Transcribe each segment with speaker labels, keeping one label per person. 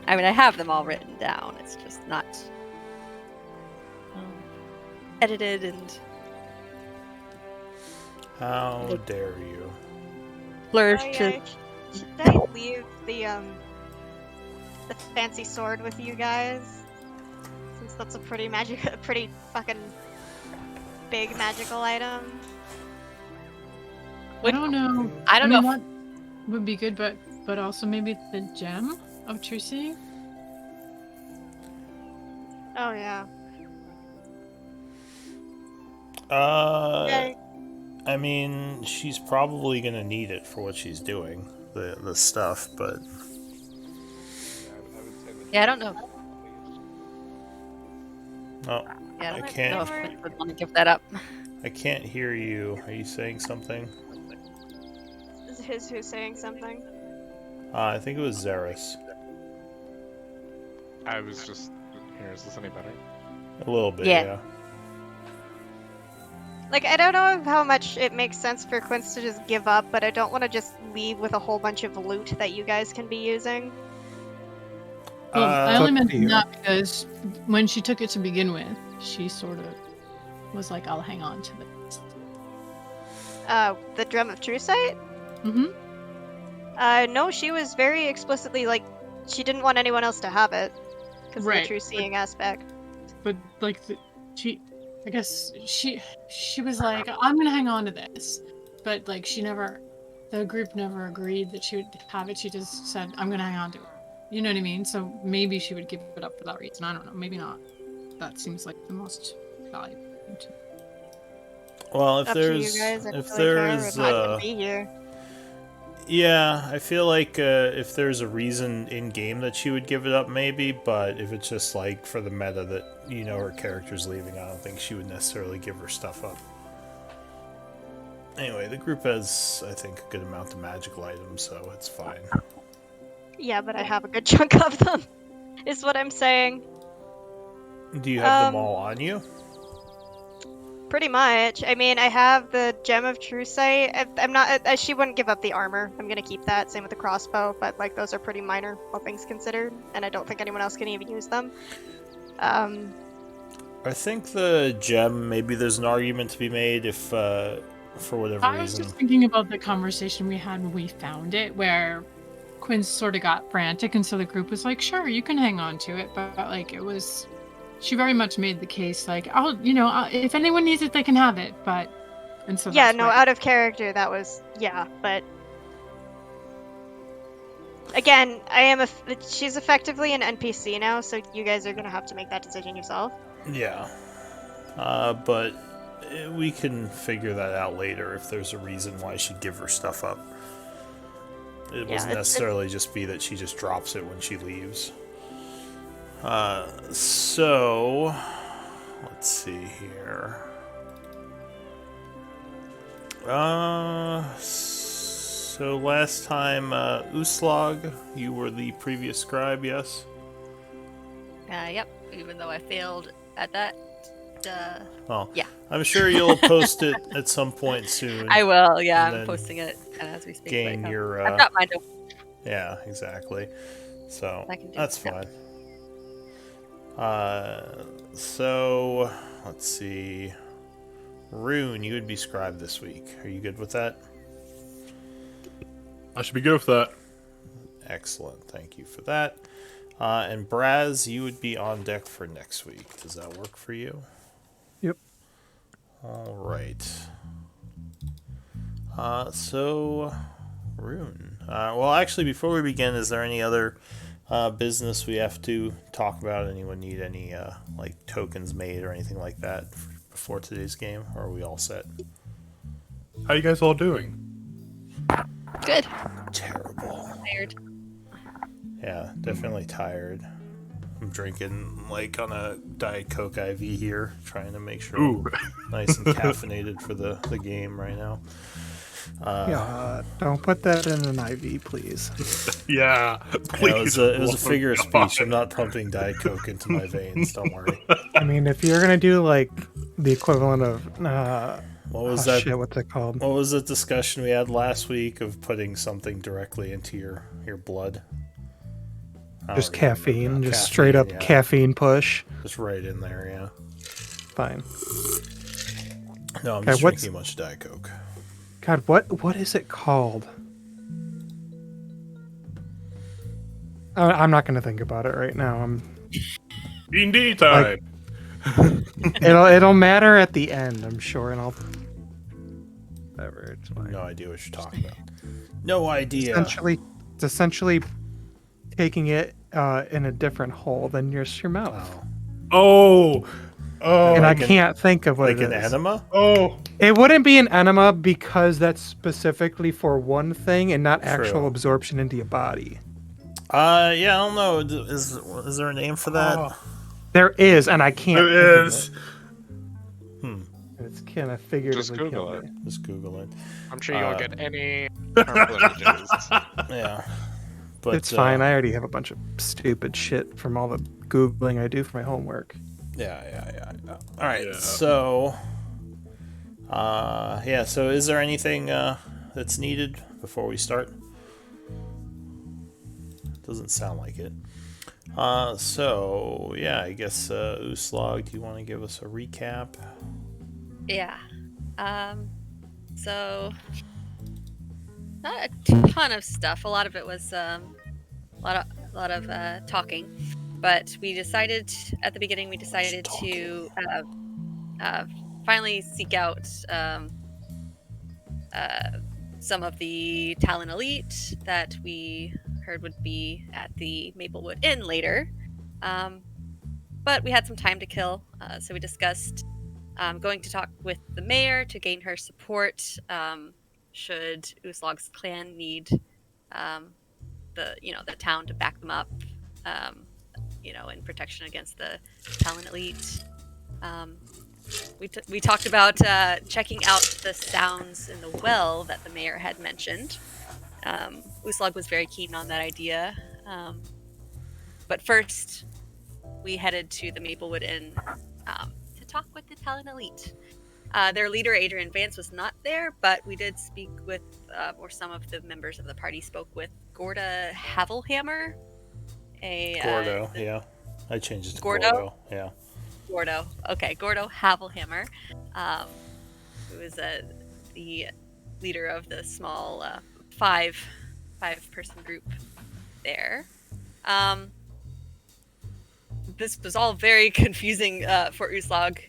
Speaker 1: I mean, I have them all written down. It's just not edited and
Speaker 2: How dare you?
Speaker 1: flourished.
Speaker 3: Oh, yeah. Should I leave the fancy sword with you guys? Since that's a pretty fucking big magical item.
Speaker 4: I don't know.
Speaker 1: I don't know.
Speaker 4: That would be good, but also maybe the gem of true seeing.
Speaker 3: Oh yeah.
Speaker 2: I mean, she's probably gonna need it for what she's doing, the stuff, but
Speaker 1: Yeah, I don't know.
Speaker 2: oh,
Speaker 1: Yeah,
Speaker 2: I
Speaker 1: don't
Speaker 2: can't.
Speaker 1: know if Quinn would want to give that up.
Speaker 2: I can't hear you. Are you saying something?
Speaker 3: Is who's saying something?
Speaker 2: I think it was Xeris.
Speaker 5: I was just here. Is this any better?
Speaker 2: A little bit,
Speaker 1: Yeah.
Speaker 2: yeah.
Speaker 3: Like, I don't know how much it makes sense for Quince to just give up, but I don't want to just leave with a whole bunch of loot that you guys can be using.
Speaker 4: Well, I only
Speaker 6: Up to
Speaker 4: mentioned
Speaker 6: you.
Speaker 4: that because when she took it to begin with, she sort of was like, "I'll hang on to this."
Speaker 3: The Drum of True Sight?
Speaker 4: Mm-hmm.
Speaker 3: No, she was very explicitly like, she didn't want anyone else to have it. Because of
Speaker 4: Right,
Speaker 3: the true seeing aspect.
Speaker 4: But like, I guess she was like, "I'm gonna hang on to this," but like the group never agreed that she would have it. She just said, "I'm gonna hang on to it." You know what I mean? So maybe she would give it up for that reason. I don't know. Maybe not. That seems like the most valuable thing to.
Speaker 2: Well, if
Speaker 3: Up
Speaker 2: there's
Speaker 3: to you guys.
Speaker 2: if
Speaker 3: I
Speaker 2: there's
Speaker 3: would not even be here.
Speaker 2: yeah, I feel like if there's a reason in game that she would give it up, maybe. But if it's just like for the meta that her character's leaving, I don't think she would necessarily give her stuff up. Anyway, the group has, I think, a good amount of magical items, so it's fine.
Speaker 3: Yeah, but I have a good chunk of them. Is what I'm saying.
Speaker 2: Do you have them all on you?
Speaker 3: Pretty much. I mean, I have the Gem of True Sight. I'm not. She wouldn't give up the armor. I'm gonna keep that. Same with the crossbow. But like, those are pretty minor, all things considered, and I don't think anyone else can even use them.
Speaker 2: I think the gem. Maybe there's an argument to be made if, for whatever
Speaker 4: I was
Speaker 2: reason.
Speaker 4: just thinking about the conversation we had when we found it, where Quinn sort of got frantic, and so the group was like, "Sure, you can hang on to it," but like it was. She very much made the case, like, if anyone needs it, they can have it, and so
Speaker 3: yeah,
Speaker 4: that's
Speaker 3: no,
Speaker 4: why-
Speaker 3: out of character, that was but again, she's effectively an NPC now, so you guys are gonna have to make that decision yourself.
Speaker 2: Yeah. But we can figure that out later if there's a reason why she'd give her stuff up. It wasn't necessarily just be that she just drops it when she leaves. So let's see here. So last time, Uslag, you were the previous scribe, yes?
Speaker 1: Yep. Even though I failed at that.
Speaker 2: Well,
Speaker 1: yeah.
Speaker 2: I'm sure you'll post it at some point soon.
Speaker 1: I will. Yeah,
Speaker 2: and
Speaker 1: I'm
Speaker 2: then
Speaker 1: posting it as we speak.
Speaker 2: Gain your.
Speaker 1: I've got mine.
Speaker 2: Yeah, exactly. So
Speaker 1: I can do
Speaker 2: that's
Speaker 1: that.
Speaker 2: fine. So let's see. Rune, you would be scribe this week. Are you good with that?
Speaker 6: I should be good with that.
Speaker 2: Excellent. Thank you for that. And Braz, you would be on deck for next week. Does that work for you?
Speaker 6: Yep.
Speaker 2: All right. So, Rune. Well, actually, before we begin, is there any other business we have to talk about? Anyone need any like tokens made or anything like that before today's game? Or are we all set?
Speaker 6: How you guys all doing?
Speaker 1: Good.
Speaker 2: Terrible.
Speaker 1: Tired.
Speaker 2: Yeah, definitely tired. I'm drinking like on a Diet Coke IV here, trying to make sure I'm nice and caffeinated for the game right now.
Speaker 7: Don't put that in an IV, please.
Speaker 6: Yeah, please.
Speaker 2: It was a figure of speech. I'm not pumping Diet Coke into my veins. Don't worry.
Speaker 7: I mean, if you're gonna do like the equivalent of
Speaker 2: What was that?
Speaker 7: Shit, what's it called?
Speaker 2: What was the discussion we had last week of putting something directly into your blood? I
Speaker 7: Just
Speaker 2: don't even remember
Speaker 7: caffeine,
Speaker 2: now.
Speaker 7: just straight up
Speaker 2: yeah.
Speaker 7: caffeine push.
Speaker 2: Just right in there, yeah.
Speaker 7: Fine.
Speaker 2: No, I'm
Speaker 7: Okay,
Speaker 2: just
Speaker 7: what's
Speaker 2: drinking a bunch of Diet Coke.
Speaker 7: God? What is it called? I'm not gonna think about it right now.
Speaker 6: D&D time.
Speaker 7: It'll matter at the end, I'm sure, and I'll. Whatever, it's fine.
Speaker 2: No idea what you're talking about. No idea.
Speaker 7: It's essentially taking it in a different hole than your mouth.
Speaker 2: Oh.
Speaker 6: Oh,
Speaker 7: And I
Speaker 2: like
Speaker 7: can't think of what
Speaker 2: Like
Speaker 7: it
Speaker 2: an
Speaker 7: is.
Speaker 2: enema?
Speaker 6: oh,
Speaker 7: It wouldn't be an enema because that's specifically for one thing and not actual
Speaker 2: True.
Speaker 7: absorption into your body.
Speaker 2: Yeah, I don't know. Is there a name for that?
Speaker 6: oh.
Speaker 7: There is, and I can't
Speaker 6: It
Speaker 7: think
Speaker 6: is.
Speaker 7: of it.
Speaker 2: Hmm.
Speaker 7: It's kind of figuratively
Speaker 5: Google
Speaker 7: killed
Speaker 5: it.
Speaker 7: me.
Speaker 2: Just Google it.
Speaker 5: I'm sure you won't get any harmful images.
Speaker 2: Yeah. But
Speaker 7: It's fine. I already have a bunch of stupid shit from all the Googling I do for my homework.
Speaker 2: Yeah. All right.
Speaker 6: Yeah.
Speaker 2: So, yeah. So, is there anything that's needed before we start? Doesn't sound like it. So yeah, I guess Uslog, do you want to give us a recap?
Speaker 1: Yeah. So not a ton of stuff. A lot of it was a lot of talking, but we decided at the beginning. We decided to finally seek out some of the Talon Elite that we heard would be at the Maplewood Inn later. But we had some time to kill, so we discussed going to talk with the mayor to gain her support should Uslog's clan need the town to back them up, in protection against the Talon Elite. We talked about checking out the sounds in the well that the mayor had mentioned. Uslog was very keen on that idea. But first, we headed to the Maplewood Inn to talk with the Talon Elite. Their leader, Adrian Vance, was not there, but we did speak with, or some of the members of the party spoke with Gorda Havelhammer.
Speaker 2: Gordo, yeah. I changed it to
Speaker 1: Gordo?
Speaker 2: Gordo, yeah.
Speaker 1: Gordo. Okay, Gordo Havelhammer, who is the leader of the small five-person group there. This was all very confusing for Uslog.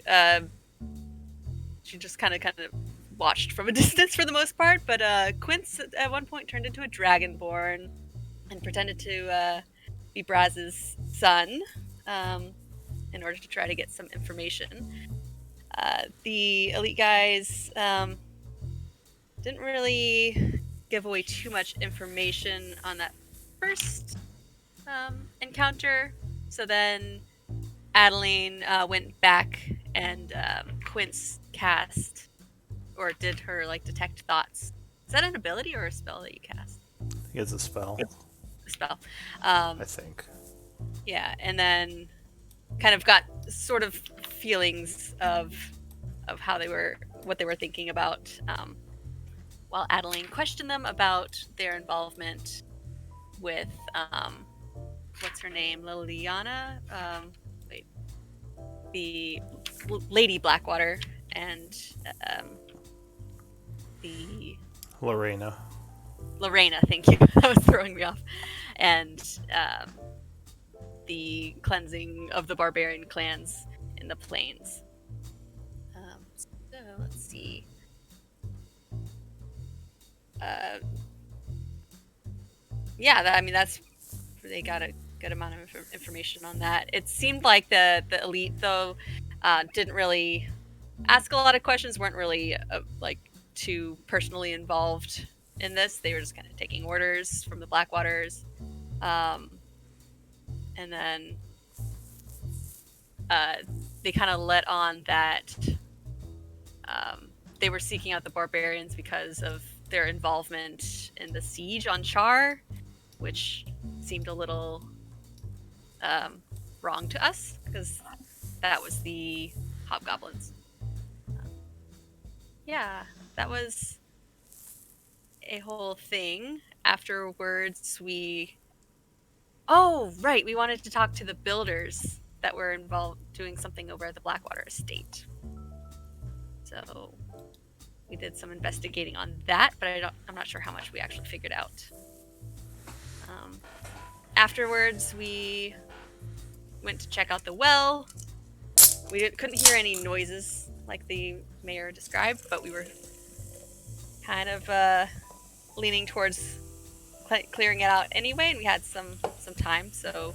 Speaker 1: She just kind of watched from a distance for the most part, but Quince at one point turned into a dragonborn and pretended to be Braz's son in order to try to get some information. The elite guys didn't really give away too much information on that first encounter, so then Adeline went back and Quince cast or did her detect thoughts. Is that an ability or a spell that you cast?
Speaker 2: I think it's a spell.
Speaker 1: A spell.
Speaker 2: I think.
Speaker 1: Yeah, and then kind of got sort of feelings of what they were thinking about, while Adeline questioned them about their involvement with what's her name, Liliana, the Lady Blackwater, and the
Speaker 2: Lorena.
Speaker 1: Thank you. That was throwing me off. And the cleansing of the barbarian clans in the plains. So let's see. That's they got a good amount of information on that. It seemed like the elite, though, didn't really ask a lot of questions, weren't really too personally involved in this. They were just kind of taking orders from the Blackwaters, and then they kind of let on that they were seeking out the barbarians because of their involvement in the siege on Char, which seemed a little wrong to us because that was the hobgoblins. Yeah, that was a whole thing. Afterwards, we Oh, right. We wanted to talk to the builders that were involved doing something over at the Blackwater estate. So we did some investigating on that, but I'm not sure how much we actually figured out. Afterwards, we went to check out the well. We couldn't hear any noises like the mayor described, but we were kind of leaning towards clearing it out anyway, and we had some time, so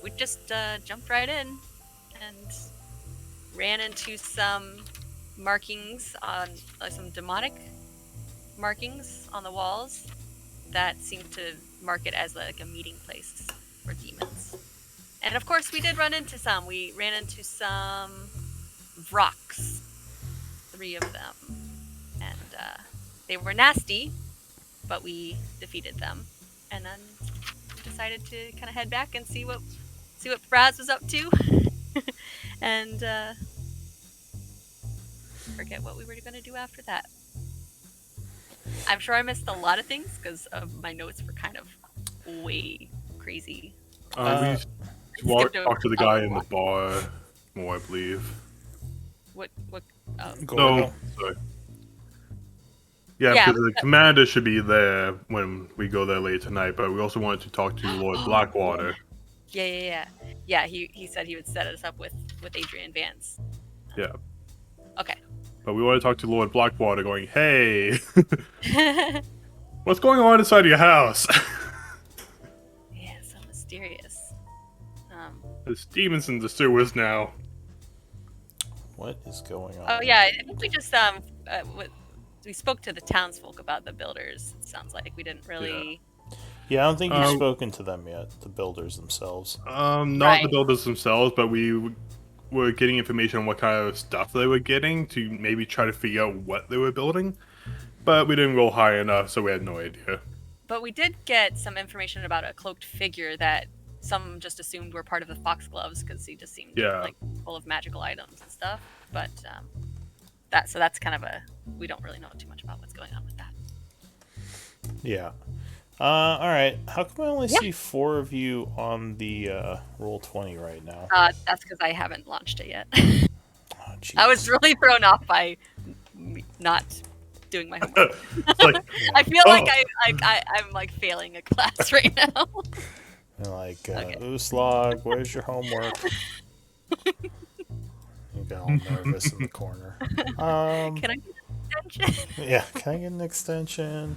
Speaker 1: we just jumped right in and ran into some markings on some demonic markings on the walls that seemed to mark it as like a meeting place for demons. And of course, we did run into some. We ran into some rocks, 3 of them, and they were nasty, but we defeated them, and then decided to kind of head back and see what Braz was up to, and forget what we were going to do after that. I'm sure I missed a lot of things because my notes were kind of way crazy.
Speaker 6: We talked to the guy in the bar more, I believe.
Speaker 1: What?
Speaker 6: No, sorry. Yeah, because the commander should be there when we go there late tonight, but we also wanted to talk to Lord Blackwater.
Speaker 1: Yeah. He said he would set us up with Adrian Vance.
Speaker 6: Yeah.
Speaker 1: Okay.
Speaker 6: But we want to talk to Lord Blackwater going, hey, what's going on inside your house?
Speaker 1: Yeah, so mysterious.
Speaker 6: There's demons in the sewers now.
Speaker 2: What is going on?
Speaker 1: Oh yeah, I think we just we spoke to the townsfolk about the builders. It sounds like we didn't really.
Speaker 2: Yeah, I don't think you've spoken to them yet. The builders themselves.
Speaker 6: Not the builders themselves, but we were getting information on what kind of stuff they were getting to maybe try to figure out what they were building. But we didn't roll high enough, so we had no idea.
Speaker 1: But we did get some information about a cloaked figure that some just assumed were part of the Foxgloves because he just seemed like full of magical items and stuff. But that's kind of we don't really know too much about what's going on with that.
Speaker 2: Yeah. All right. How come I only see 4 of you on the Roll20 right now?
Speaker 1: That's because I haven't launched it yet.
Speaker 2: Oh,
Speaker 1: I was really thrown off by not doing my homework. I feel like I'm like failing a class right now.
Speaker 2: You're like, Ooslog, where's your homework? You got all nervous in the corner.
Speaker 1: Can I get an extension?
Speaker 2: Yeah, can I get an extension?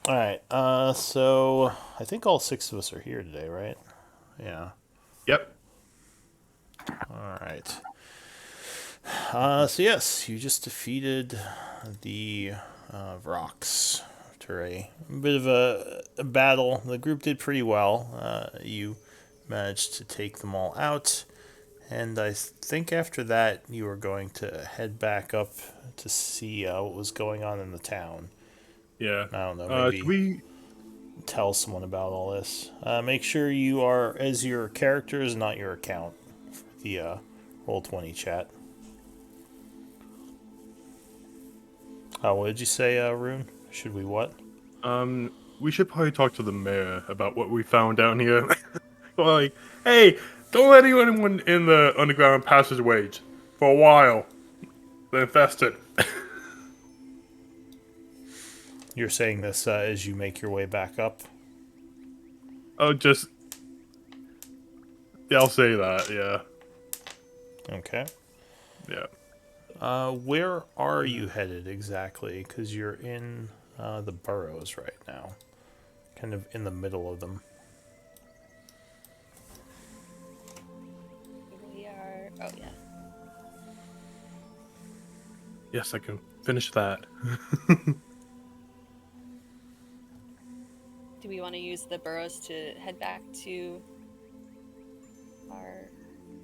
Speaker 2: Alright, so I think all 6 of us are here today, right? Yeah.
Speaker 6: Yep.
Speaker 2: Alright. So yes, you just defeated the Vrox after a bit of a battle. The group did pretty well. You managed to take them all out, and I think after that you were going to head back up to see what was going on in the town.
Speaker 6: Yeah.
Speaker 2: I don't know, maybe tell someone about all this. Make sure you are as your characters, not your account, for the Roll20 chat. What did you say, Rune? Should we what?
Speaker 6: We should probably talk to the mayor about what we found down here. Like, hey, don't let anyone in the underground passageways for a while. They're infested.
Speaker 2: You're saying this as you make your way back up?
Speaker 6: Oh, just... Yeah, I'll say that, yeah.
Speaker 2: Okay.
Speaker 6: Yeah.
Speaker 2: Where are you headed exactly? Because you're in the burrows right now. Kind of in the middle of them.
Speaker 1: We are... Oh, yeah.
Speaker 6: Yes, I can finish that.
Speaker 1: Do we want to use the burrows to head back to our...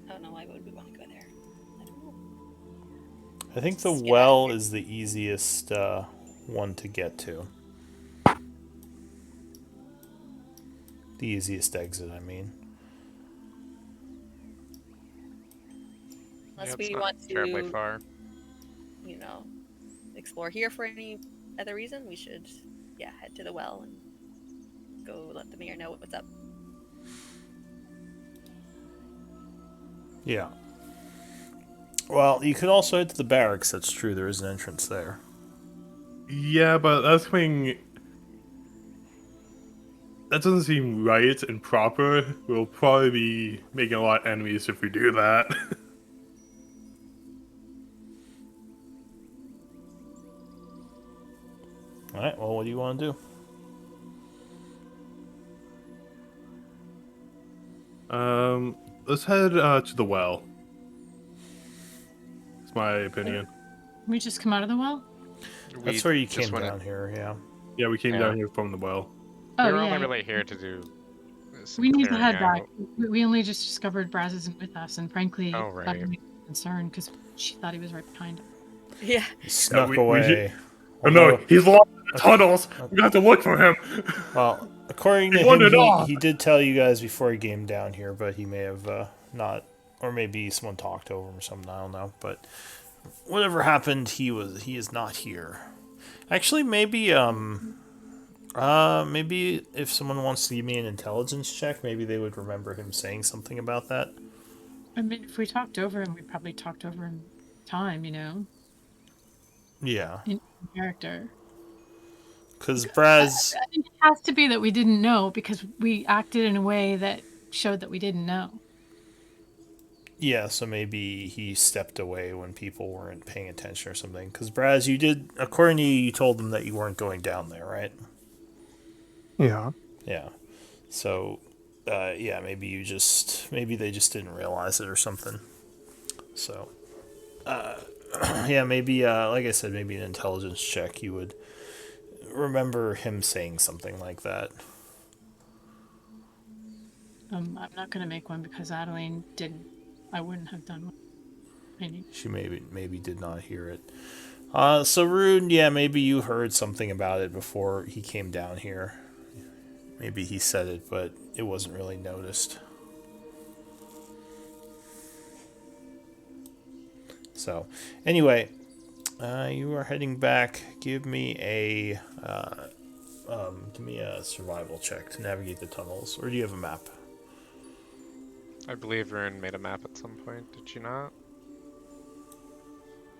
Speaker 1: Oh, no, why would we want to go there? I don't know.
Speaker 2: I think the well is the easiest one to get to. The easiest exit, I mean.
Speaker 1: Unless
Speaker 5: Yeah,
Speaker 1: we
Speaker 5: it's not
Speaker 1: want
Speaker 5: terribly
Speaker 1: to,
Speaker 5: far.
Speaker 1: you know, explore here for any other reason, we should, head to the well and go let the mayor know what's up.
Speaker 2: Yeah. Well, you could also head to the barracks. That's true. There is an entrance there.
Speaker 6: Yeah, but that's coming. That doesn't seem right and proper. We'll probably be making a lot of enemies if we do that.
Speaker 2: All right. Well, what do you want to do?
Speaker 6: Let's head to the well. That's my opinion.
Speaker 4: We just come out of the well?
Speaker 2: That's where you
Speaker 5: just
Speaker 2: came
Speaker 5: wanted-
Speaker 2: down here. Yeah.
Speaker 6: Yeah, we came
Speaker 5: Yeah.
Speaker 6: down here from the well.
Speaker 4: Oh,
Speaker 5: We were
Speaker 4: yeah.
Speaker 5: only really here to do some
Speaker 4: We need to
Speaker 5: clearing
Speaker 4: head back.
Speaker 5: out.
Speaker 4: We only just discovered Braz isn't with us, and frankly,
Speaker 5: Oh,
Speaker 4: that
Speaker 5: right.
Speaker 4: made me concerned because she thought he was right behind us.
Speaker 1: Yeah.
Speaker 2: He snuck
Speaker 6: we
Speaker 2: away.
Speaker 6: should- Oh no, he's lost in the tunnels! We got to look for him!
Speaker 2: Well, according to
Speaker 6: He
Speaker 2: him,
Speaker 6: wandered off.
Speaker 2: he did tell you guys before he came down here, but he may have not, or maybe someone talked over him or something. I don't know. But whatever happened, he is not here. Actually, maybe if someone wants to give me an intelligence check, maybe they would remember him saying something about that.
Speaker 4: I mean, if we talked over him, we probably talked over him time,
Speaker 2: Yeah,
Speaker 4: in character.
Speaker 2: because Braz.
Speaker 4: I think it has to be that we didn't know because we acted in a way that showed that we didn't know.
Speaker 2: Yeah, so maybe he stepped away when people weren't paying attention or something. Because Braz, you did, according to you, you told them that you weren't going down there, right?
Speaker 7: Yeah.
Speaker 2: Yeah. So, yeah, maybe they just didn't realize it or something. So, yeah, maybe, like I said, maybe an intelligence check, you would remember him saying something like that.
Speaker 4: I'm not going to make one because Adeline didn't. I wouldn't have done one.
Speaker 2: She maybe did not hear it. So Rune, yeah, maybe you heard something about it before he came down here. Maybe he said it, but it wasn't really noticed. So, anyway, you are heading back. Give me a survival check to navigate the tunnels, or do you have a map?
Speaker 5: I believe Rune made a map at some point. Did she not?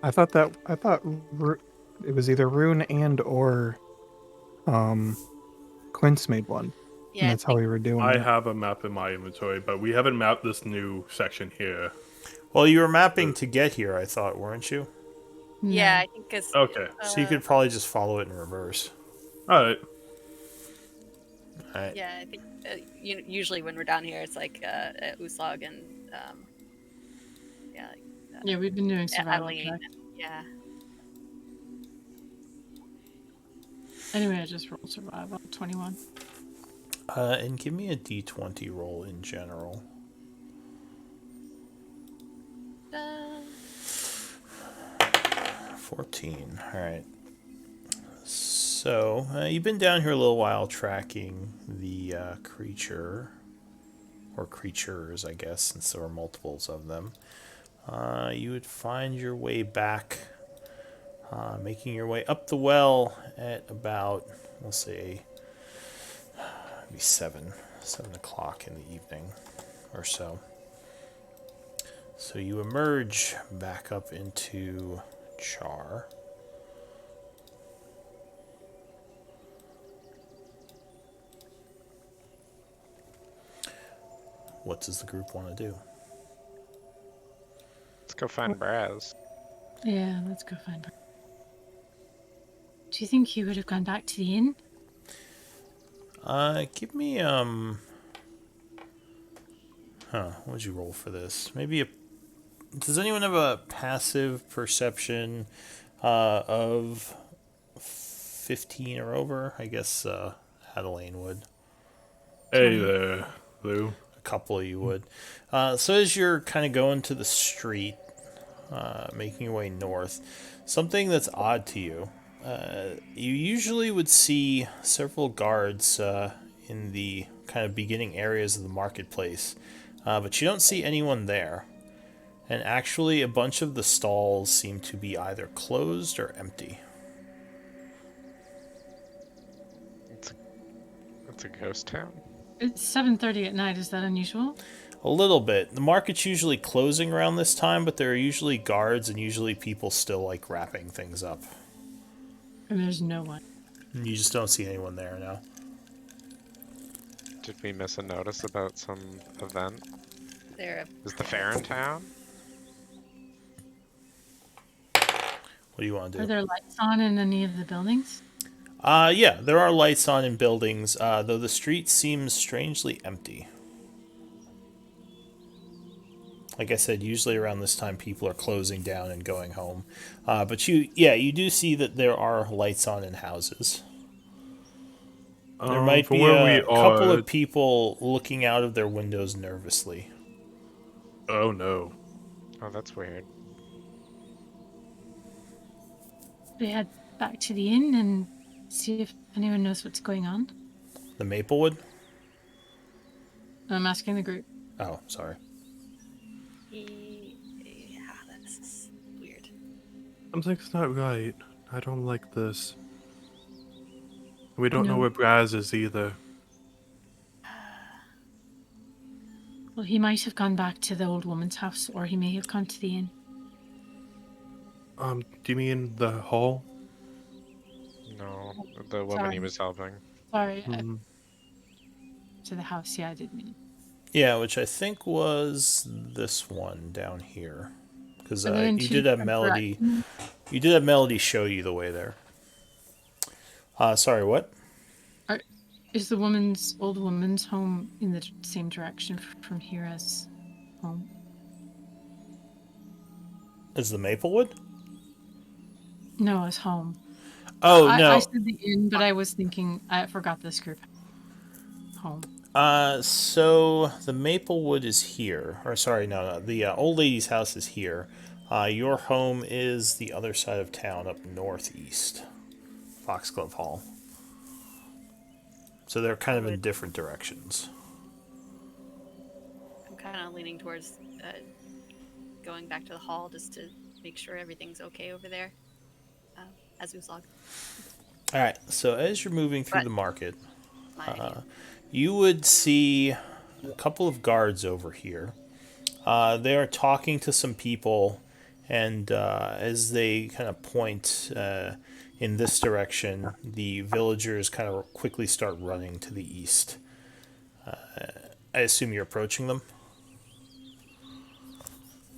Speaker 7: I thought it was either Rune and or Quince made one.
Speaker 1: Yeah.
Speaker 7: And that's how we were doing
Speaker 6: I
Speaker 7: it.
Speaker 6: have a map in my inventory, but we haven't mapped this new section here.
Speaker 2: Well, you were mapping to get here, I thought, weren't you?
Speaker 1: Yeah, I think because.
Speaker 6: Okay.
Speaker 2: So you could probably just follow it in reverse.
Speaker 6: Alright.
Speaker 2: Alright.
Speaker 1: Yeah, I think usually when we're down here, it's like Uslag and yeah,
Speaker 4: Yeah, we've been doing survival
Speaker 1: Adeline.
Speaker 4: checks.
Speaker 1: Yeah.
Speaker 4: Anyway, I just rolled survival. 21.
Speaker 2: And give me a d20 roll in general. 14. Alright. So, you've been down here a little while tracking the creature. Or creatures, I guess, since there are multiples of them. You would find your way back, making your way up the well at about, we'll say, maybe 7 o'clock in the evening or so. So you emerge back up into Char. What does the group want to do?
Speaker 5: Let's go find Braz.
Speaker 4: Yeah, let's go find her. Do you think he would have gone back to the inn?
Speaker 2: Give me, what'd you roll for this? Maybe does anyone have a passive perception, of 15 or over? I guess, Adeline would.
Speaker 6: Hey there, Lou.
Speaker 2: A couple of you would. So as you're kind of going to the street, making your way north, something that's odd to you. You usually would see several guards in the kind of beginning areas of the marketplace, but you don't see anyone there. And actually, a bunch of the stalls seem to be either closed or empty.
Speaker 5: It's a ghost town.
Speaker 4: It's 7:30 at night. Is that unusual?
Speaker 2: A little bit. The market's usually closing around this time, but there are usually guards and usually people still like wrapping things up.
Speaker 4: And there's no one.
Speaker 2: You just don't see anyone there now.
Speaker 5: Did we miss a notice about some event?
Speaker 1: There.
Speaker 5: Is the fair in town?
Speaker 2: What do you want to
Speaker 4: Are
Speaker 2: do?
Speaker 4: there lights on in any of the buildings?
Speaker 2: Yeah, there are lights on in buildings, though the street seems strangely empty. Like I said, usually around this time people are closing down and going home. But you do see that there are lights on in houses. There might
Speaker 6: from
Speaker 2: be
Speaker 6: where we
Speaker 2: a couple
Speaker 6: are.
Speaker 2: of people looking out of their windows nervously.
Speaker 6: Oh no.
Speaker 5: Oh, that's weird.
Speaker 4: We head back to the inn and see if anyone knows what's going on.
Speaker 2: The Maplewood?
Speaker 4: I'm asking the group.
Speaker 2: Oh, sorry.
Speaker 1: Yeah, that's weird.
Speaker 6: Something's not right. I don't like this. We don't know
Speaker 4: No.
Speaker 6: where Braz is either.
Speaker 4: Well, he might have gone back to the old woman's house, or he may have gone to the inn.
Speaker 6: Do you mean the hall?
Speaker 5: No, the woman he
Speaker 4: Sorry.
Speaker 5: was helping.
Speaker 4: Sorry,
Speaker 6: Hmm.
Speaker 4: to the house. Yeah, I did mean.
Speaker 2: Yeah, which I think was this one down here. Because
Speaker 4: Are they in
Speaker 2: you
Speaker 4: two
Speaker 2: did have
Speaker 4: different
Speaker 2: Melody.
Speaker 4: directions?
Speaker 2: You did have Melody show you the way there. Sorry, what?
Speaker 4: Is the old woman's home in the same direction from here as home?
Speaker 2: Is the Maplewood?
Speaker 4: No, as home.
Speaker 2: Oh,
Speaker 4: I
Speaker 2: no.
Speaker 4: said the inn, but I was thinking I forgot this group. Home.
Speaker 2: So the Maplewood is here. Or sorry, no. The old lady's house is here. Your home is the other side of town up northeast. Foxglove Hall. So they're kind of in different directions.
Speaker 1: I'm kind of leaning towards going back to the hall just to make sure everything's okay over there. As we log.
Speaker 2: Alright, so as you're moving through
Speaker 1: But-
Speaker 2: the market,
Speaker 1: My idea.
Speaker 2: you would see a couple of guards over here. They are talking to some people, and as they kind of point in this direction, the villagers kind of quickly start running to the east. I assume you're approaching them?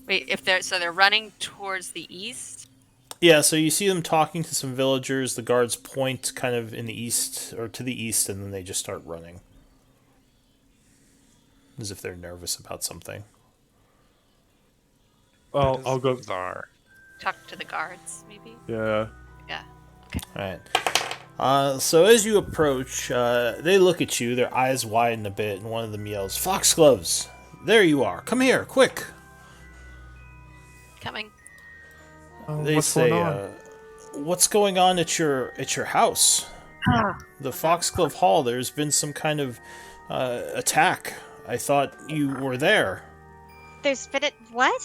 Speaker 1: Wait, they're running towards the east.
Speaker 2: Yeah, so you see them talking to some villagers. The guards point kind of in the east, or to the east, and then they just start running. As if they're nervous about something.
Speaker 6: Well,
Speaker 5: That is
Speaker 6: I'll go.
Speaker 5: bizarre.
Speaker 1: Talk to the guards, maybe.
Speaker 6: Yeah.
Speaker 1: Yeah.
Speaker 2: Alright. So as you approach, they look at you, their eyes widen a bit, and one of them yells, "Foxgloves! There you are! Come here, quick!"
Speaker 1: Coming.
Speaker 2: They
Speaker 6: What's
Speaker 2: say,
Speaker 6: going on?
Speaker 2: "What's going on at your house? The Foxglove Hall, there's been some kind of attack. I thought you were there."
Speaker 3: There's been it. What?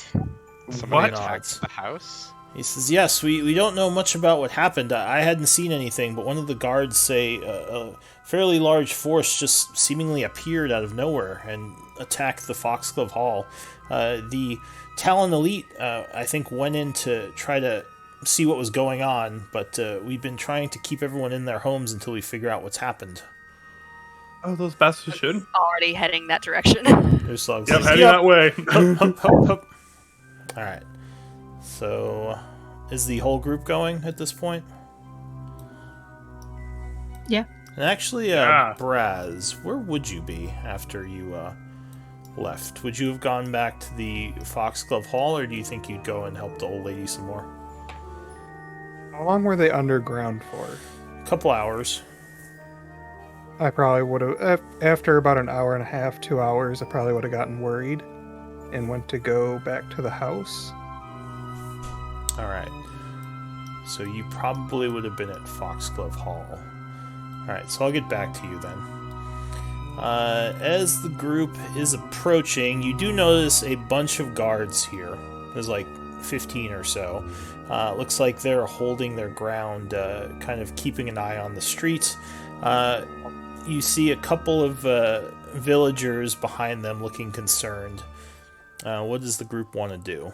Speaker 5: Somebody
Speaker 2: What?
Speaker 5: attacked the house?
Speaker 2: He says, "Yes, we don't know much about what happened. I hadn't seen anything, but one of the guards say a fairly large force just seemingly appeared out of nowhere and attacked the Foxglove Hall. The Talon Elite, I think, went in to try to see what was going on, but we've been trying to keep everyone in their homes until we figure out what's happened."
Speaker 6: Oh, those bastards should.
Speaker 1: Already heading that direction.
Speaker 2: There's slugs.
Speaker 6: Yep,
Speaker 2: Says,
Speaker 6: heading that way.
Speaker 2: Hup, hup, hup. Alright. So, is the whole group going at this point?
Speaker 4: Yeah.
Speaker 2: And actually,
Speaker 6: Yeah.
Speaker 2: Braz, where would you be after you left? Would you have gone back to the Foxglove Hall, or do you think you'd go and help the old lady some more?
Speaker 7: How long were they underground for?
Speaker 2: A couple hours.
Speaker 7: I probably would have, after about an hour and a half, 2 hours, I probably would have gotten worried and went to go back to the house.
Speaker 2: Alright. So you probably would have been at Foxglove Hall. Alright, so I'll get back to you then. As the group is approaching, you do notice a bunch of guards here. There's like 15 or so. Looks like they're holding their ground, kind of keeping an eye on the street. you see a couple of villagers behind them looking concerned. What does the group want to do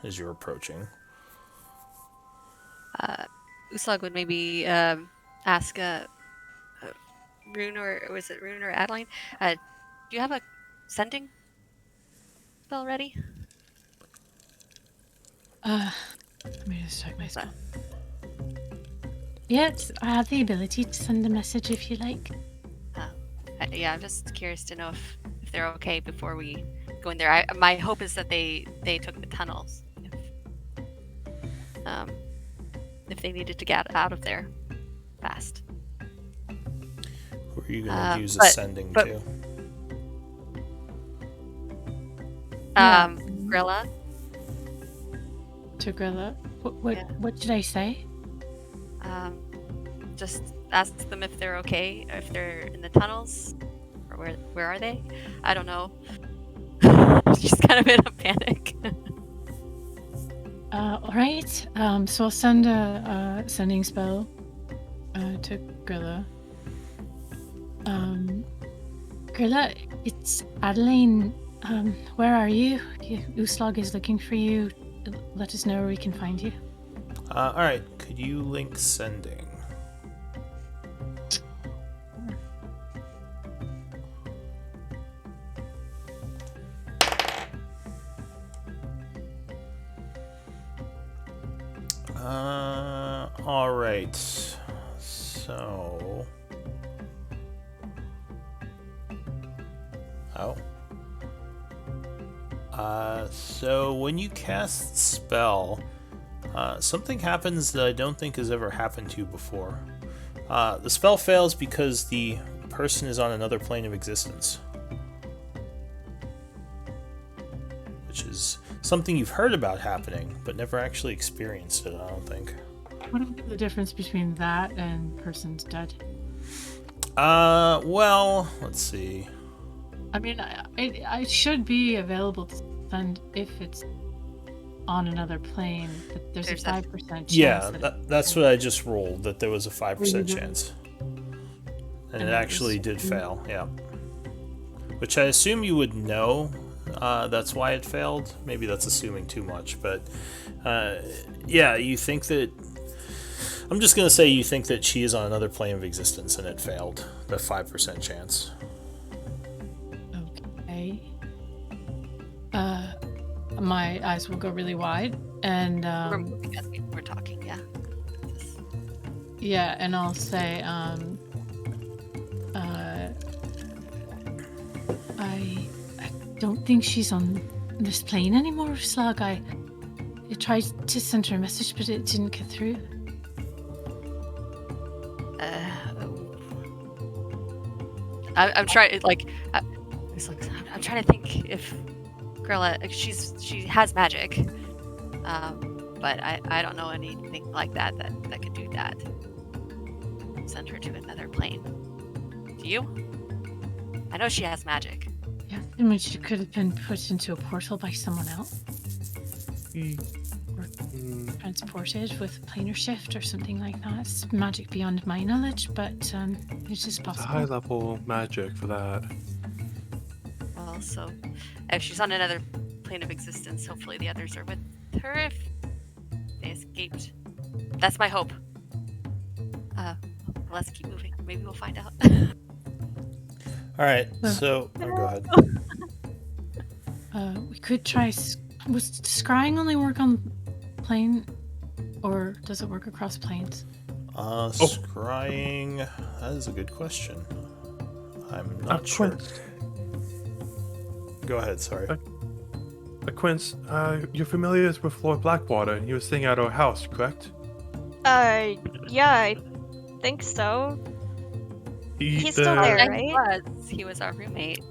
Speaker 2: as you're approaching?
Speaker 1: Uslag would maybe ask Rune, or was it Rune or Adeline? Do you have a sending spell ready?
Speaker 4: Let me just check my
Speaker 1: What's that?
Speaker 4: spell. Yes, I have the ability to send a message if you like.
Speaker 1: Yeah, I'm just curious to know if they're okay before we go in there. My hope is that they took the tunnels. If they needed to get out of there fast.
Speaker 2: Who are you going to use
Speaker 1: but-
Speaker 2: ascending
Speaker 1: but-
Speaker 2: to?
Speaker 1: Grilla.
Speaker 4: To Grilla. What did I say?
Speaker 1: Just ask them if they're okay, if they're in the tunnels, or where are they? I don't know. She's kind of in a panic.
Speaker 4: All right. So I'll send a sending spell to Grilla. Grilla, it's Adeline. Where are you? Uslag is looking for you. Let us know where we can find you.
Speaker 2: All right. Could you link sending? All right. So. Oh. So when you cast spell, something happens that I don't think has ever happened to you before. The spell fails because the person is on another plane of existence. Which is something you've heard about happening, but never actually experienced it, I don't think.
Speaker 4: What is the difference between that and person's dead?
Speaker 2: Well, let's see.
Speaker 4: I mean, I should be available to send if it's on another plane, but there's a 5% chance.
Speaker 2: Yeah,
Speaker 4: that
Speaker 2: that's what I just rolled, that there was a 5%
Speaker 4: Really?
Speaker 2: chance. And
Speaker 4: And
Speaker 2: it
Speaker 4: it
Speaker 2: actually
Speaker 4: was-
Speaker 2: did fail, yeah. Which I assume you would know, that's why it failed. Maybe that's assuming too much, but yeah, you think that... I'm just going to say you think that she is on another plane of existence and it failed, the 5% chance.
Speaker 4: Okay. My eyes will go really wide, and
Speaker 1: We're moving as we're talking, yeah.
Speaker 4: yeah, and I'll say, I don't think she's on this plane anymore, Slug. I tried to send her a message, but it didn't get through.
Speaker 1: I'm trying, like, I'm trying to think if Grilla, she has magic, but I don't know anything like that could do that. Send her to another plane. Do you? I know she has magic.
Speaker 4: Yeah, in which she could have been put into a portal by someone else, or transported with planar shift or something like that. It's magic beyond my knowledge, but it's just
Speaker 6: It's a
Speaker 4: possible.
Speaker 6: high level magic for that.
Speaker 1: Well, so if she's on another plane of existence, hopefully the others are with her if they escaped. That's my hope. Let's keep moving. Maybe we'll find out.
Speaker 2: All right, so go ahead.
Speaker 4: We could try. Was scrying only work on plane, or does it work across planes?
Speaker 2: Scrying. That is a good question. I'm not sure.
Speaker 6: Quince,
Speaker 2: Go ahead. Sorry.
Speaker 6: Quince, you're familiar with Lord Blackwater, and he was staying at our house, correct?
Speaker 3: Yeah, I think so. He's still there, right?
Speaker 1: He was our roommate.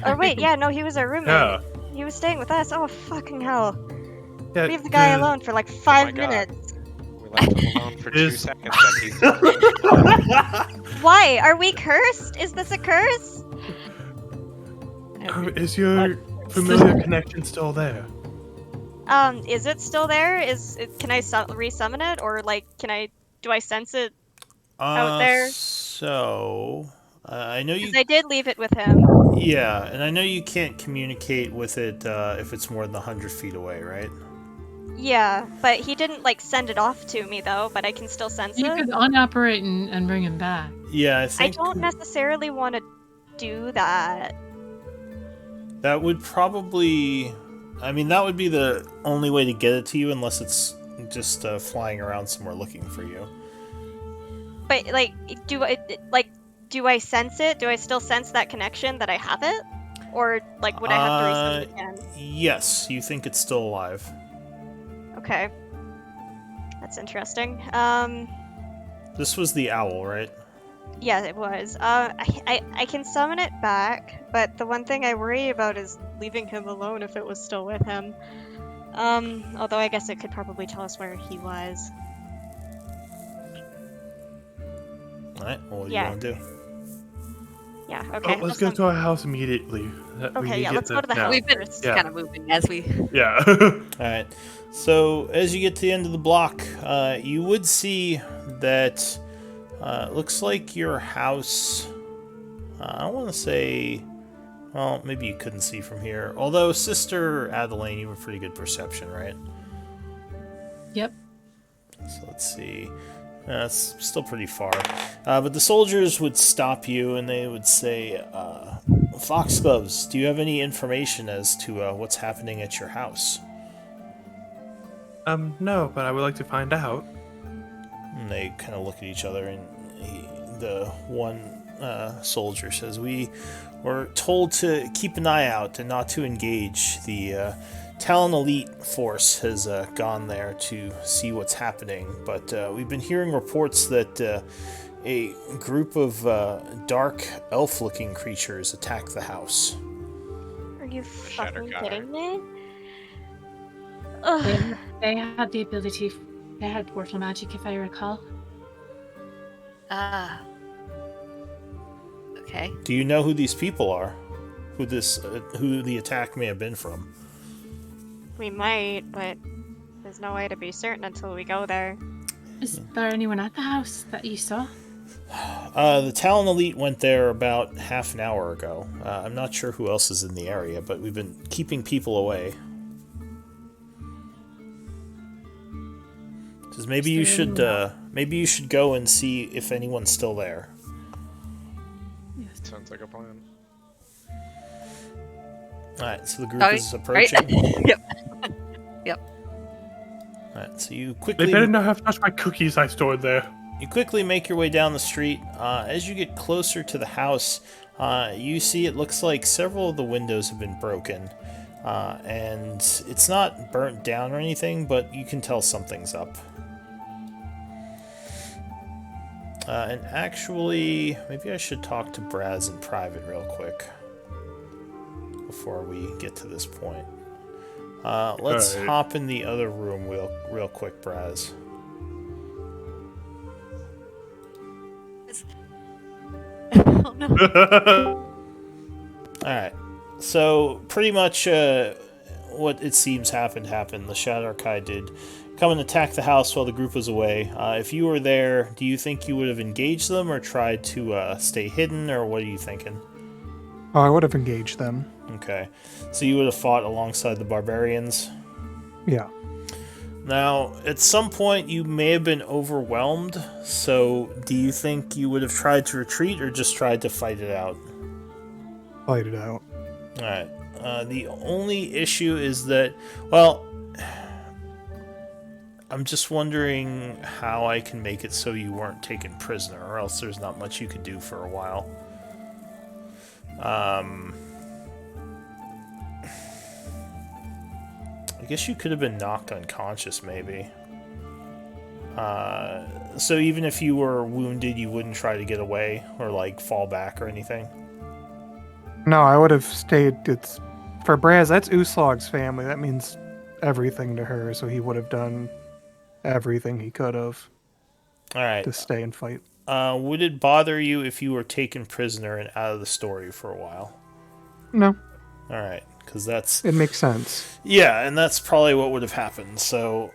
Speaker 3: Or wait, yeah, no, he was our roommate.
Speaker 6: Yeah.
Speaker 3: He was staying with us. Oh, fucking hell.
Speaker 6: Yeah,
Speaker 3: Leave the guy alone for like 5
Speaker 5: God.
Speaker 3: minutes.
Speaker 5: We left him alone for 2
Speaker 6: Is-
Speaker 5: seconds and he's...
Speaker 3: Why? Are we cursed? Is this a curse?
Speaker 6: Is your familiar connection still there?
Speaker 3: Is it still there? Can I resummon it, or like, do I sense it out there?
Speaker 2: So, I know you.
Speaker 3: Because I did leave it with him.
Speaker 2: Yeah, and I know you can't communicate with it if it's more than 100 feet away, right?
Speaker 3: Yeah, but he didn't like send it off to me though, but I can still sense
Speaker 4: You
Speaker 3: it.
Speaker 4: could unoperate and bring him back.
Speaker 2: Yeah, I
Speaker 3: I
Speaker 2: think
Speaker 3: don't necessarily want to do that.
Speaker 2: that would probably. I mean, that would be the only way to get it to you, unless it's just flying around somewhere looking for you.
Speaker 3: But like, do I sense it? Do I still sense that connection that I have it, or like would I have to reset it again?
Speaker 2: Yes, you think it's still alive.
Speaker 3: Okay, that's interesting.
Speaker 2: This was the owl, right?
Speaker 3: Yeah, it was. I can summon it back, but the one thing I worry about is leaving him alone if it was still with him. Although I guess it could probably tell us where he was.
Speaker 2: Alright, what do you
Speaker 3: Yeah.
Speaker 2: want to do?
Speaker 3: Yeah. Okay.
Speaker 6: Let's go to our house immediately.
Speaker 3: Okay. Yeah. Let's go to the
Speaker 6: now.
Speaker 3: house
Speaker 1: We've been
Speaker 3: first.
Speaker 6: Yeah.
Speaker 1: kind of moving as we.
Speaker 6: Yeah.
Speaker 2: Alright, so as you get to the end of the block, you would see that looks like your house. I don't want to say. Well, maybe you couldn't see from here. Although, Sister Adelaine, you have a pretty good perception, right?
Speaker 4: Yep.
Speaker 2: So let's see. It's still pretty far. But the soldiers would stop you and they would say, Foxgloves, do you have any information as to what's happening at your house?
Speaker 6: No, but I would like to find out.
Speaker 2: And they kind of look at each other, and the one soldier says, "We were told to keep an eye out and not to engage. The Talon Elite force has gone there to see what's happening, but we've been hearing reports that a group of dark elf-looking creatures attacked the house."
Speaker 3: Are you fucking
Speaker 5: Shatterguy.
Speaker 3: kidding me?
Speaker 4: They,
Speaker 3: Ugh.
Speaker 4: they had the ability. They had portal magic, if I recall.
Speaker 1: Ah. Okay.
Speaker 2: Do you know who these people are? Who the attack may have been from?
Speaker 3: We might, but there's no way to be certain until we go there.
Speaker 4: Is there anyone at the house that you saw?
Speaker 2: The Talon Elite went there about half an hour ago. I'm not sure who else is in the area, but we've been keeping people away. Says maybe you should go and see if anyone's still there.
Speaker 4: Yes.
Speaker 5: Sounds like a plan.
Speaker 2: All right, so the group
Speaker 1: Sorry,
Speaker 2: is
Speaker 1: right?
Speaker 2: approaching.
Speaker 1: Yep.
Speaker 2: All right, so
Speaker 6: They better not have touched my cookies I stored there.
Speaker 2: You quickly make your way down the street. As you get closer to the house, you see it looks like several of the windows have been broken. And it's not burnt down or anything, but you can tell something's up. And actually, maybe I should talk to Braz in private real quick before we get to this point. Let's
Speaker 6: Alright.
Speaker 2: hop in the other room real quick, Braz.
Speaker 1: Oh no.
Speaker 2: Alright, so pretty much what it seems happened. The Shadowlord did come and attack the house while the group was away. If you were there, do you think you would have engaged them or tried to stay hidden, or what are you thinking?
Speaker 7: Oh, I would have engaged them.
Speaker 2: Okay, so you would have fought alongside the barbarians?
Speaker 7: Yeah.
Speaker 2: Now, at some point you may have been overwhelmed, so do you think you would have tried to retreat or just tried to fight it out?
Speaker 7: Fight it out.
Speaker 2: Alright, the only issue is that, well, I'm just wondering how I can make it so you weren't taken prisoner, or else there's not much you could do for a while. I guess you could have been knocked unconscious, maybe. So even if you were wounded, you wouldn't try to get away or like fall back or anything?
Speaker 7: No, I would have stayed. It's for Braz. That's Uslog's family. That means everything to her. So he would have done everything he could have
Speaker 2: Alright.
Speaker 7: to stay and fight.
Speaker 2: Would it bother you if you were taken prisoner and out of the story for a while?
Speaker 7: No,
Speaker 2: Alright, because that's...
Speaker 7: it makes sense.
Speaker 2: Yeah, and that's probably what would have happened. So,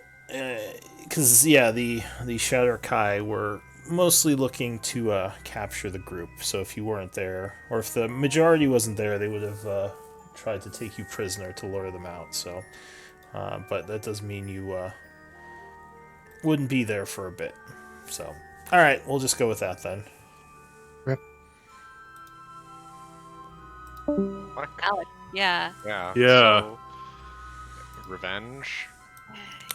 Speaker 2: because, yeah, the Shadowlord were mostly looking to capture the group. So if you weren't there, or if the majority wasn't there, they would have tried to take you prisoner to lure them out. So, but that does mean you wouldn't be there for a bit. So, all right, we'll just go with that then.
Speaker 7: Rip.
Speaker 5: Fuck.
Speaker 1: Alex. Yeah.
Speaker 5: Yeah.
Speaker 6: Yeah.
Speaker 5: So, revenge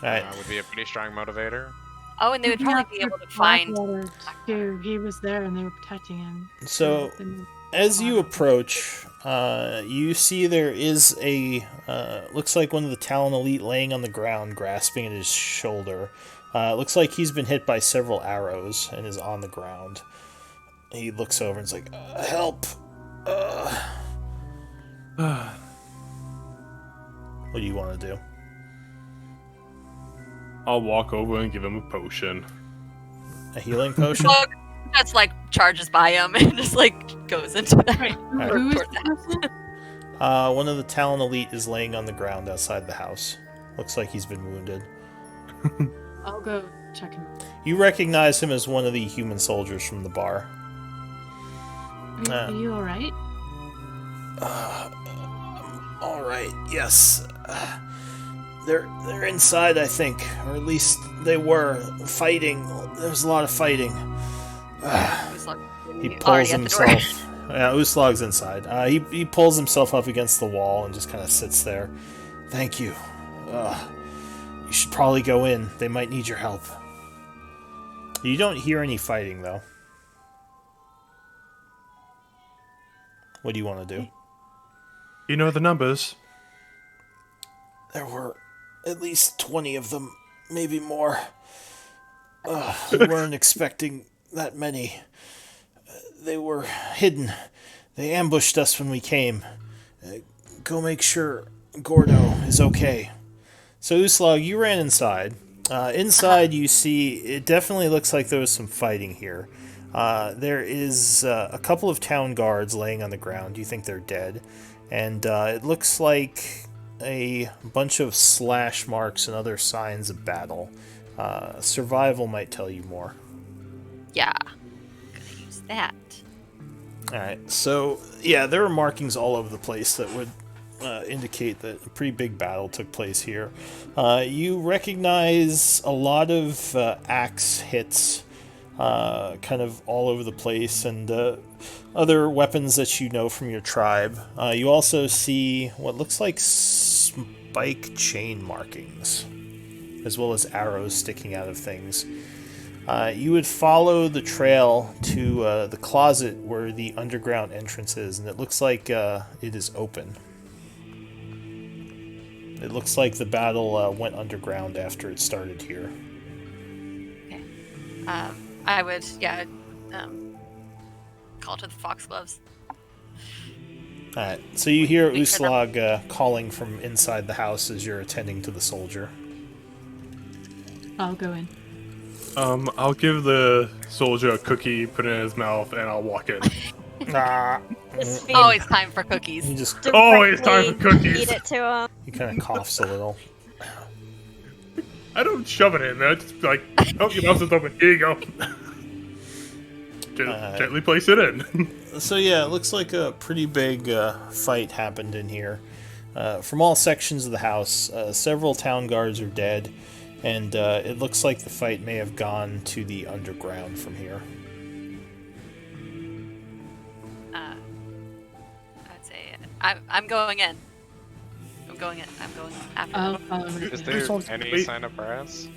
Speaker 2: All right.
Speaker 5: would be a pretty strong motivator.
Speaker 1: Oh, and they would probably be able to find.
Speaker 4: Blackwater too. He was there, and they were protecting him.
Speaker 2: So, as you approach, you see there is a looks like one of the Talon Elite laying on the ground, grasping at his shoulder. It looks like he's been hit by several arrows and is on the ground. He looks over and is like, "Help! What do you want to do?"
Speaker 6: I'll walk over and give him a potion.
Speaker 2: A healing potion?
Speaker 1: Slug just like charges by him and just like goes into that.
Speaker 4: Wait,
Speaker 2: Alright.
Speaker 4: who is
Speaker 1: Toward
Speaker 4: the person?
Speaker 2: One of the Talon Elite is laying on the ground outside the house. Looks like he's been wounded.
Speaker 4: I'll go check him.
Speaker 2: You recognize him as one of the human soldiers from the bar.
Speaker 4: Are you all right?
Speaker 2: All right. Yes. They're inside, I think, or at least they were fighting. There was a lot of fighting. He pulls himself. Yeah, Uslog's inside. He pulls himself up against the wall and just kind of sits there. Thank you. You should probably go in. They might need your help. You don't hear any fighting, though. What do you want to do?
Speaker 6: You know the numbers.
Speaker 2: There were at least 20 of them, maybe more. We weren't expecting that many. They were hidden. They ambushed us when we came. Go make sure Gordo is okay. So, Uslog, you ran inside. Inside, you see, it definitely looks like there was some fighting here. There is a couple of town guards laying on the ground. You think they're dead. And it looks like a bunch of slash marks and other signs of battle. Survival might tell you more.
Speaker 1: Yeah. Gonna use that.
Speaker 2: Alright, so, yeah, there are markings all over the place that would indicate that a pretty big battle took place here. You recognize a lot of axe hits kind of all over the place, and other weapons that you know from your tribe. You also see what looks like spike chain markings, as well as arrows sticking out of things. You would follow the trail to the closet where the underground entrance is, and it looks like it is open. It looks like the battle went underground after it started here.
Speaker 1: Okay. I would, call to the Foxgloves.
Speaker 2: Alright, so you hear
Speaker 1: Make sure
Speaker 2: Uslag calling from inside the house as you're attending to the soldier.
Speaker 4: I'll go in.
Speaker 6: I'll give the soldier a cookie, put it in his mouth, and I'll walk in.
Speaker 3: Just feed,
Speaker 1: Oh, it's time for cookies.
Speaker 2: He just
Speaker 6: Oh, it's time for
Speaker 3: directly
Speaker 6: cookies.
Speaker 3: Feed it to him.
Speaker 2: he kind of coughs a little.
Speaker 6: I don't shove it in there. Just like, oh, your mouth is open. Here you go. Gently place it in.
Speaker 2: So yeah, it looks like a pretty big fight happened in here. From all sections of the house, several town guards are dead, and it looks like the fight may have gone to the underground from here.
Speaker 1: I'd say I'm going in. I'm going in. I'm going after
Speaker 4: I'll
Speaker 1: them.
Speaker 4: follow him.
Speaker 5: Is there
Speaker 6: Wait.
Speaker 5: any sign of brass?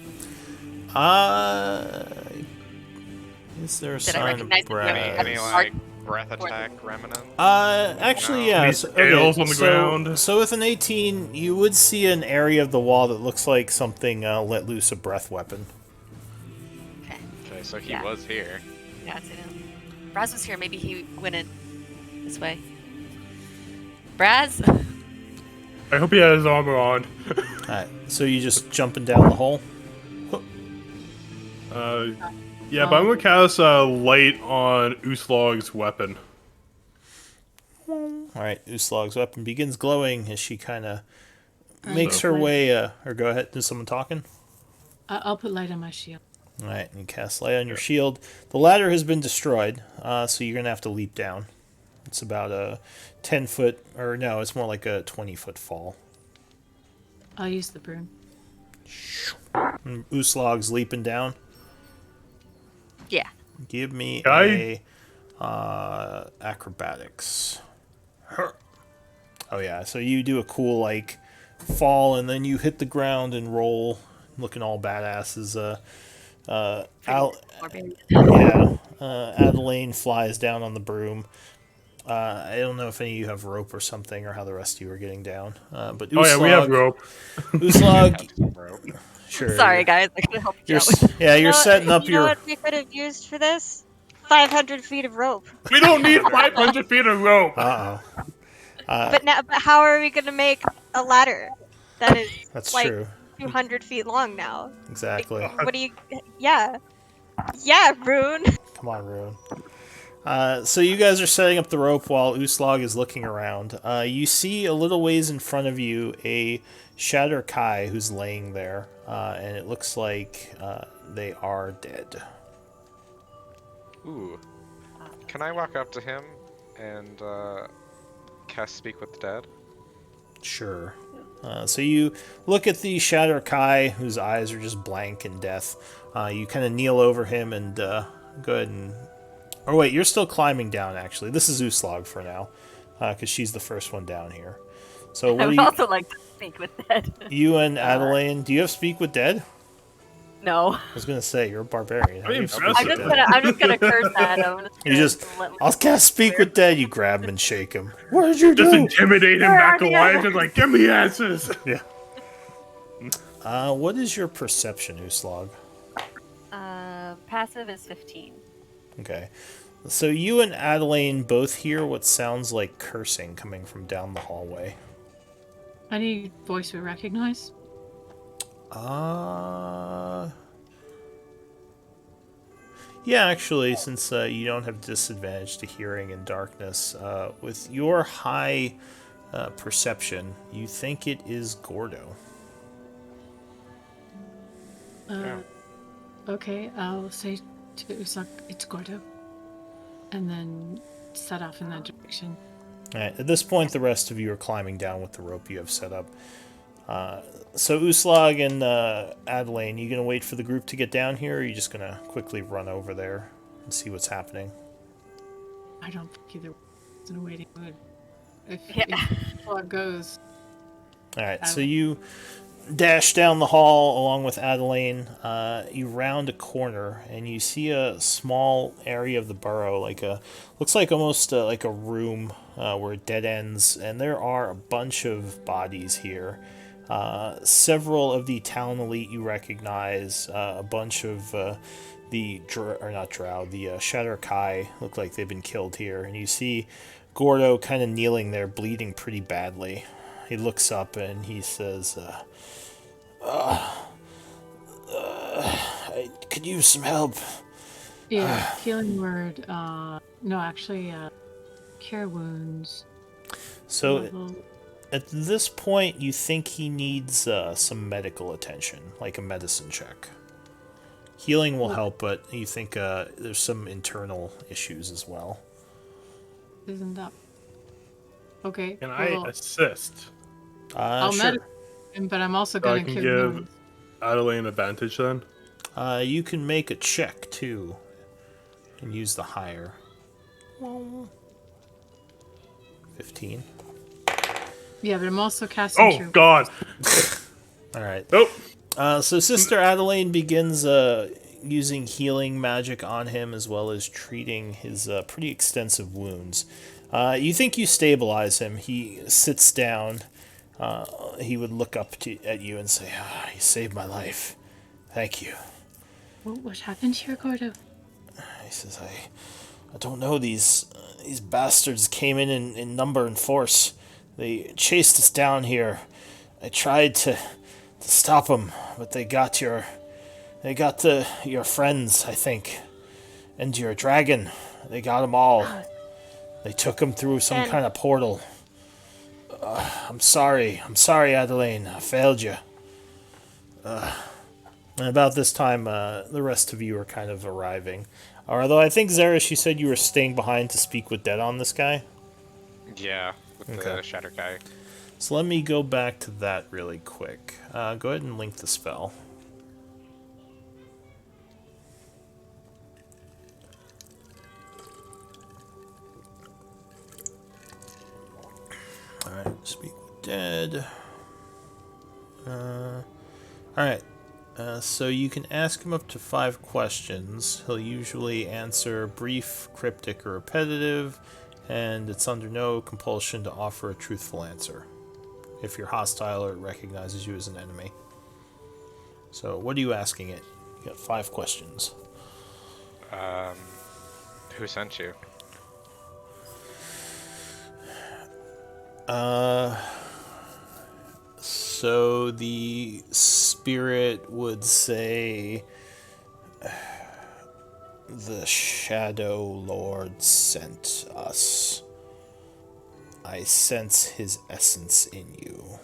Speaker 2: Is there a
Speaker 1: Did I
Speaker 2: sign of
Speaker 1: recognize it?
Speaker 2: brass?
Speaker 5: Any like breath attack remnant?
Speaker 2: Actually, yeah.
Speaker 6: Any
Speaker 2: So,
Speaker 6: scales on the ground?
Speaker 2: So with an 18, you would see an area of the wall that looks like something let loose a breath weapon.
Speaker 1: Okay.
Speaker 5: Okay, so he
Speaker 1: Yeah.
Speaker 5: was here.
Speaker 1: Yeah, I'd say no. Braz was here. Maybe he went in this way. Braz?
Speaker 6: I hope he had his armor on.
Speaker 2: Alright, so you just jumping down the hole?
Speaker 6: Yeah, but I'm gonna cast light on Uslog's weapon.
Speaker 2: Alright, Uslog's weapon begins glowing as she kind of makes
Speaker 4: So-
Speaker 2: her way, or go ahead, is someone talking?
Speaker 4: I'll put light on my shield.
Speaker 2: All right, and you cast Lay on your shield. The ladder has been destroyed, so you're gonna have to leap down. It's about a 10-foot, or no, it's more like a 20-foot fall.
Speaker 4: I'll use the broom.
Speaker 2: And Uslog's leaping down.
Speaker 1: Yeah.
Speaker 2: Give me
Speaker 6: Guy?
Speaker 2: acrobatics. Oh yeah, so you do a cool like fall, and then you hit the ground and roll, looking all badass. Adelaine flies down on the broom. I don't know if any of you have rope or something, or how the rest of you are getting down. But Uslag,
Speaker 6: Oh yeah, we have rope.
Speaker 2: Uslag,
Speaker 5: Rope.
Speaker 2: sure.
Speaker 1: Sorry, guys. I could have helped you
Speaker 2: You're
Speaker 1: out with
Speaker 2: you're setting up
Speaker 3: you know
Speaker 2: your.
Speaker 3: what we could have used for this? 500 feet of rope.
Speaker 6: We don't need 500 feet of rope.
Speaker 2: Uh oh.
Speaker 3: But how are we gonna make a ladder that is
Speaker 2: That's
Speaker 3: like
Speaker 2: true.
Speaker 3: 200 feet long now?
Speaker 2: Exactly.
Speaker 3: What do you? Yeah, Rune.
Speaker 2: Come on, Rune. So you guys are setting up the rope while Uslag is looking around. You see a little ways in front of you a Shatter Kai who's laying there, and it looks like they are dead.
Speaker 5: Ooh. Can I walk up to him and cast Speak with the Dead?
Speaker 2: Sure. So you look at the Shatter Kai whose eyes are just blank in death. You kind of kneel over him and go ahead and... Oh wait, you're still climbing down actually. This is Uslag for now, because she's the first one down here. So what
Speaker 1: I
Speaker 2: do
Speaker 1: would
Speaker 2: you...
Speaker 1: also like to speak with Dead.
Speaker 2: You and Adelaine, do you have Speak with Dead?
Speaker 1: No.
Speaker 2: I was gonna say you're a barbarian. How do you have Speak
Speaker 6: impressive.
Speaker 2: with Dead?
Speaker 1: I'm just gonna curse that.
Speaker 2: You just, I'll cast Speak with Dead. You grab him and shake him. What did you
Speaker 6: Just
Speaker 2: do?
Speaker 6: intimidate him
Speaker 1: Where
Speaker 6: back
Speaker 1: are the
Speaker 6: alive.
Speaker 1: others?
Speaker 6: Just like, give me answers.
Speaker 2: Yeah. What is your perception, Uslag?
Speaker 1: Passive is 15.
Speaker 2: Okay. So you and Adelaine both hear what sounds like cursing coming from down the hallway.
Speaker 4: Any voice we recognize?
Speaker 2: Yeah, actually, since you don't have disadvantage to hearing in darkness, with your high perception, you think it is Gordo.
Speaker 4: Okay, I'll say to Usak, it's Gordo. And then set off in that direction.
Speaker 2: Alright, at this point, the rest of you are climbing down with the rope you have set up. So Uslag and Adelaine, you gonna wait for the group to get down here, or are you just gonna quickly run over there and see what's happening?
Speaker 4: I don't think either is in a waiting mood. If it goes.
Speaker 2: Alright, so you dash down the hall along with Adelaine. You round a corner and you see a small area of the burrow, looks like almost like a room where it dead ends, and there are a bunch of bodies here. Several of the Talon Elite you recognize, a bunch of the Shatter Kai look like they've been killed here, and you see Gordo kind of kneeling there, bleeding pretty badly. He looks up and he says, I could use some help.
Speaker 4: Yeah, healing word. No, actually, cure wounds.
Speaker 2: So
Speaker 4: level.
Speaker 2: at this point, you think he needs some medical attention, like a medicine check. Healing will help, but you think there's some internal issues as well.
Speaker 4: Isn't that okay?
Speaker 6: Can
Speaker 4: well,
Speaker 6: I assist?
Speaker 4: I'll
Speaker 2: Sure.
Speaker 4: medicate him, but I'm also
Speaker 6: So I
Speaker 4: going to
Speaker 6: can
Speaker 4: cure
Speaker 6: give
Speaker 4: wounds.
Speaker 6: Adelaine advantage then?
Speaker 2: You can make a check, too, and use the higher. 15.
Speaker 4: Yeah, but I'm also casting
Speaker 6: Oh,
Speaker 4: cure.
Speaker 6: God.
Speaker 2: All right.
Speaker 6: Nope.
Speaker 2: So Sister Adelaine begins using healing magic on him, as well as treating his pretty extensive wounds. You think you stabilize him. He sits down. He would look up at you and say, you saved my life. Thank you.
Speaker 4: What happened to your Gordo?
Speaker 2: He says, I don't know. These bastards came in number and force. They chased us down here. I tried to stop them, but they got your friends, I think, and your dragon. They got them all. They took him through some kind of portal. I'm sorry, Adelaine. I failed you. And about this time, the rest of you are kind of arriving. Although I think, Zara, you said you were staying behind to speak with Dead on this guy?
Speaker 5: Yeah, with
Speaker 2: Okay.
Speaker 5: the Shatter guy.
Speaker 2: So let me go back to that really quick. Go ahead and link the spell. Alright, speak with Dead. Alright, so you can ask him up to 5 questions. He'll usually answer brief, cryptic, or repetitive, and it's under no compulsion to offer a truthful answer if you're hostile or it recognizes you as an enemy. So, what are you asking it? You got 5 questions.
Speaker 5: Who sent you?
Speaker 2: So the spirit would say the Shadowlord sent us. I sense his essence in you.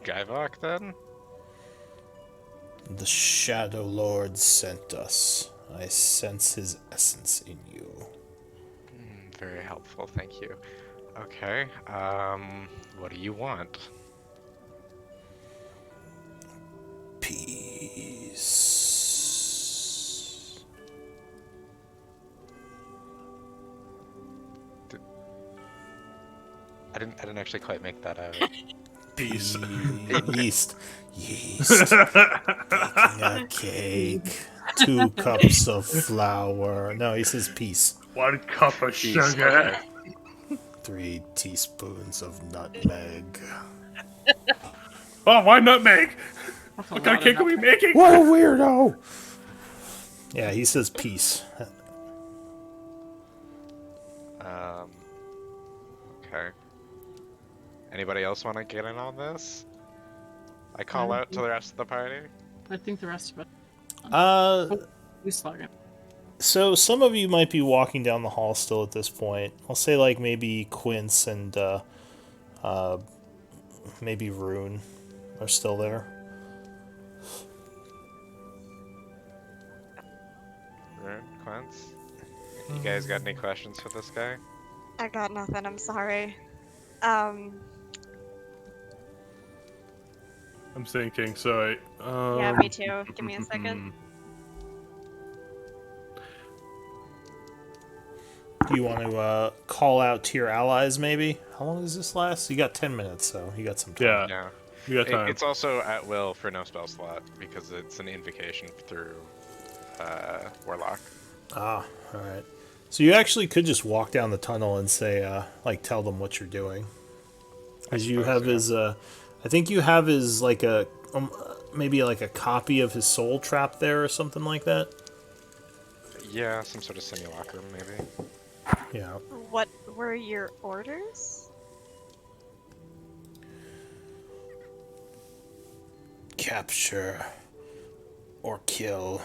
Speaker 5: Guyvok, then?
Speaker 2: The Shadowlord sent us. I sense his essence in you.
Speaker 5: Very helpful, thank you. Okay, what do you want?
Speaker 2: Peace.
Speaker 5: I didn't actually quite make that out.
Speaker 6: Peace.
Speaker 2: Yeast. Yeast. Baking a cake. 2 cups of flour. No, he says peace.
Speaker 6: 1 cup of
Speaker 5: Peace,
Speaker 6: sugar.
Speaker 5: okay.
Speaker 2: 3 teaspoons of nutmeg.
Speaker 6: Oh, why nutmeg?
Speaker 4: That's a
Speaker 6: What kind
Speaker 4: lot
Speaker 6: of cake are
Speaker 4: of
Speaker 6: we making?
Speaker 2: What a weirdo! Yeah, he says peace.
Speaker 5: Okay. Anybody else want to get in on this? I call out to the rest of the party.
Speaker 4: I think the rest of it. We slug it.
Speaker 2: So some of you might be walking down the hall still at this point. I'll say like maybe Quince and maybe Rune are still there.
Speaker 5: Rune, Quince? You guys got any questions for this guy?
Speaker 3: I got nothing. I'm sorry.
Speaker 6: I'm thinking, sorry.
Speaker 3: Yeah, me too. Give me a second.
Speaker 2: Do you want to call out to your allies maybe? How long does this last? You got 10 minutes, so you got some time.
Speaker 6: Yeah,
Speaker 5: Yeah.
Speaker 6: we got time.
Speaker 5: It's also at will for no spell slot because it's an invocation through Warlock.
Speaker 2: Ah, alright. So you actually could just walk down the tunnel and say, like, tell them what you're doing. As you have his, I think you have his, like, maybe like a copy of his soul trap there or something like that.
Speaker 5: Yeah, some sort of simulacrum, maybe.
Speaker 2: Yeah.
Speaker 3: What were your orders?
Speaker 2: Capture or kill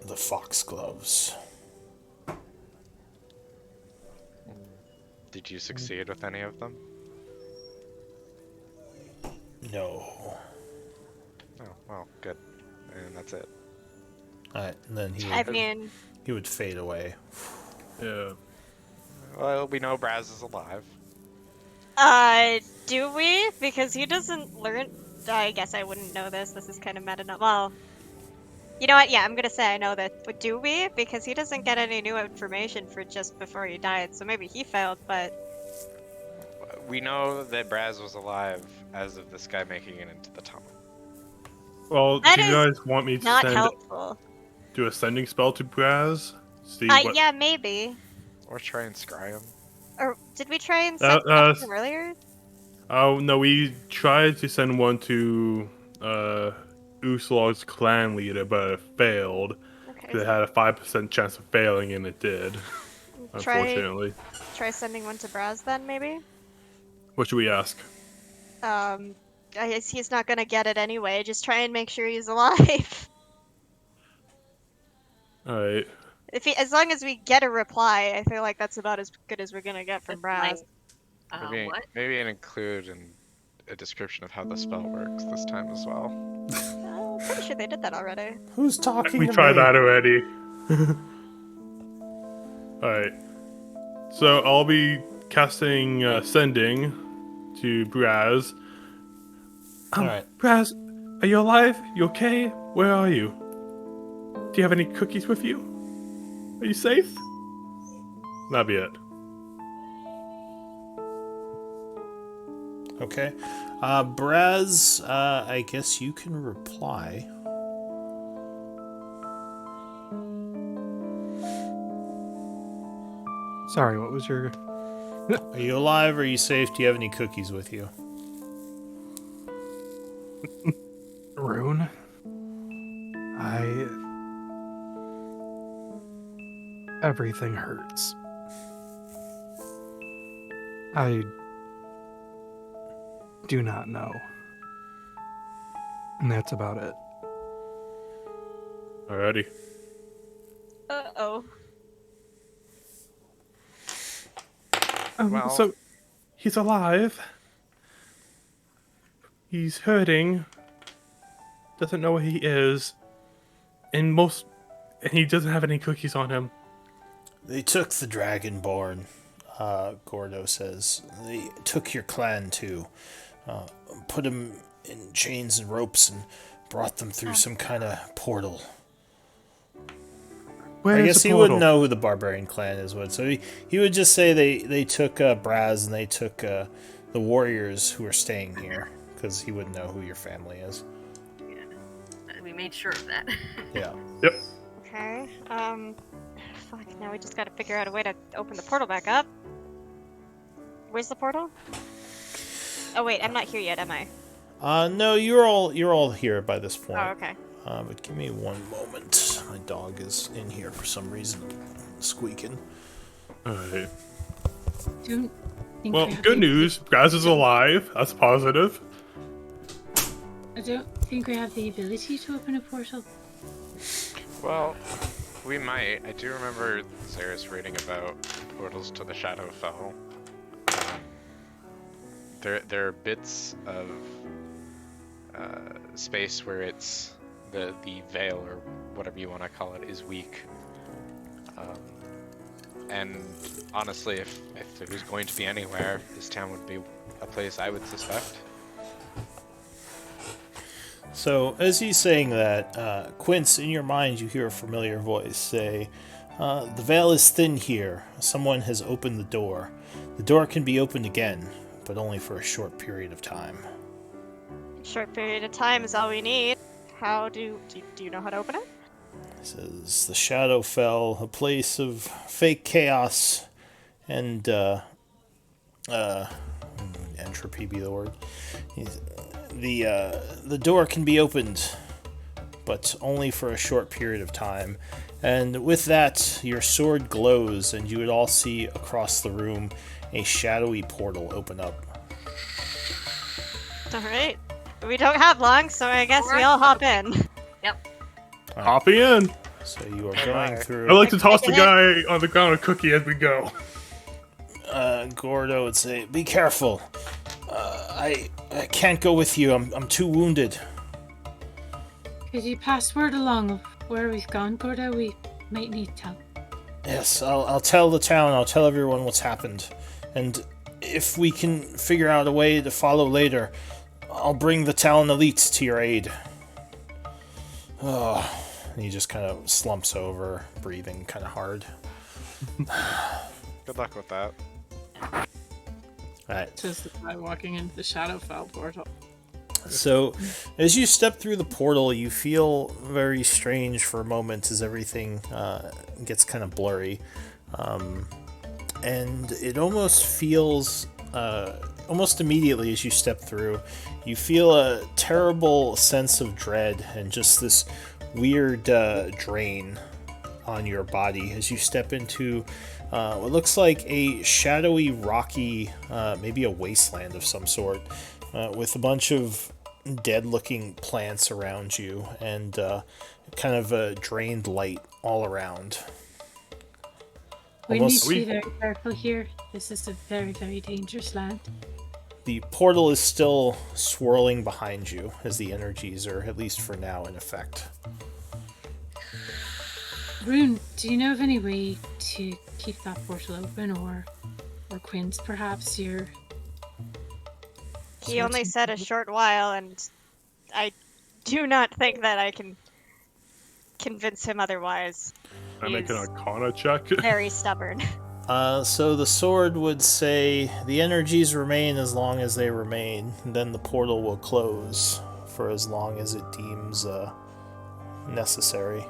Speaker 2: the Foxgloves.
Speaker 5: Did you succeed with any of them?
Speaker 2: No.
Speaker 5: Oh, well, good. And that's it.
Speaker 2: Alright, and then
Speaker 3: I mean,
Speaker 2: he would fade away.
Speaker 6: Yeah.
Speaker 5: Well, we know Braz is alive.
Speaker 3: do we? Because he doesn't learn. I guess I wouldn't know this. This is kind of meta. Well, you know what? Yeah, I'm gonna say I know this. But do we? Because he doesn't get any new information for just before he died. So maybe he failed, but
Speaker 5: We know that Braz was alive as of this guy making it into the tunnel.
Speaker 6: Well,
Speaker 3: That
Speaker 6: do you
Speaker 3: is
Speaker 6: guys want me to
Speaker 3: not
Speaker 6: send
Speaker 3: helpful.
Speaker 6: do a sending spell to Braz? See what?
Speaker 3: Yeah, maybe.
Speaker 5: Or try and scry him.
Speaker 3: Or did we try and send something earlier?
Speaker 6: Oh no, we tried to send one to Uslog's clan leader, but it failed.
Speaker 3: Okay.
Speaker 6: It had a 5% chance of failing, and it did. Unfortunately.
Speaker 3: Try sending one to Braz then, maybe.
Speaker 6: What should we ask?
Speaker 3: I guess he's not gonna get it anyway. Just try and make sure he's alive.
Speaker 6: All right.
Speaker 3: As long as we get a reply, I feel like that's about as good as we're gonna get from Braz.
Speaker 1: What?
Speaker 5: Maybe an include and a description of how the spell works this time as well.
Speaker 3: Pretty sure they did that already.
Speaker 2: Who's talking
Speaker 6: We
Speaker 2: to
Speaker 6: tried
Speaker 2: me?
Speaker 6: that already. Alright. So I'll be casting Sending to Braz.
Speaker 2: Alright.
Speaker 6: Braz, are you alive? You okay? Where are you? Do you have any cookies with you? Are you safe? That'd be it.
Speaker 2: Okay. Braz, I guess you can reply.
Speaker 7: Sorry, what was your...
Speaker 2: Are you alive? Are you safe? Do you have any cookies with you?
Speaker 7: Rune? Everything hurts. I do not know. And that's about it.
Speaker 6: Alrighty.
Speaker 3: Uh-oh.
Speaker 5: Well-
Speaker 6: So, he's alive. He's hurting. Doesn't know where he is. And he doesn't have any cookies on him.
Speaker 2: They took the Dragonborn, Gordo says. They took your clan too. Put them in chains and ropes and brought them through some kind of portal.
Speaker 7: Where
Speaker 2: I
Speaker 7: is
Speaker 2: guess
Speaker 7: the
Speaker 2: he
Speaker 7: portal?
Speaker 2: wouldn't know who the Barbarian clan is. So he would just say they took Braz and they took the warriors who are staying here. Because he wouldn't know who your family is.
Speaker 1: Yeah. We made sure of that.
Speaker 2: Yeah.
Speaker 6: Yep.
Speaker 3: Okay. Fuck, now we just gotta figure out a way to open the portal back up. Where's the portal? Oh wait, I'm not here yet, am I?
Speaker 2: No, you're all here by this point.
Speaker 3: Oh, okay.
Speaker 2: But give me one moment. My dog is in here for some reason, squeaking.
Speaker 6: Alright.
Speaker 4: Don't think
Speaker 6: Well,
Speaker 4: we have
Speaker 6: good
Speaker 4: the-
Speaker 6: news. Braz is alive. That's positive.
Speaker 4: I don't think we have the ability to open a portal.
Speaker 5: Well, we might. I do remember Zara's reading about portals to the Shadowfell. There are bits of space where it's the veil or whatever you want to call it is weak. And honestly, if it was going to be anywhere, this town would be a place I would suspect.
Speaker 2: So, as he's saying that, Quince, in your mind, you hear a familiar voice say, "The veil is thin here. Someone has opened the door. The door can be opened again, but only for a short period of time."
Speaker 3: Short period of time is all we need. How do you know how to open it?
Speaker 2: He says, "The shadow fell, a place of fake chaos and entropy be the word. The door can be opened, but only for a short period of time. And with that, your sword glows, and you would all see across the room a shadowy portal open up."
Speaker 3: Alright. We don't have long, so I guess we all hop in.
Speaker 6: Hop in.
Speaker 2: So you are going through.
Speaker 6: I like to toss the
Speaker 3: Take
Speaker 6: guy on the ground a cookie as we go.
Speaker 2: Gordo would say, "Be careful. I can't go with you. I'm too wounded."
Speaker 4: Could you pass word along of where we've gone, Gordo? We might need help.
Speaker 2: Yes, I'll tell the town. I'll tell everyone what's happened, and if we can figure out a way to follow later, I'll bring the Talon elites to your aid. Oh, and he just kind of slumps over, breathing kind of hard.
Speaker 5: Good luck with that.
Speaker 2: Alright,
Speaker 4: Says the guy walking into the Shadowfell portal.
Speaker 2: so as you step through the portal, you feel very strange for a moment as everything gets kind of blurry. And it almost feels, almost immediately as you step through, you feel a terrible sense of dread and just this weird drain on your body as you step into what looks like a shadowy, rocky, maybe a wasteland of some sort, with a bunch of dead-looking plants around you and kind of a drained light all around.
Speaker 4: We
Speaker 2: Almost-
Speaker 4: need to be very careful here. This is a very, very dangerous land.
Speaker 2: The portal is still swirling behind you as the energies are, at least for now, in effect.
Speaker 4: Rune, do you know of any way to keep that portal open, or Quint, perhaps you're...
Speaker 3: He only said a short while, and I do not think that I can convince him otherwise.
Speaker 6: I make an
Speaker 3: He's
Speaker 6: Arcana check.
Speaker 3: very stubborn.
Speaker 2: So the sword would say the energies remain as long as they remain, and then the portal will close for as long as it deems necessary.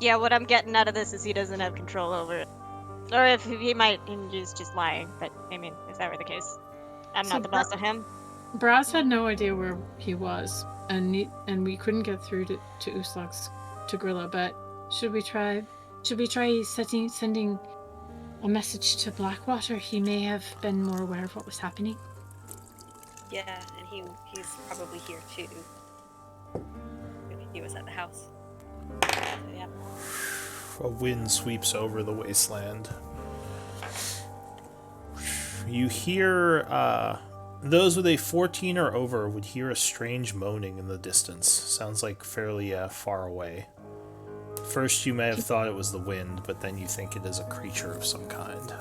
Speaker 3: Yeah, what I'm getting out of this is he doesn't have control over it. Or if he might, he's just lying. But, I mean, if that were the case, I'm
Speaker 4: So
Speaker 3: not the boss of him.
Speaker 4: Brass had no idea where he was, and we couldn't get through to Uslog's to Grilla. But should we try sending a message to Blackwater? He may have been more aware of what was happening.
Speaker 1: Yeah, and he's probably here too. He was at the house. So, yeah.
Speaker 2: A wind sweeps over the wasteland. You hear, those with a 14 or over would hear a strange moaning in the distance. Sounds like fairly far away. First you may have thought it was the wind, but then you think it is a creature of some kind.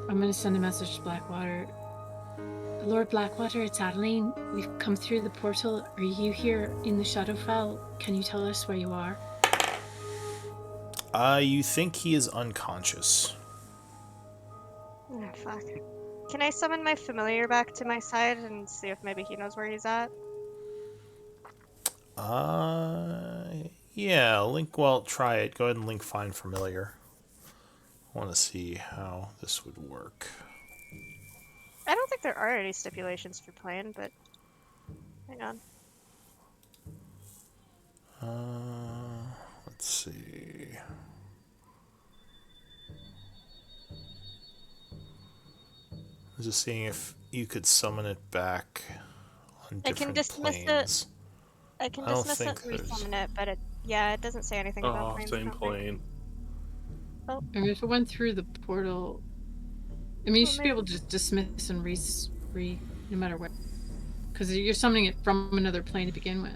Speaker 4: I'm going to send a message to Blackwater. Lord Blackwater, it's Adeline. We've come through the portal. Are you here in the Shadowfell? Can you tell us where you are?
Speaker 2: You think he is unconscious.
Speaker 3: Oh, fuck. Can I summon my familiar back to my side and see if maybe he knows where he's at?
Speaker 2: Yeah, Link, well, try it. Go ahead and Link find familiar. I want to see how this would work.
Speaker 3: I don't think there are any stipulations for playing, but hang on.
Speaker 2: Let's see. I'm just seeing if you could summon it back on
Speaker 3: I can
Speaker 2: different
Speaker 3: dismiss
Speaker 2: planes.
Speaker 3: I can
Speaker 2: I don't
Speaker 3: dismiss it
Speaker 2: think
Speaker 3: and
Speaker 2: there's-
Speaker 3: resummon it, but it doesn't say anything about
Speaker 6: Oh,
Speaker 3: planes.
Speaker 6: same plane.
Speaker 4: I mean, if it went through the portal, I mean, you
Speaker 3: Well,
Speaker 4: should be able to just dismiss and no matter where, because you're summoning it from another plane to begin with.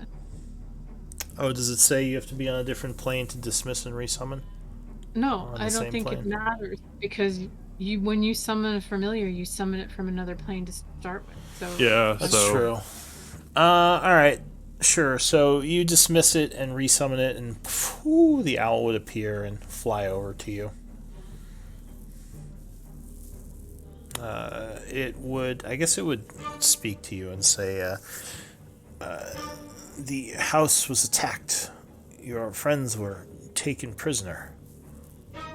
Speaker 2: Oh, does it say you have to be on a different plane to dismiss and resummon?
Speaker 4: No,
Speaker 2: On the
Speaker 4: I don't
Speaker 2: same
Speaker 4: think it
Speaker 2: plane?
Speaker 4: matters because when you summon a familiar, you summon it from another plane to start with. So
Speaker 6: Yeah,
Speaker 2: That's
Speaker 6: so
Speaker 2: true. Alright. Sure. So you dismiss it and resummon it, and phew, the owl would appear and fly over to you. I guess it would speak to you and say, the house was attacked. Your friends were taken prisoner.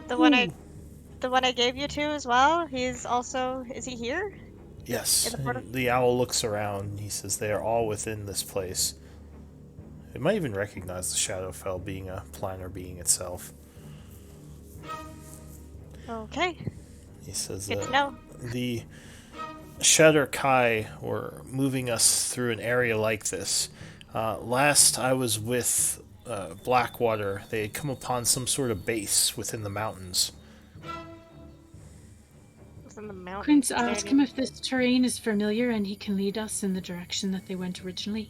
Speaker 3: The one I gave you to as well. Is he here?
Speaker 2: Yes.
Speaker 3: In the portal?
Speaker 2: And the owl looks around and he says they are all within this place. It might even recognize the Shadowfell being a planar being itself.
Speaker 3: Okay,
Speaker 2: He says
Speaker 3: good to know.
Speaker 2: the Shatter Kai were moving us through an area like this. Last I was with Blackwater, they had come upon some sort of base within the mountains.
Speaker 3: It's in the mountains.
Speaker 4: Quince, ask him if this terrain is familiar and he can lead us in the direction that they went originally.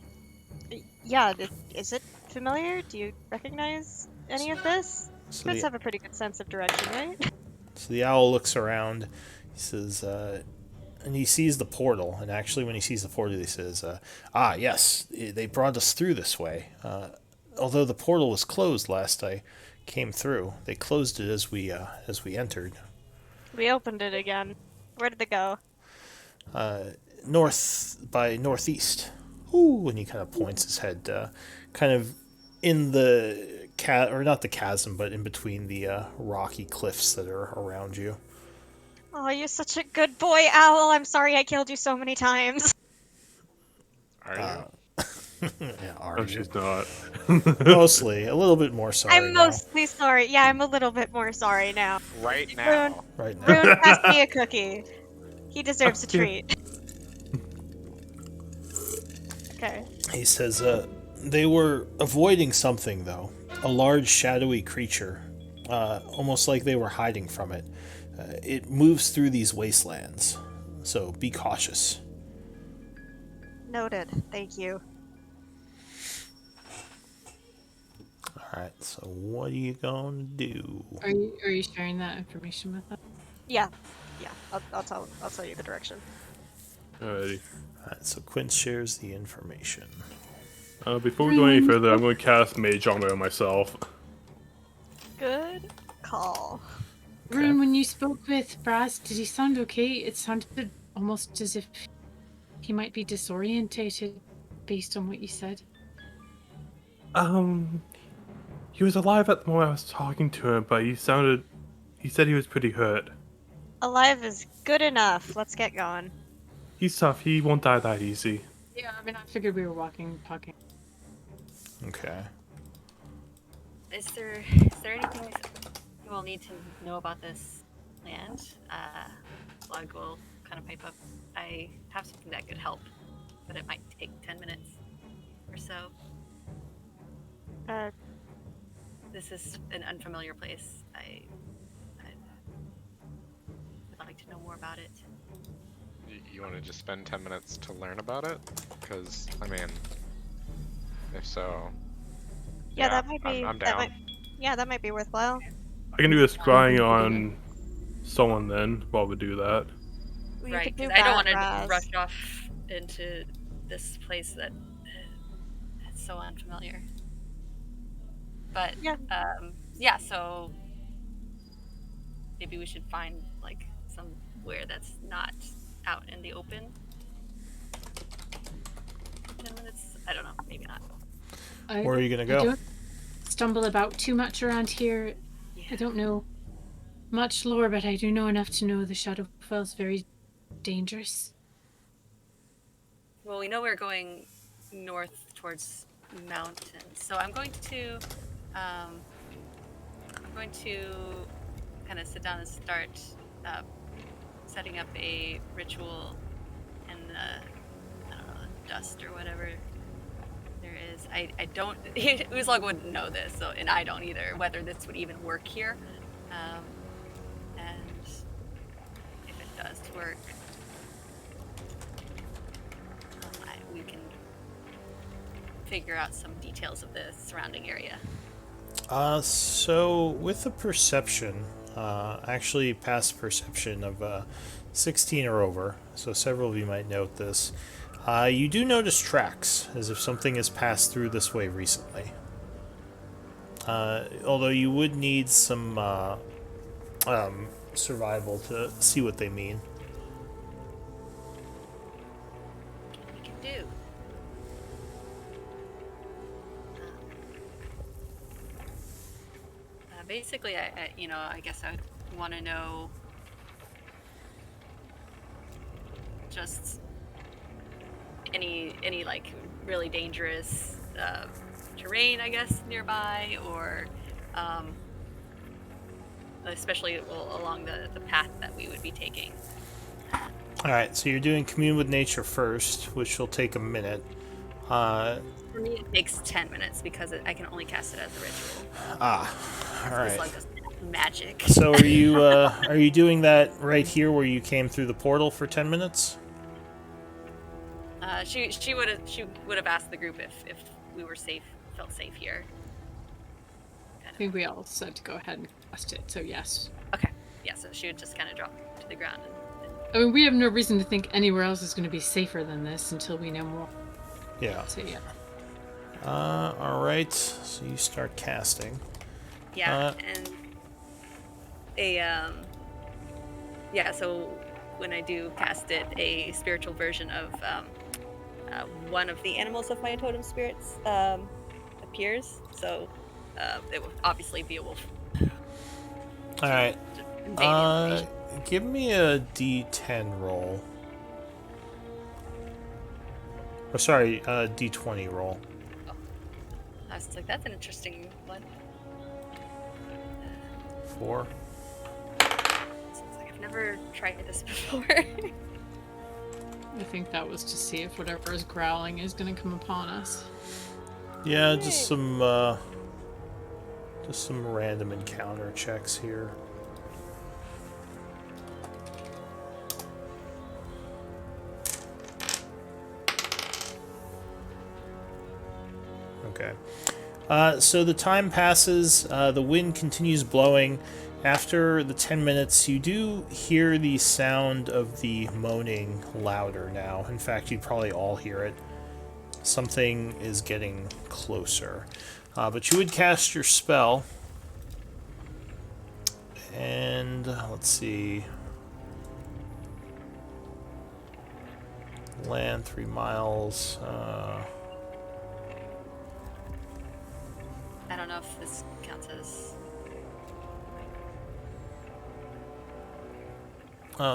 Speaker 3: Yeah, is it familiar? Do you recognize any of this?
Speaker 2: So
Speaker 3: Quints
Speaker 2: the,
Speaker 3: have a pretty good sense of direction, right?
Speaker 2: so the owl looks around. He says, and he sees the portal. And actually, when he sees the portal, he says, yes, they brought us through this way. Although the portal was closed last I came through, they closed it as we entered.
Speaker 3: We opened it again. Where did it go?
Speaker 2: North by northeast. Ooh, and he kind of points his head, kind of in the or not the chasm, but in between the rocky cliffs that are around you.
Speaker 3: Oh, you're such a good boy, Owl. I'm sorry I killed you so many times.
Speaker 5: Are you?
Speaker 2: Yeah, are
Speaker 6: no,
Speaker 2: you?
Speaker 6: she's not.
Speaker 2: Mostly, a little bit more sorry.
Speaker 3: I'm mostly sorry. Yeah, I'm a little bit more sorry now.
Speaker 5: Right
Speaker 3: Rune,
Speaker 5: now.
Speaker 2: right now.
Speaker 3: Rune passed me a cookie. He deserves a treat. Okay.
Speaker 2: He says, they were avoiding something though. A large shadowy creature. almost like they were hiding from it. It moves through these wastelands, so be cautious.
Speaker 3: Noted. Thank you.
Speaker 2: Alright, so what are you going to do?
Speaker 4: Are you sharing that information with us?
Speaker 3: Yeah. Yeah. I'll tell you the direction.
Speaker 6: Alrighty.
Speaker 2: Alright, so Quint shares the information.
Speaker 6: Before we go any further, I'm going to cast Mage Armor on myself.
Speaker 3: Good call.
Speaker 2: Okay.
Speaker 4: Rune, when you spoke with Braz, did he sound okay? It sounded almost as if he might be disorientated based on what you said.
Speaker 6: He was alive at the moment I was talking to him, but he said he was pretty hurt.
Speaker 3: Alive is good enough. Let's get going.
Speaker 6: He's tough, he won't die that easy.
Speaker 4: Yeah, I mean, I figured we were talking.
Speaker 2: Okay.
Speaker 1: Is there anything you will need to know about this land? Slug will kind of pipe up. I have something that could help, but it might take 10 minutes or so. This is an unfamiliar place. I would like to know more about it.
Speaker 5: You want to just spend 10 minutes to learn about it? Because, I mean, if so...
Speaker 3: Yeah, that might be.
Speaker 5: I'm down.
Speaker 3: That might be worthwhile.
Speaker 6: I can do a scrying on someone then, while we do that.
Speaker 3: You
Speaker 1: Right,
Speaker 3: could do
Speaker 1: because I don't want
Speaker 3: Raz.
Speaker 1: to rush off into this place that is so unfamiliar. But
Speaker 3: Yeah.
Speaker 1: So maybe we should find like somewhere that's not out in the open. 10 minutes? I don't know. Maybe not.
Speaker 2: Where are you gonna
Speaker 4: I
Speaker 2: go?
Speaker 4: don't stumble about too much around here.
Speaker 1: Yeah.
Speaker 4: I don't know much lore, but I do know enough to know the Shadowfell is very dangerous.
Speaker 1: Well, we know we're going north towards mountains, so I'm going to kind of sit down and start setting up a ritual in the, I don't know, dust or whatever there is. I don't. Uzlog wouldn't know this, so and I don't either. Whether this would even work here, and if it does work, we can figure out some details of the surrounding area.
Speaker 2: So with the perception, actually past perception of 16 or over, so several of you might note this, you do notice tracks, as if something has passed through this way recently. Although you would need some survival to see what they mean.
Speaker 1: We can do. Basically, I guess I would want to know just any like really dangerous terrain, I guess, nearby, or especially along the path that we would be taking.
Speaker 2: Alright, so you're doing Commune with Nature first, which will take a minute.
Speaker 1: For me, it takes 10 minutes because I can only cast it as a ritual.
Speaker 2: Alright.
Speaker 1: It's like magic.
Speaker 2: So are you doing that right here where you came through the portal for 10 minutes?
Speaker 1: She would have asked the group if we were felt safe here.
Speaker 4: I think we all said to go ahead and cast it, so yes.
Speaker 1: Okay. Yeah, so she would just kind of drop to the ground.
Speaker 4: I mean, we have no reason to think anywhere else is going to be safer than this until we know more.
Speaker 2: Yeah.
Speaker 4: So yeah.
Speaker 2: Alright, so you start casting.
Speaker 1: Yeah, and so when I do cast it, a spiritual version of one of the animals of my totem spirits appears. So it would obviously be a wolf.
Speaker 2: Alright.
Speaker 1: Just convey the information.
Speaker 2: Give me a D10 roll. Or sorry, a D20 roll.
Speaker 1: I was like, that's an interesting one.
Speaker 2: 4.
Speaker 1: Sounds like I've never tried this before.
Speaker 4: I think that was to see if whatever is growling is going to come upon us.
Speaker 2: Yeah, just some Just some random encounter checks here. Okay. So the time passes, the wind continues blowing. After the 10 minutes, you do hear the sound of the moaning louder now. In fact, you'd probably all hear it. Something is getting closer. But you would cast your spell. And let's see. Land 3 miles.
Speaker 1: I don't know if this counts as.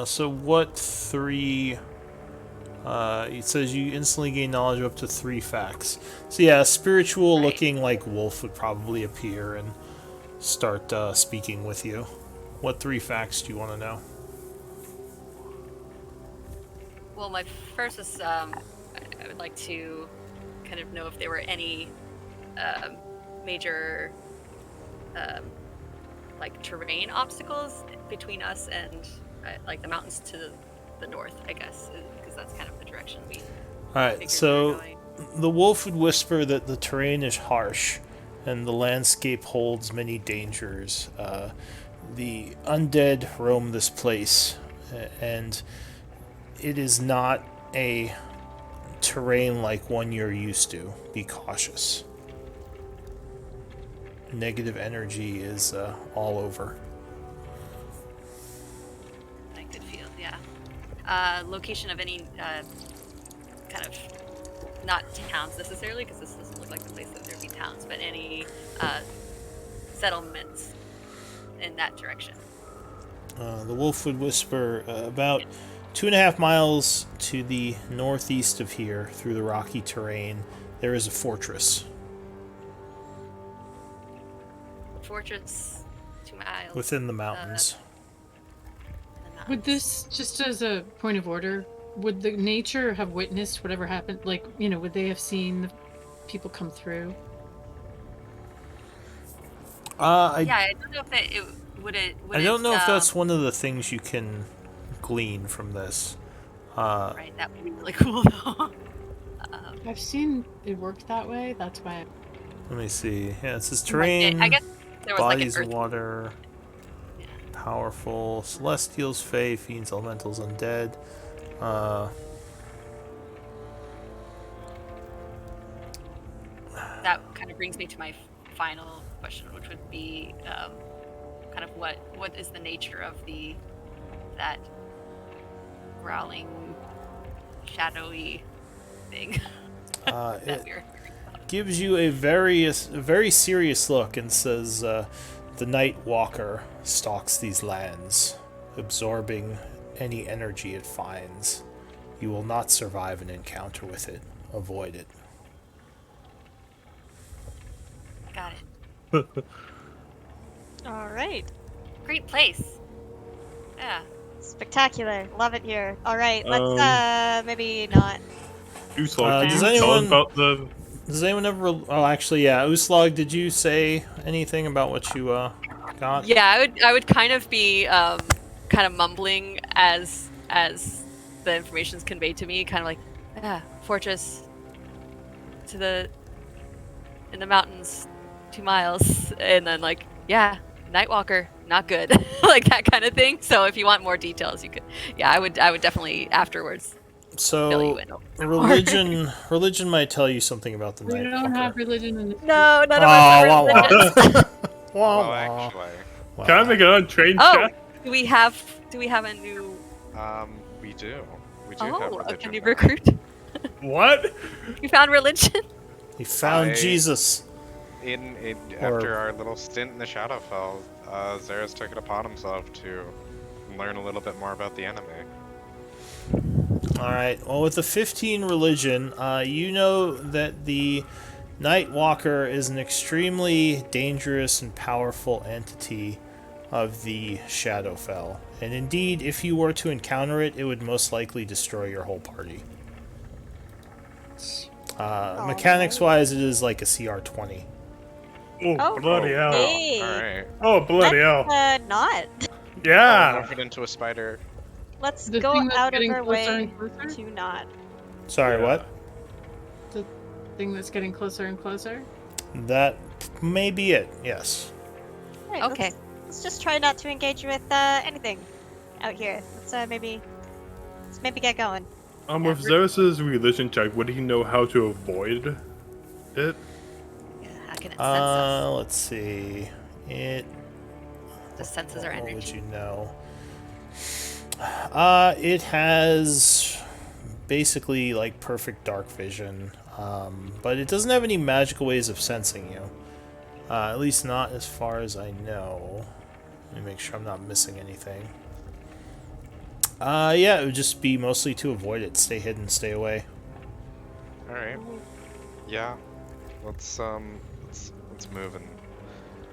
Speaker 2: So what 3... it says you instantly gain knowledge of up to 3 facts. So yeah, a spiritual looking like wolf would probably appear and start speaking with you. What 3 facts do you want to know?
Speaker 1: Well, my first is I would like to kind of know if there were any major like terrain obstacles between us and like the mountains to the north, I guess, because that's kind of the direction we.
Speaker 2: Alright, so the wolf would whisper that the terrain is harsh and the landscape holds many dangers. The undead roam this place, and it is not a terrain like one you're used to. Be cautious. Negative energy is all over.
Speaker 1: I could feel, yeah. Location of any kind of not towns necessarily, because this doesn't look like the place that there'd be towns, but any settlements in that direction.
Speaker 2: The wolf would whisper about 2.5 miles to the northeast of here, through the rocky terrain, there is a fortress.
Speaker 1: Fortress, 2 miles.
Speaker 2: Within the mountains.
Speaker 4: Would this, just as a point of order, would the nature have witnessed whatever happened? Like, you know, would they have seen the people come through?
Speaker 1: I don't know if that it would.
Speaker 2: I don't know if that's one of the things you can glean from this.
Speaker 1: Right, that would be really cool though.
Speaker 4: I've seen it worked that way. That's why.
Speaker 2: Let me see. Yeah, it says terrain.
Speaker 1: I guess there was
Speaker 2: bodies
Speaker 1: like an
Speaker 2: of water.
Speaker 1: Yeah.
Speaker 2: Powerful. Celestials, Fae, Fiends, Elementals, Undead.
Speaker 1: That kind of brings me to my final question, which would be kind of what is the nature of that growling, shadowy thing?
Speaker 2: It gives you a very serious look and says, the Night Walker stalks these lands, absorbing any energy it finds. You will not survive an encounter with it. Avoid it.
Speaker 1: Got it.
Speaker 3: All right.
Speaker 1: Great place. Yeah.
Speaker 3: Spectacular. Love it here. All right, let's maybe not.
Speaker 6: Uslog,
Speaker 2: does
Speaker 6: did you tell us
Speaker 2: anyone-
Speaker 6: about the...
Speaker 2: Does anyone ever... Oh, actually, yeah. Uslog, did you say anything about what you got?
Speaker 1: Yeah, I would kind of be kind of mumbling as the information's conveyed to me, kind of like, fortress in the mountains, 2 miles, and then like, Nightwalker, not good, like that kind of thing. So if you want more details, you could. Yeah, I would definitely afterwards. Fill you
Speaker 2: So, religion might tell you something about the
Speaker 4: We
Speaker 2: Night
Speaker 4: don't
Speaker 2: Walker.
Speaker 4: have religion in this.
Speaker 1: No, none of us are religious.
Speaker 5: Well, actually,
Speaker 6: Can I make an untrained
Speaker 1: Oh,
Speaker 6: check?
Speaker 1: do we have a new?
Speaker 5: we do. We do have
Speaker 1: Oh,
Speaker 5: religion
Speaker 1: a new
Speaker 5: now.
Speaker 1: recruit.
Speaker 6: What?
Speaker 1: You found religion.
Speaker 2: He found
Speaker 5: I-
Speaker 2: Jesus.
Speaker 5: After our little stint in the Shadowfell, Xeris took it upon himself to learn a little bit more about the enemy.
Speaker 2: Alright, well, with the 15 religion, you know that the Night Walker is an extremely dangerous and powerful entity of the Shadowfell. And indeed, if you were to encounter it, it would most likely destroy your whole party. Mechanics-wise, it is like a CR20.
Speaker 6: Oh,
Speaker 3: Oh,
Speaker 6: bloody hell.
Speaker 3: hey.
Speaker 5: Alright.
Speaker 6: Oh, bloody hell.
Speaker 3: Not.
Speaker 5: I'll
Speaker 6: Yeah.
Speaker 5: morph it into a spider.
Speaker 3: Let's
Speaker 4: The
Speaker 3: go
Speaker 4: thing that's
Speaker 3: out of
Speaker 4: getting
Speaker 3: our
Speaker 4: closer
Speaker 3: way
Speaker 4: and closer?
Speaker 3: to not.
Speaker 2: Sorry,
Speaker 6: Yeah.
Speaker 2: what?
Speaker 4: The thing that's getting closer and closer?
Speaker 2: That may be it, yes.
Speaker 3: Right,
Speaker 1: Okay.
Speaker 3: let's just try not to engage with anything out here. Let's maybe get going.
Speaker 6: With Zeus's religion check, would he know how to avoid it?
Speaker 1: Yeah, how can it sense us?
Speaker 2: Let's see. It.
Speaker 1: The senses our
Speaker 2: What would
Speaker 1: energy.
Speaker 2: you know? It has basically like perfect dark vision, but it doesn't have any magical ways of sensing you. At least not as far as I know. Let me make sure I'm not missing anything. Yeah, it would just be mostly to avoid it. Stay hidden, stay away.
Speaker 5: Alright. Yeah. Let's move and